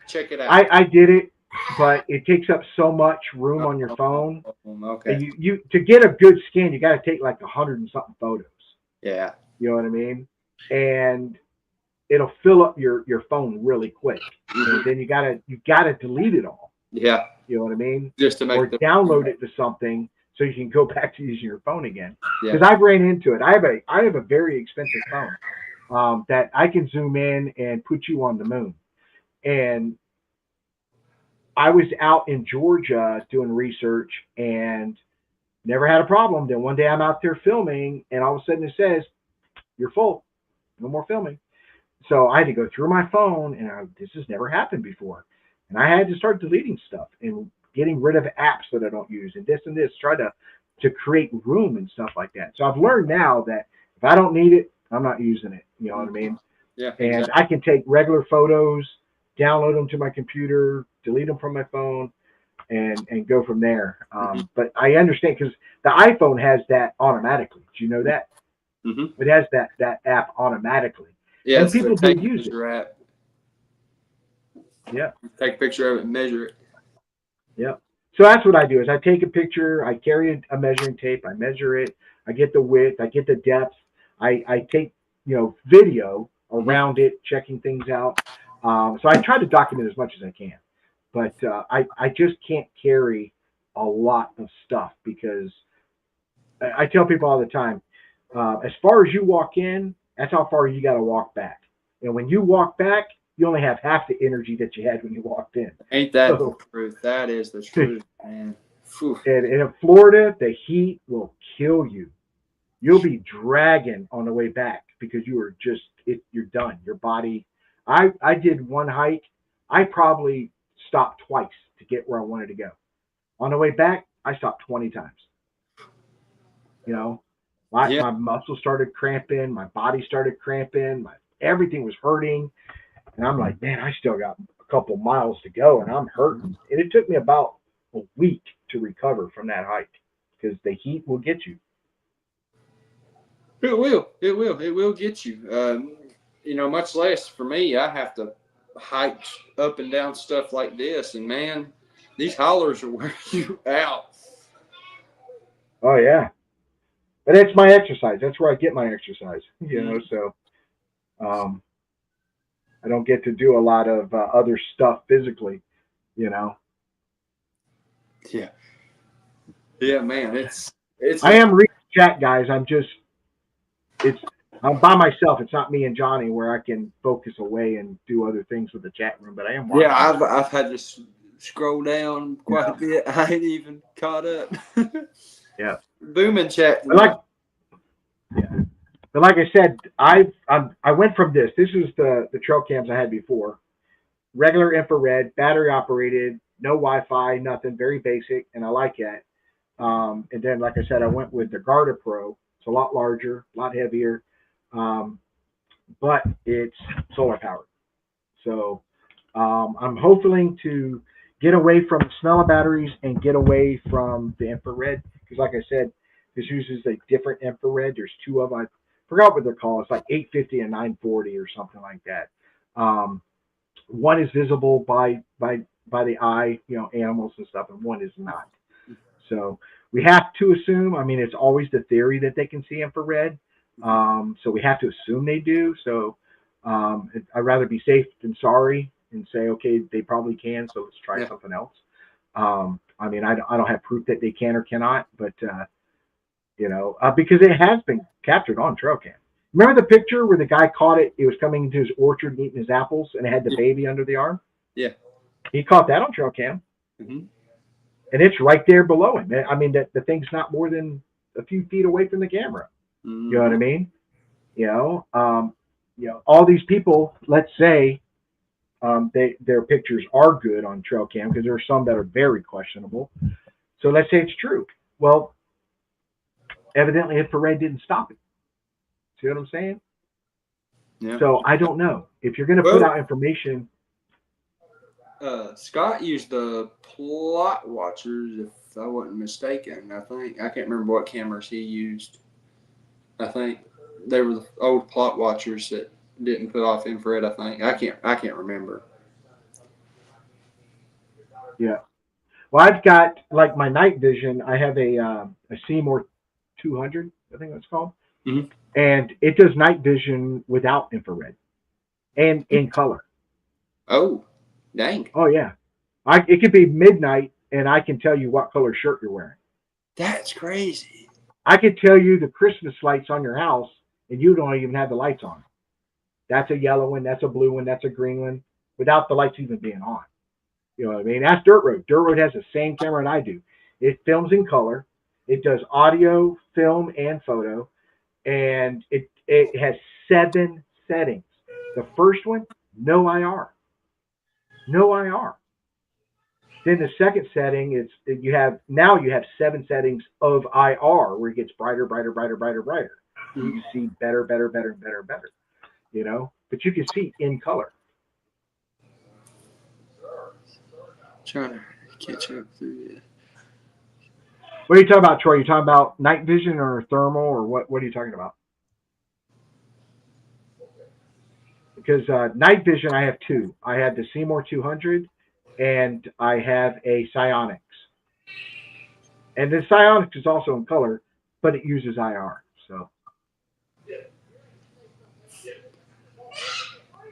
S3: Check it out.
S2: I did it, but it takes up so much room on your phone.
S3: Okay.
S2: You to get a good scan, you got to take like 100 and something photos.
S3: Yeah.
S2: You know what I mean? And it'll fill up your phone really quick. And then you gotta delete it all.
S3: Yeah.
S2: You know what I mean?
S3: Just to make
S2: or download it to something so you can go back to using your phone again.
S3: Yeah.
S2: Because I've ran into it. I have a very expensive phone that I can zoom in and put you on the moon. And I was out in Georgia doing research and never had a problem. Then one day I'm out there filming, and all of a sudden it says, "You're full. No more filming." So I had to go through my phone, and this has never happened before. And I had to start deleting stuff and getting rid of apps that I don't use and this, try to create room and stuff like that. So I've learned now that if I don't need it, I'm not using it. You know what I mean?
S3: Yeah.
S2: And
S3: Exactly.
S2: I can take regular photos, download them to my computer, delete them from my phone, and go from there. But I understand because the iPhone has that automatically. Do you know that?
S3: Mm-hmm.
S2: It has that app automatically.
S3: Yeah.
S2: And people do use it.
S3: App.
S2: Yeah.
S3: Take a picture of it and measure it.
S2: Yeah. So that's what I do is I take a picture, I carry a measuring tape, I measure it, I get the width, I get the depth, I take, video around it, checking things out. So I try to document as much as I can, but I just can't carry a lot of stuff because I tell people all the time, as far as you walk in, that's how far you got to walk back. And when you walk back, you only have half the energy that you had when you walked in.
S3: Ain't that the truth? That is the truth, man.
S2: And in Florida, the heat will kill you. You'll be dragging on the way back because you're done. Your body. I did one hike. I probably stopped twice to get where I wanted to go. On the way back, I stopped 20 times. My muscles started cramping. My body started cramping. Everything was hurting. And I'm like, man, I still got a couple miles to go, and I'm hurting. And it took me about a week to recover from that hike because the heat will get you.
S3: It will. It will get you. Much less for me. I have to hike up and down stuff like this, and man, these hollers are wearing you out.
S2: Oh yeah, but it's my exercise. That's where I get my exercise. So I don't get to do a lot of other stuff physically.
S3: Yeah. Yeah, man. It's.
S2: I am reading chat, guys. I'm by myself. It's not me and Johnny where I can focus away and do other things with the chat room. But I am watching.
S3: Yeah, I've had to scroll down quite a bit. I ain't even caught up.
S2: Yeah.
S3: Booming chat.
S2: But like I said, I went from this. This is the trail cams I had before. Regular infrared, battery operated, no Wi-Fi, nothing, very basic, and I like that. And then, like I said, I went with the Garda Pro. It's a lot larger, a lot heavier, but it's solar powered. So I'm hoping to get away from the smell of batteries and get away from the infrared because, like I said, this uses a different infrared. There's two of them. I forgot what they're called. It's like 850 and 940 or something like that. One is visible by the eye, animals and stuff, and one is not. So we have to assume, it's always the theory that they can see infrared. So we have to assume they do. So I'd rather be safe than sorry and say, okay, they probably can. So let's try something else. I don't have proof that they can or cannot, but, because it has been captured on trail cam. Remember the picture where the guy caught it? It was coming into his orchard and eating his apples, and it had the baby under the arm. Yeah, he caught that on trail cam, and it's right there below him. The thing's not more than a few feet away from the camera. You know what I mean? All these people. Let's say their pictures are good on trail cam because there are some that are very questionable. So let's say it's true. Well, evidently infrared didn't stop it. See what I'm saying? Yeah. So I don't know if you're going to put out information.
S3: Scott used the plot watchers, if I wasn't mistaken. I can't remember what cameras he used. I think they were the old plot watchers that didn't put off infrared. I think I can't remember.
S2: Yeah. Well, I've got like my night vision. I have a Seymour 200, I think that's called,
S3: Mhm.
S2: and it does night vision without infrared and in color.
S3: Oh, dang,
S2: Oh yeah, it could be midnight and I can tell you what color shirt you're wearing.
S3: that's crazy.
S2: I could tell you the Christmas lights on your house and you don't even have the lights on. That's a yellow one. That's a blue one. That's a green one without the lights even being on. You know what I mean? That's Dirt Road. Dirt Road has the same camera that I do. It films in color. It does audio, film, and photo, and it has 7 settings. The first one, no IR, no IR. Then the second setting is you have 7 settings of IR where it gets brighter, brighter, brighter, brighter, brighter. So you see better, better, better, better, better. You know, but you can see in color.
S3: Trying to catch up through it.
S2: What are you talking about, Troy? You talking about night vision or thermal or what? What are you talking about? Because night vision, I have 2. I have the Seymour 200, and I have a Psionics. And the Psionics is also in color, but it uses IR. So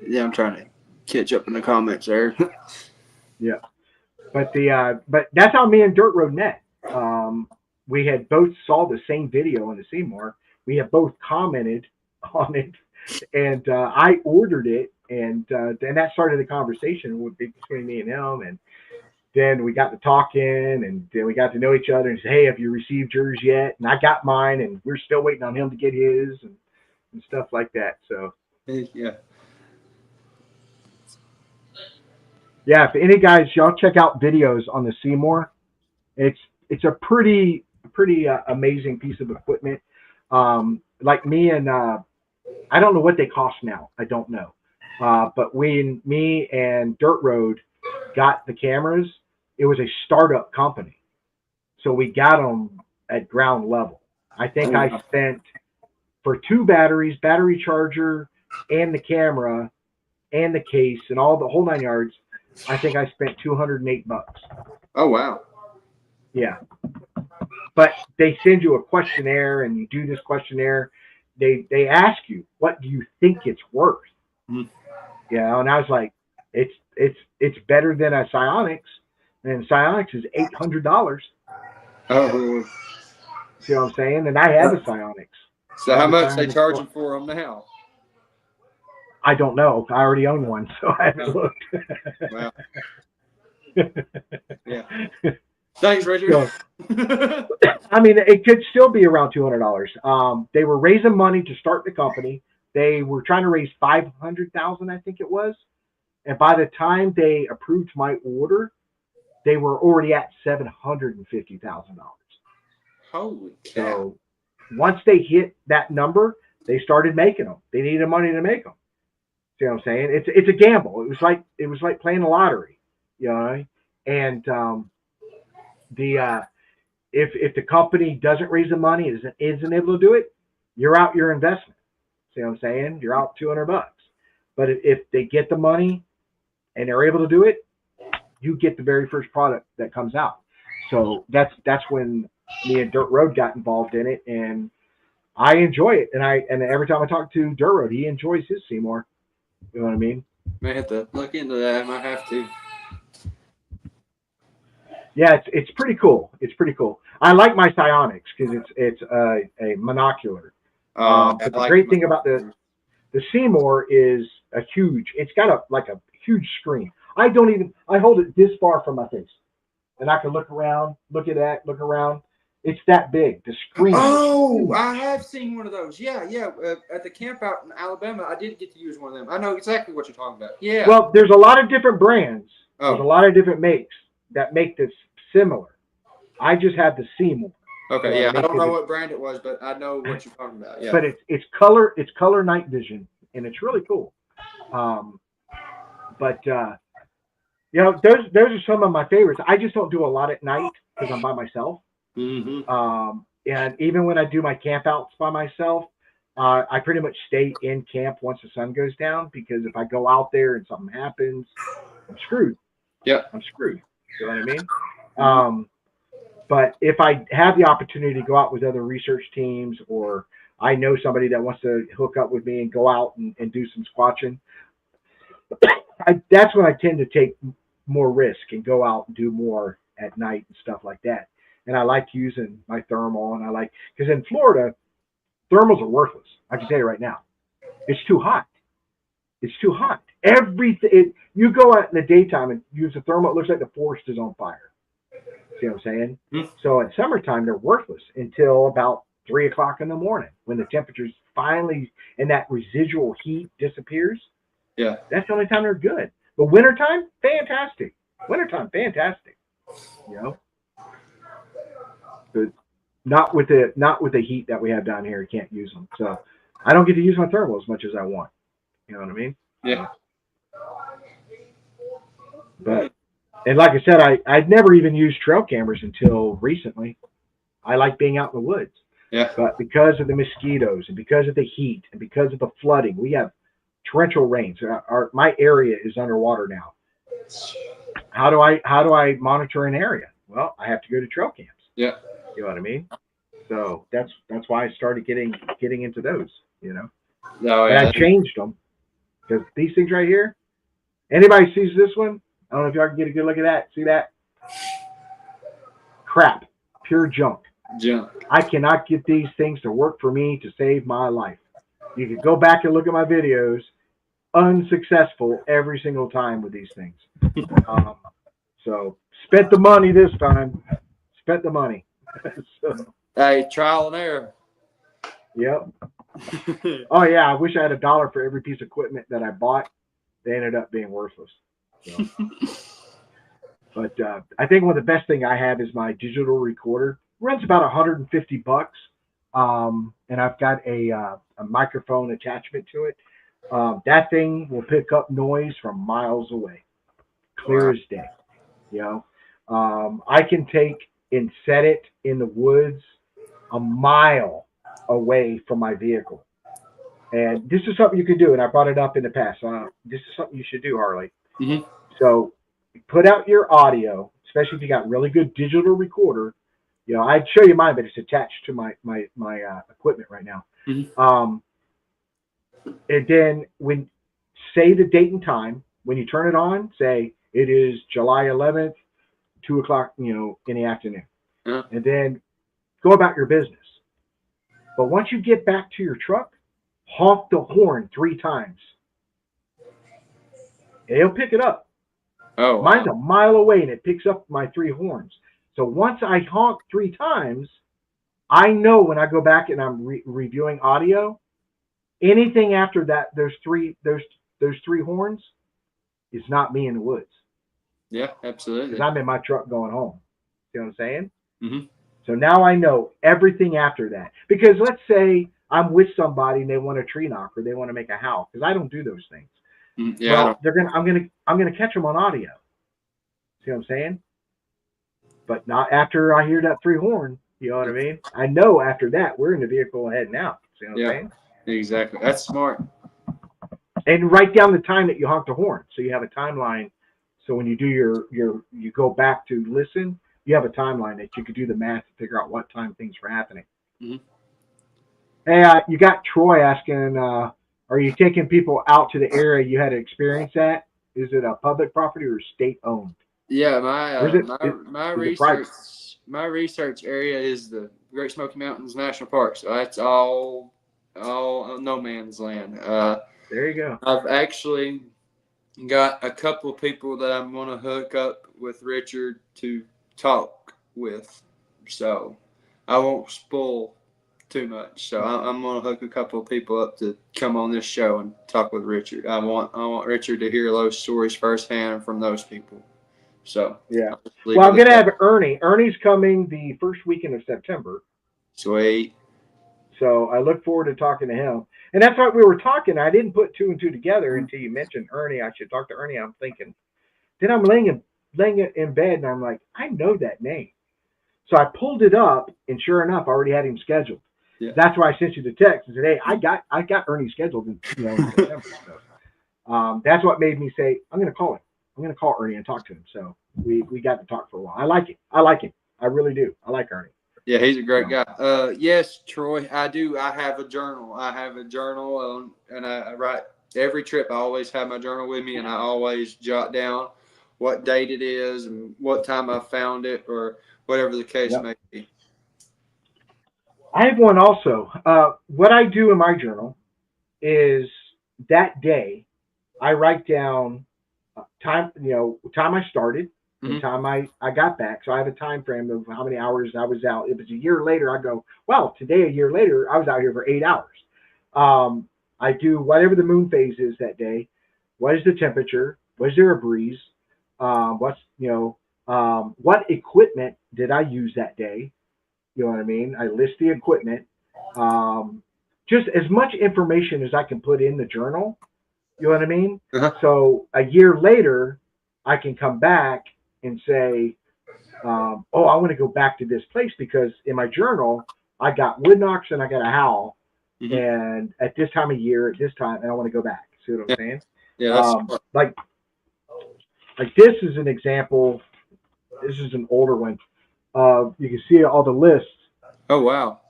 S3: Yeah, I'm trying to catch up in the comments there.
S2: yeah, but that's how me and Dirt Road met. We had both saw the same video on the Seymour. We have both commented on it, and I ordered it, and that started the conversation between me and him, and then we got to talking, and then we got to know each other, and said, "Hey, have you received yours yet?" And I got mine, and we're still waiting on him to get his, and stuff like that. So
S3: Yeah.
S2: yeah, if any guys, y'all check out videos on the Seymour. It's a pretty amazing piece of equipment. Like me and I don't know what they cost now. I don't know. But when me and Dirt Road got the cameras, it was a startup company, so we got them at ground level. I think I spent for 2 batteries, battery charger, and the camera, and the case, and all the whole 9 yards. I think I spent $208.
S3: Oh wow.
S2: Yeah, but they send you a questionnaire, and you do this questionnaire. They ask you, what do you think it's worth?
S3: Mhm.
S2: Yeah, and I was like, it's better than a Psionics, and Psionics is $800.
S3: Oh.
S2: See what I'm saying? And I have a Psionics.
S3: So how much they charging for them now?
S2: I don't know. I already own one, so I haven't looked.
S3: Wow. Yeah. Thanks, Richard.
S2: So, I mean, it could still be around $200. They were raising money to start the company. They were trying to raise 500,000, I think it was. And by the time they approved my order, they were already at $750,000.
S3: Holy cow.
S2: So once they hit that number, they started making them. They needed money to make them. See what I'm saying? It's a gamble. It was like playing the lottery, you know. And if the company doesn't raise the money, isn't able to do it, you're out your investment. See what I'm saying? You're out $200. But if they get the money and they're able to do it, you get the very first product that comes out. So that's when me and Dirt Road got involved in it, and I enjoy it. And every time I talk to Dirt Road, he enjoys his Seymour. You know what I mean?
S3: May have to look into that. I might have to.
S2: Yeah, it's pretty cool. It's pretty cool. I like my Psionics because it's a monocular. But the great thing about the Seymour is it's got a huge screen. I hold it this far from my face, and I can look around, look at that, look around. It's that big. The screen.
S3: Oh, I have seen one of those. Yeah. At the camp out in Alabama, I did get to use one of them. I know exactly what you're talking about. Yeah.
S2: Well, there's a lot of different brands.
S3: Oh.
S2: There's a lot of different makes that make this similar. I just have the Seymour.
S3: Okay. Yeah. I don't know what brand it was, but I know what you're talking about. Yeah.
S2: But it's color night vision, and it's really cool. But You know, those are some of my favorites. I just don't do a lot at night because I'm by myself. And even when I do my camp outs by myself, I pretty much stay in camp once the sun goes down, because if I go out there and something happens, I'm screwed.
S3: Yeah.
S2: I'm screwed. You know what I mean? But if I have the opportunity to go out with other research teams, or I know somebody that wants to hook up with me and go out and do some squatching, that's when I tend to take more risk and go out and do more at night and stuff like that. And I like using my thermal, and because in Florida, thermals are worthless. I can tell you right now, it's too hot. It's too hot. Everything, you go out in the daytime and use a thermal, it looks like the forest is on fire. See what I'm saying?
S3: Mm-hmm.
S2: So in summertime, they're worthless until about 3 o'clock in the morning, when the temperatures finally, and that residual heat disappears.
S3: Yeah.
S2: That's the only time they're good. But wintertime, fantastic. Wintertime, fantastic. You know? But not with the heat that we have down here. You can't use them. So I don't get to use my thermal as much as I want. You know what I mean?
S3: Yeah.
S2: But, and like I said, I'd never even used trail cameras until recently. I like being out in the woods.
S3: Yeah.
S2: But because of the mosquitoes, and because of the heat, and because of the flooding, we have torrential rains. My area is underwater now. How do I monitor an area? Well, I have to go to trail camps.
S3: Yeah.
S2: You know what I mean? So that's why I started getting into those. You know.
S3: No,
S2: and I changed them, because these things right here. Anybody sees this one? I don't know if y'all can get a good look at that. See that? Crap. Pure junk.
S3: Junk.
S2: I cannot get these things to work for me to save my life. You can go back and look at my videos. Unsuccessful every single time with these things. So spent the money this time. Spent the money. So,
S3: hey, trial and error.
S2: Yep. Oh yeah, I wish I had $1 for every piece of equipment that I bought. They ended up being worthless. So. But I think one of the best thing I have is my digital recorder. Runs about $150, and I've got a microphone attachment to it. That thing will pick up noise from miles away, clear as day. You know, I can take and set it in the woods a mile away from my vehicle. And this is something you could do, and I brought it up in the past. This is something you should do, Harley.
S3: Mm-hmm. So
S2: put out your audio, especially if you got really good digital recorder. You know, I'd show you mine, but it's attached to my equipment right now.
S3: Mm-hmm.
S2: And then say the date and time. When you turn it on, say it is July 11th, 2 o'clock, in the afternoon.
S3: Yeah.
S2: And then go about your business. But once you get back to your truck, honk the horn 3 times. And it'll pick it up.
S3: Oh,
S2: mine's a mile away, and it picks up my 3 horns. So once I honk 3 times, I know when I go back and I'm reviewing audio, anything after that, those three horns, is not me in the woods.
S3: Yeah, absolutely.
S2: Because I'm in my truck going home. You know what I'm saying?
S3: Mm-hmm.
S2: So now I know everything after that. Because let's say I'm with somebody and they want a tree knock, or they want to make a howl, because I don't do those things.
S3: Yeah.
S2: Well, I'm gonna catch them on audio. See what I'm saying? But not after I hear that 3 horn. You know what I mean? I know after that we're in the vehicle heading out. See what I'm saying?
S3: Exactly. That's smart.
S2: And write down the time that you honked the horn, so you have a timeline. So when you do you go back to listen, you have a timeline that you could do the math to figure out what time things were happening.
S3: Mm-hmm.
S2: Hey, you got Troy asking, are you taking people out to the area you had experience at? Is it a public property or state owned?
S3: Yeah, my research area is the Great Smoky Mountains National Park, so that's all no man's land.
S2: There you go.
S3: I've actually got a couple of people that I'm going to hook up with Richard to talk with, so I won't spoil too much. So I'm going to hook a couple of people up to come on this show and talk with Richard. I want Richard to hear those stories firsthand from those people. So
S2: yeah. Well, I'm going to have Ernie. Ernie's coming the first weekend of September.
S3: Sweet.
S2: So I look forward to talking to him. And that's what we were talking. I didn't put 2 and 2 together until you mentioned Ernie. I should talk to Ernie. I'm thinking, Then I'm laying in bed, and I'm like, I know that name. So I pulled it up, and sure enough, I already had him scheduled.
S3: Yeah.
S2: That's why I sent you the text and said, "Hey, I got Ernie scheduled in September." So that's what made me say, "I'm going to call him. I'm going to call Ernie and talk to him." So we got to talk for a while. I like it. I like him. I really do. I like Ernie.
S3: Yeah, he's a great guy. Yes, Troy, I do. I have a journal. And I write every trip. I always have my journal with me, and I always jot down what date it is and what time I found it, or whatever the case may be.
S2: I have one also. What I do in my journal is that day I write down time I started, the time I got back. So I have a time frame of how many hours I was out. If it's a year later, I go, well, today, a year later, I was out here for 8 hours. I do whatever the moon phase is that day. What is the temperature? Was there a breeze? What equipment did I use that day? You know what I mean? I list the equipment. Just as much information as I can put in the journal. You know what I mean?
S3: Uh-huh.
S2: So a year later, I can come back and say, I want to go back to this place because in my journal, I got woodnox and I got a howl.
S3: Mm-hmm.
S2: And at this time of year, at this time, and I want to go back. See what I'm saying?
S3: Yeah.
S2: Like this is an example. This is an older one. You can see all the lists.
S3: Oh, wow.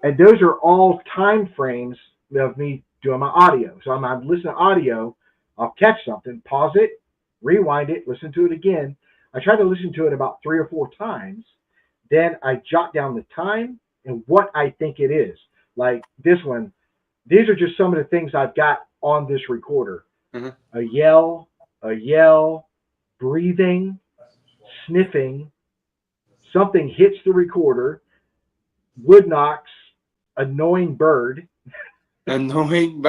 S2: And those are all time frames of me doing my audio. So I'm listening to audio. I'll catch something, pause it, rewind it, listen to it again. I try to listen to it about 3 or 4 times. Then I jot down the time and what I think it is. Like this one, these are just some of the things I've got on this recorder.
S3: Mm-hmm.
S2: A yell, breathing, sniffing, something hits the recorder, woodnox, annoying bird,
S3: Annoying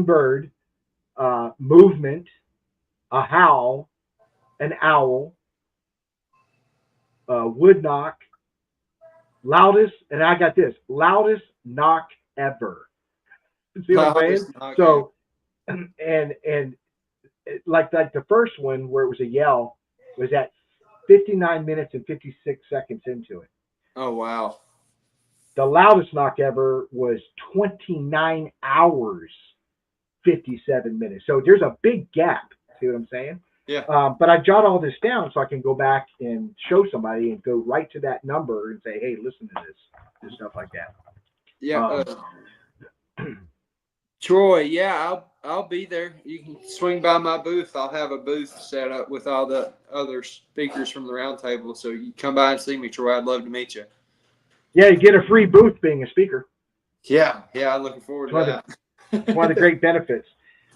S3: bird,
S2: movement, a howl, an owl, woodnock, loudest, and I got this, loudest knock ever. See what I'm saying? So, and like the first one where it was a yell was at 59 minutes and 56 seconds into it.
S3: Oh, wow.
S2: The loudest knock ever was 29 hours, 57 minutes. So there's a big gap. See what I'm saying?
S3: Yeah.
S2: But I jot all this down so I can go back and show somebody and go right to that number and say, hey, listen to this and stuff like that.
S3: Yeah. Troy, yeah, I'll be there. You can swing by my booth. I'll have a booth set up with all the other speakers from the round table. So you come by and see me, Troy. I'd love to meet you.
S2: Yeah, you get a free booth being a speaker.
S3: Yeah, I'm looking forward to that.
S2: It's one of the great benefits.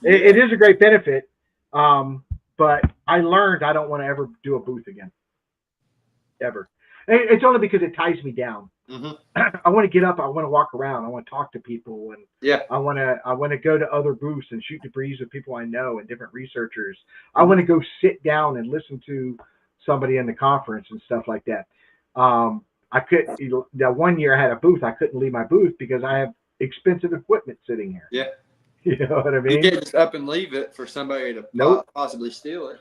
S2: It is a great benefit, but I learned I don't want to ever do a booth again. Ever. It's only because it ties me down.
S3: Mm-hmm.
S2: I want to get up. I want to walk around. I want to talk to people, and I want to go to other booths and shoot the breeze with people I know and different researchers. I want to go sit down and listen to somebody in the conference and stuff like that. I couldn't. That one year I had a booth. I couldn't leave my booth because I have expensive equipment sitting here.
S3: Yeah,
S2: you know what I mean.
S3: You can't just up and leave it for somebody to possibly steal it.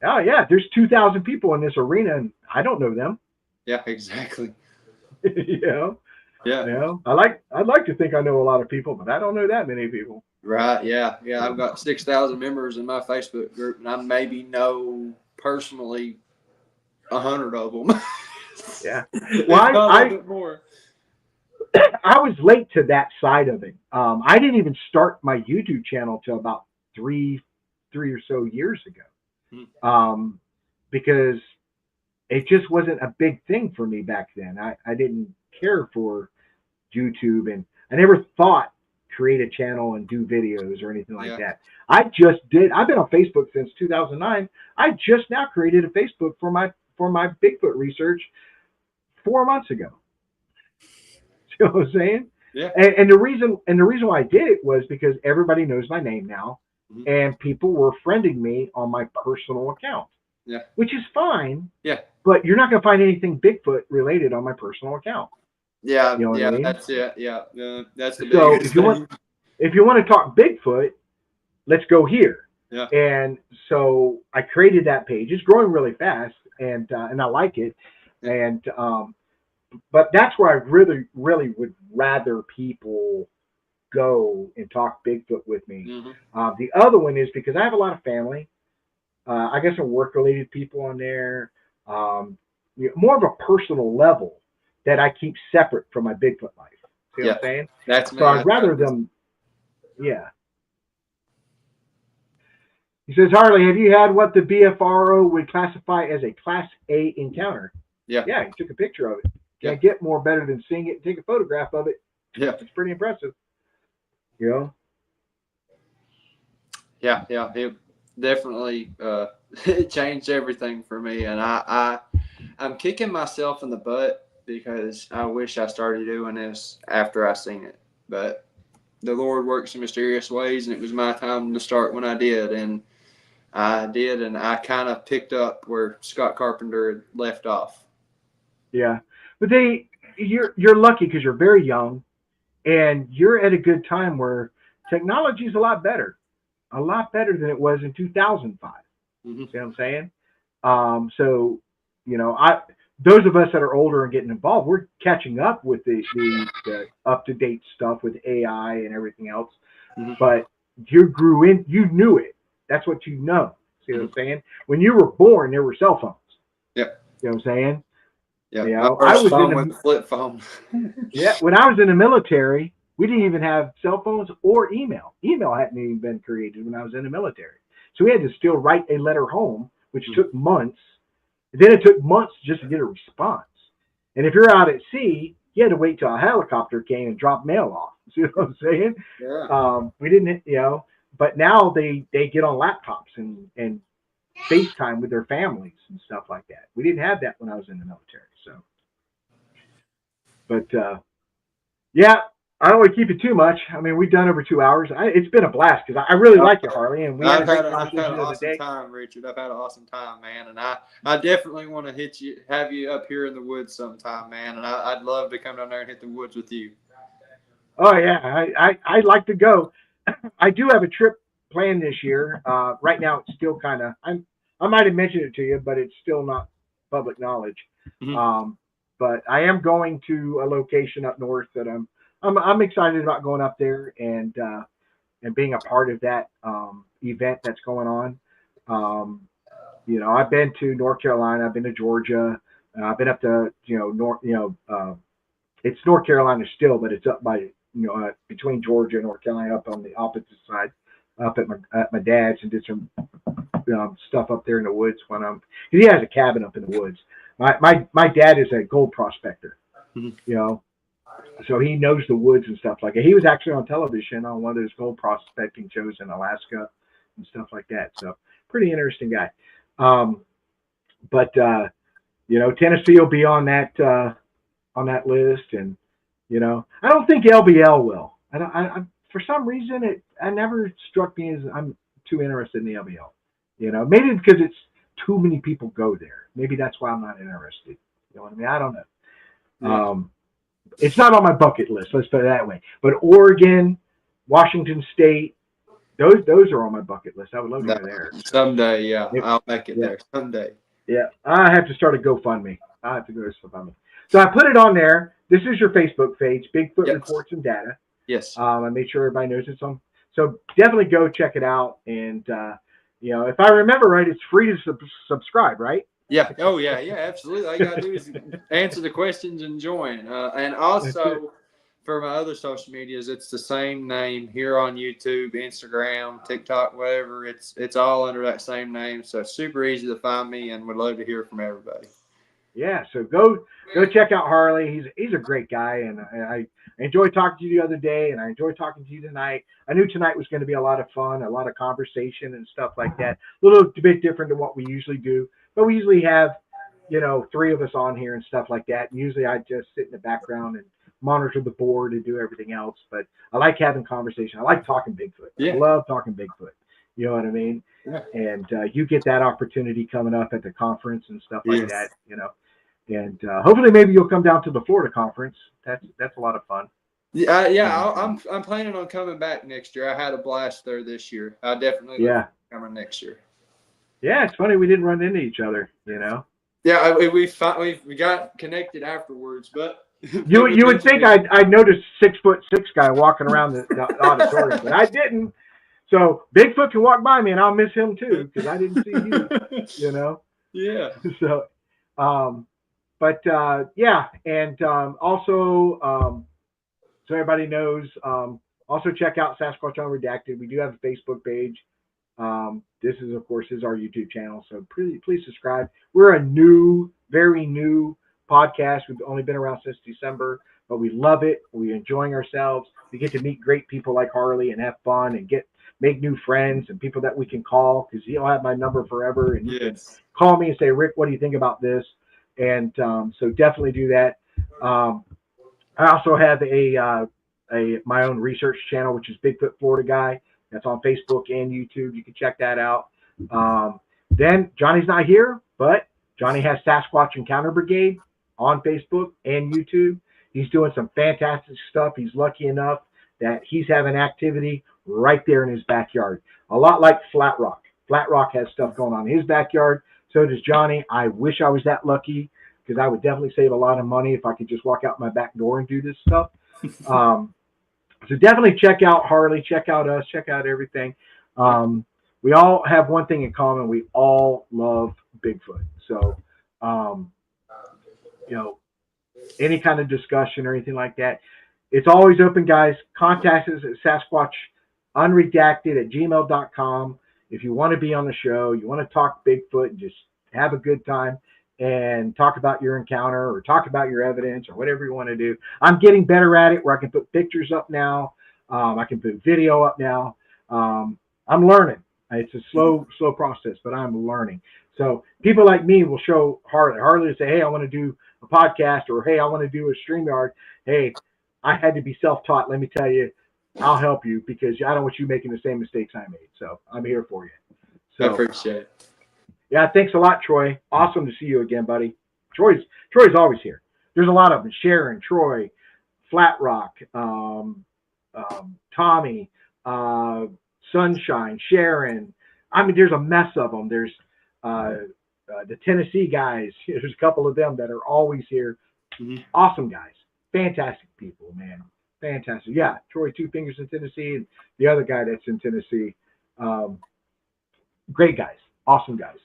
S2: Oh yeah, there's 2,000 people in this arena, and I don't know them.
S3: Yeah, exactly.
S2: You know.
S3: Yeah.
S2: You know, I'd like to think I know a lot of people, but I don't know that many people.
S3: Right. Yeah. I've got 6,000 members in my Facebook group, and I maybe know personally 100 of them.
S2: Yeah. Well,
S3: a bit more.
S2: I was late to that side of it. I didn't even start my YouTube channel till about three or so years ago, because it just wasn't a big thing for me back then. I didn't care for YouTube, and I never thought create a channel and do videos or anything like that. I just did. I've been on Facebook since 2009. I just now created a Facebook for my Bigfoot research 4 months ago. See what I'm saying?
S3: Yeah.
S2: And the reason why I did it was because everybody knows my name now, and people were friending me on my personal account.
S3: Yeah.
S2: Which is fine.
S3: Yeah.
S2: But you're not going to find anything Bigfoot related on my personal account.
S3: Yeah.
S2: You know what I mean?
S3: That's it. Yeah. That's the
S2: so
S3: biggest thing.
S2: if you want to talk Bigfoot, let's go here.
S3: Yeah.
S2: And so I created that page. It's growing really fast, and I like it.
S3: Yeah.
S2: And but that's where I really, really would rather people go and talk Bigfoot with me.
S3: Mm-hmm.
S2: The other one is because I have a lot of family. I guess some work-related people on there. More of a personal level that I keep separate from my Bigfoot life. See what I'm saying?
S3: That's me.
S2: So I'd rather them. Yeah. He says, Harley, have you had what the BFRO would classify as a Class A encounter?
S3: Yeah.
S2: Yeah, he took a picture of it.
S3: Yeah.
S2: Can't get more better than seeing it and take a photograph of it.
S3: Yeah.
S2: It's pretty impressive. You know?
S3: Yeah. It definitely it changed everything for me. And I'm kicking myself in the butt because I wish I started doing this after I seen it. But the Lord works in mysterious ways, and it was my time to start when I did. And I did, and I kind of picked up where Scott Carpenter had left off.
S2: Yeah. But you're lucky because you're very young, and you're at a good time where technology is a lot better than it was in 2005.
S3: Mm-hmm.
S2: See what I'm saying? So, those of us that are older and getting involved, we're catching up with the up-to-date stuff with AI and everything else.
S3: Mm-hmm.
S2: But you knew it. That's what you know. See what I'm saying? When you were born, there were cell phones.
S3: Yeah.
S2: You know what I'm saying?
S3: Yeah.
S2: My first phone
S3: was a flip phone.
S2: Yeah. When I was in the military, we didn't even have cell phones or email. Email hadn't even been created when I was in the military. So we had to still write a letter home, which took months. Then it took months just to get a response. And if you're out at sea, you had to wait till a helicopter came and dropped mail off. See what I'm saying?
S3: Yeah.
S2: We didn't, but now they get on laptops and FaceTime with their families and stuff like that. We didn't have that when I was in the military. So, but yeah, I don't want to keep it too much. I mean, we've done over 2 hours. It's been a blast because I really like you, Harley, and we had a great conversation
S3: I've had an
S2: the other
S3: awesome
S2: day.
S3: time, Richard. I've had an awesome time, man, and I definitely want to have you up here in the woods sometime, man, and I'd love to come down there and hit the woods with you.
S2: Oh yeah, I'd like to go. I do have a trip planned this year. Right now, it's still kind of I might have mentioned it to you, but it's still not public knowledge.
S3: Mm-hmm.
S2: But I am going to a location up north that I'm excited about going up there and being a part of that event that's going on. I've been to North Carolina, I've been to Georgia, I've been up to it's North Carolina still, but it's up by between Georgia and North Carolina, up on the opposite side, up at my dad's, and did some stuff up there in the woods cause he has a cabin up in the woods. My dad is a gold prospector, so he knows the woods and stuff like that. He was actually on television on one of those gold prospecting shows in Alaska and stuff like that. So pretty interesting guy. But Tennessee will be on that list, and I don't think LBL will. I for some reason it never struck me as I'm too interested in the LBL. Maybe because it's too many people go there. Maybe that's why I'm not interested. You know what I mean? I don't know.
S3: Yeah.
S2: It's not on my bucket list. Let's put it that way. But Oregon, Washington State, those are on my bucket list. I would love to go there.
S3: Someday, yeah. I'll make it there someday.
S2: Yeah, I have to start a GoFundMe. I have to go to GoFundMe. So I put it on there. This is your Facebook page, Bigfoot Reports and Data.
S3: Yes.
S2: I made sure everybody knows it's on. So definitely go check it out. And, if I remember right, it's free to subscribe, right?
S3: Yeah. Oh, yeah. Yeah, absolutely. All you got to do is answer the questions and join. And also, for my other social medias, it's the same name here on YouTube, Instagram, TikTok, whatever. It's all under that same name. So it's super easy to find me, and would love to hear from everybody.
S2: Yeah, so go check out Harley. He's a great guy, and I enjoyed talking to you the other day, and I enjoyed talking to you tonight. I knew tonight was going to be a lot of fun, a lot of conversation and stuff like that. A little bit different than what we usually do, but we usually have, 3 of us on here and stuff like that. And usually I just sit in the background and monitor the board and do everything else. But I like having conversation. I like talking Bigfoot.
S3: Yeah.
S2: I love talking Bigfoot. You know what I mean?
S3: Yeah.
S2: And you get that opportunity coming up at the conference and stuff like that. And hopefully maybe you'll come down to the Florida conference. That's a lot of fun.
S3: I'm planning on coming back next year. I had a blast there this year. I definitely look coming next year.
S2: Yeah, it's funny we didn't run into each other, you know.
S3: Yeah, we got connected afterwards, but
S2: You would think I'd notice 6'6" guy walking around the auditorium, but I didn't. So Bigfoot can walk by me and I'll miss him too because I didn't see you, you know.
S3: Yeah.
S2: So, yeah, and also so everybody knows. Also check out Sasquatch Unredacted. We do have a Facebook page. This is, of course, our YouTube channel. So please subscribe. We're a very new podcast. We've only been around since December, but we love it. We're enjoying ourselves. We get to meet great people like Harley and have fun and make new friends and people that we can call because he'll have my number forever. And you can call me and say, Rick, what do you think about this? And so definitely do that. I also have my own research channel, which is Bigfoot Florida Guy. That's on Facebook and YouTube. You can check that out. Then Johnny's not here, but Johnny has Sasquatch Encounter Brigade on Facebook and YouTube. He's doing some fantastic stuff. He's lucky enough that he's having activity right there in his backyard. A lot like Flat Rock. Flat Rock has stuff going on in his backyard. So does Johnny. I wish I was that lucky because I would definitely save a lot of money if I could just walk out my back door and do this stuff. So definitely check out Harley, check out us, check out everything. We all have one thing in common. We all love Bigfoot. So, any kind of discussion or anything like that, it's always open, guys. Contact us at SasquatchUnredacted@gmail.com. If you want to be on the show, you want to talk Bigfoot and just have a good time and talk about your encounter or talk about your evidence or whatever you want to do. I'm getting better at it where I can put pictures up now. I can put video up now. I'm learning. It's a slow process, but I'm learning. So people like me will show Harley. Harley will say, hey, I want to do a podcast, or hey, I want to do a StreamYard. Hey, I had to be self-taught. Let me tell you, I'll help you because I don't want you making the same mistakes I made. So I'm here for you. So,
S3: I appreciate it.
S2: Yeah, thanks a lot, Troy. Awesome to see you again, buddy. Troy's always here. There's a lot of them. Sharon, Troy, Flat Rock, Tommy, Sunshine, Sharon. I mean, there's a mess of them. There's the Tennessee guys. There's a couple of them that are always here. Mm-hmm. Awesome guys. Fantastic people, man. Fantastic. Yeah, Troy Two Fingers in Tennessee and the other guy that's in Tennessee. Great guys. Awesome guys.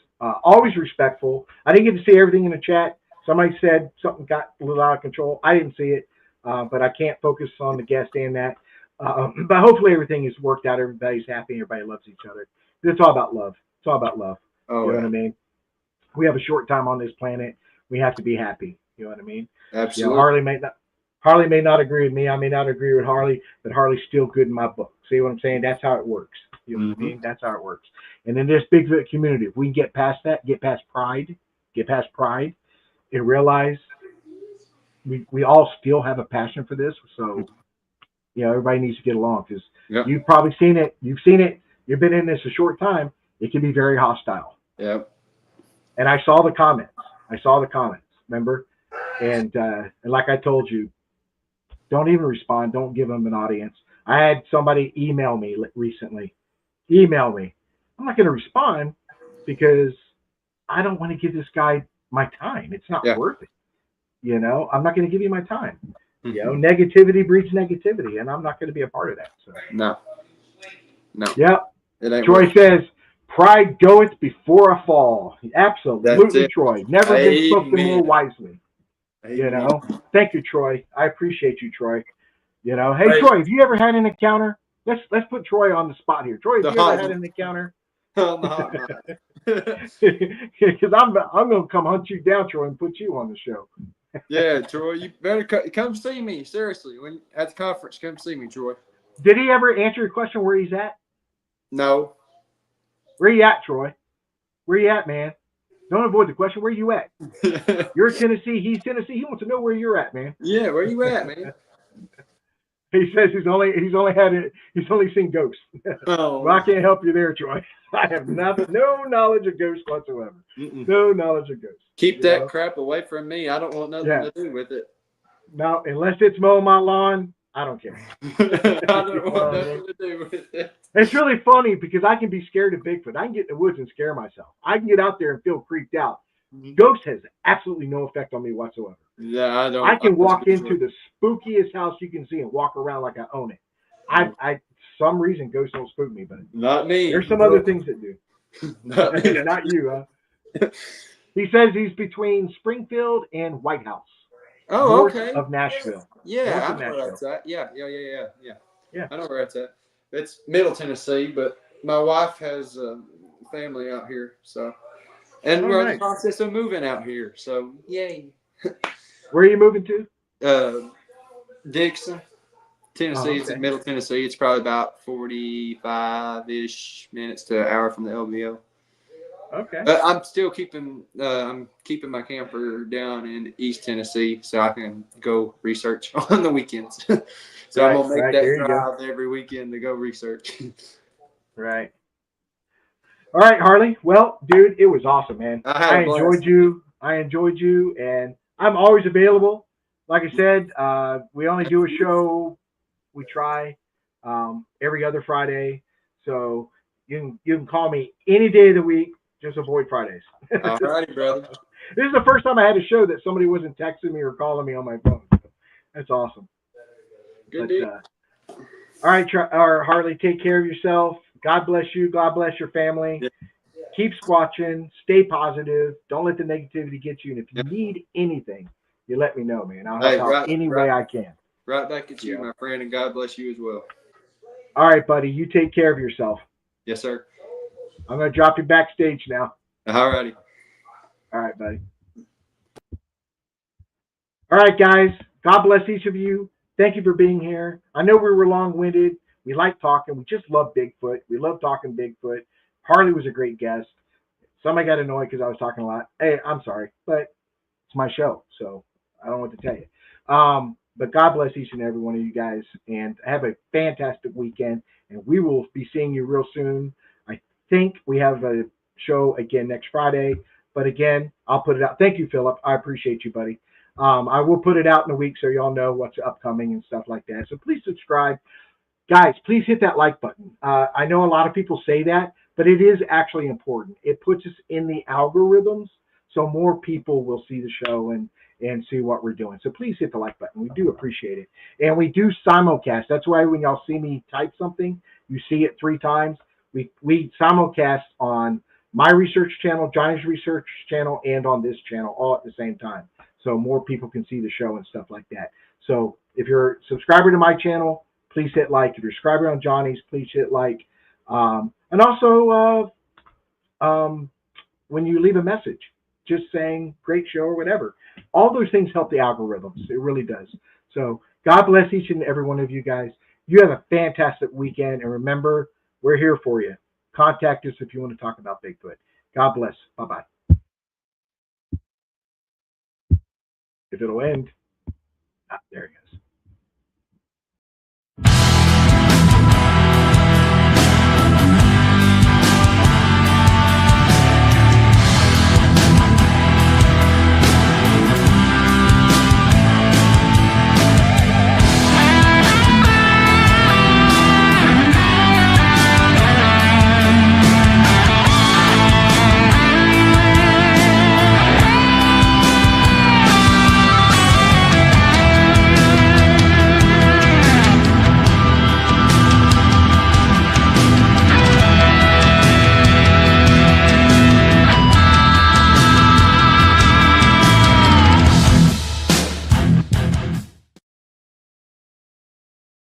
S2: Always respectful. I didn't get to see everything in the chat. Somebody said something got a little out of control. I didn't see it, but I can't focus on the guest and that. But hopefully everything is worked out. Everybody's happy. Everybody loves each other. It's all about love. It's all about love.
S3: Oh,
S2: you know what I mean? We have a short time on this planet. We have to be happy. You know what I mean?
S3: Absolutely.
S2: Harley may not agree with me. I may not agree with Harley, but Harley's still good in my book. See what I'm saying? That's how it works. You know what I mean? That's how it works. And in this Bigfoot community, if we can get past that, get past pride, and realize we all still have a passion for this. So, everybody needs to get along because you've probably seen it. You've seen it. You've been in this a short time. It can be very hostile.
S3: Yep.
S2: And I saw the comments. Remember? And like I told you, don't even respond. Don't give them an audience. I had somebody email me recently. I'm not going to respond because I don't want to give this guy my time. It's not worth it. I'm not going to give you my time.
S3: Mm-hmm.
S2: Negativity breeds negativity, and I'm not going to be a part of that. So.
S3: No.
S2: Yep. Troy says, pride goeth before a fall. Absolutely, Troy. Never been spoken more wisely.
S3: Amen.
S2: Thank you, Troy. I appreciate you, Troy. Hey, Troy, have you ever had an encounter? Let's put Troy on the spot here. Troy, have you ever had an encounter?
S3: No.
S2: Because I'm going to come hunt you down, Troy, and put you on the show.
S3: Yeah, Troy, you better come see me. Seriously, when at the conference, come see me, Troy.
S2: Did he ever answer your question where he's at?
S3: No.
S2: Where you at, Troy? Where you at, man? Don't avoid the question. Where you at? You're Tennessee. He's Tennessee. He wants to know where you're at, man.
S3: Yeah, where you at, man?
S2: He says he's only seen ghosts.
S3: Oh.
S2: Well, I can't help you there, Troy. I have no knowledge of ghosts whatsoever.
S3: Mm-mm.
S2: No knowledge of ghosts.
S3: Keep that crap away from me. I don't want nothing to do with it.
S2: No, unless it's mowing my lawn, I don't care.
S3: I don't want
S2: Well,
S3: nothing to do with it.
S2: It's really funny because I can be scared of Bigfoot. I can get in the woods and scare myself. I can get out there and feel creeped out. Ghost has absolutely no effect on me whatsoever.
S3: Yeah, I don't.
S2: I can walk into the spookiest house you can see and walk around like I own it. I some reason ghosts don't spook me, but
S3: Not me.
S2: there's some other things that do.
S3: Not me.
S2: Not you, huh? He says he's between Springfield and White House.
S3: Oh,
S2: north
S3: okay.
S2: of Nashville.
S3: Yeah,
S2: North
S3: I
S2: of
S3: know where
S2: Nashville.
S3: that's at. Yeah.
S2: Yeah.
S3: I know where that's at. It's Middle Tennessee, but my wife has family out here, so and we're in the process of moving out here. So yay.
S2: Where are you moving to?
S3: Dixon, Tennessee.
S2: Oh,
S3: It's in
S2: okay.
S3: Middle Tennessee. It's probably about 45-ish minutes to an hour from the LBO.
S2: Okay.
S3: I'm still keeping my camper down in East Tennessee so I can go research on the weekends. So I'm gonna make that drive every weekend to go research.
S2: Right. All right, Harley. Well, dude, it was awesome, man.
S3: I
S2: enjoyed you. And I'm always available. Like I said, we only do a show. We try every other Friday, so you can call me any day of the week. Just avoid Fridays.
S3: All righty, brother.
S2: This is the first time I had a show that somebody wasn't texting me or calling me on my phone. So that's awesome.
S3: Good deal.
S2: All right, Harley, take care of yourself. God bless you. God bless your family.
S3: Yeah.
S2: Keep squatching. Stay positive. Don't let the negativity get you. And if you need anything, you let me know, man. I'll help out any way I can.
S3: Right back at you, my friend, and God bless you as well.
S2: All right, buddy. You take care of yourself.
S3: Yes, sir.
S2: I'm going to drop you backstage now.
S3: All righty.
S2: All right, buddy. All right, guys. God bless each of you. Thank you for being here. I know we were long-winded. We like talking. We just love Bigfoot. We love talking Bigfoot. Harley was a great guest. Somebody got annoyed because I was talking a lot. Hey, I'm sorry, but it's my show, so I don't know what to tell you. But God bless each and every one of you guys, and have a fantastic weekend. And we will be seeing you real soon. I think we have a show again next Friday. But again, I'll put it out. Thank you, Philip. I appreciate you, buddy. I will put it out in a week so y'all know what's upcoming and stuff like that. So please subscribe. Guys, please hit that like button. I know a lot of people say that, but it is actually important. It puts us in the algorithms so more people will see the show and see what we're doing. So please hit the like button. We do appreciate it. And we do simulcast. That's why when y'all see me type something, you see it 3 times. We simulcast on my research channel, Johnny's research channel, and on this channel all at the same time. So more people can see the show and stuff like that. So if you're a subscriber to my channel, please hit like. If you're a subscriber on Johnny's, please hit like. And also, when you leave a message, just saying great show or whatever, all those things help the algorithms. It really does. So God bless each and every one of you guys. You have a fantastic weekend. And remember, we're here for you. Contact us if you want to talk about Bigfoot. God bless. Bye-bye. If it'll end. There you go.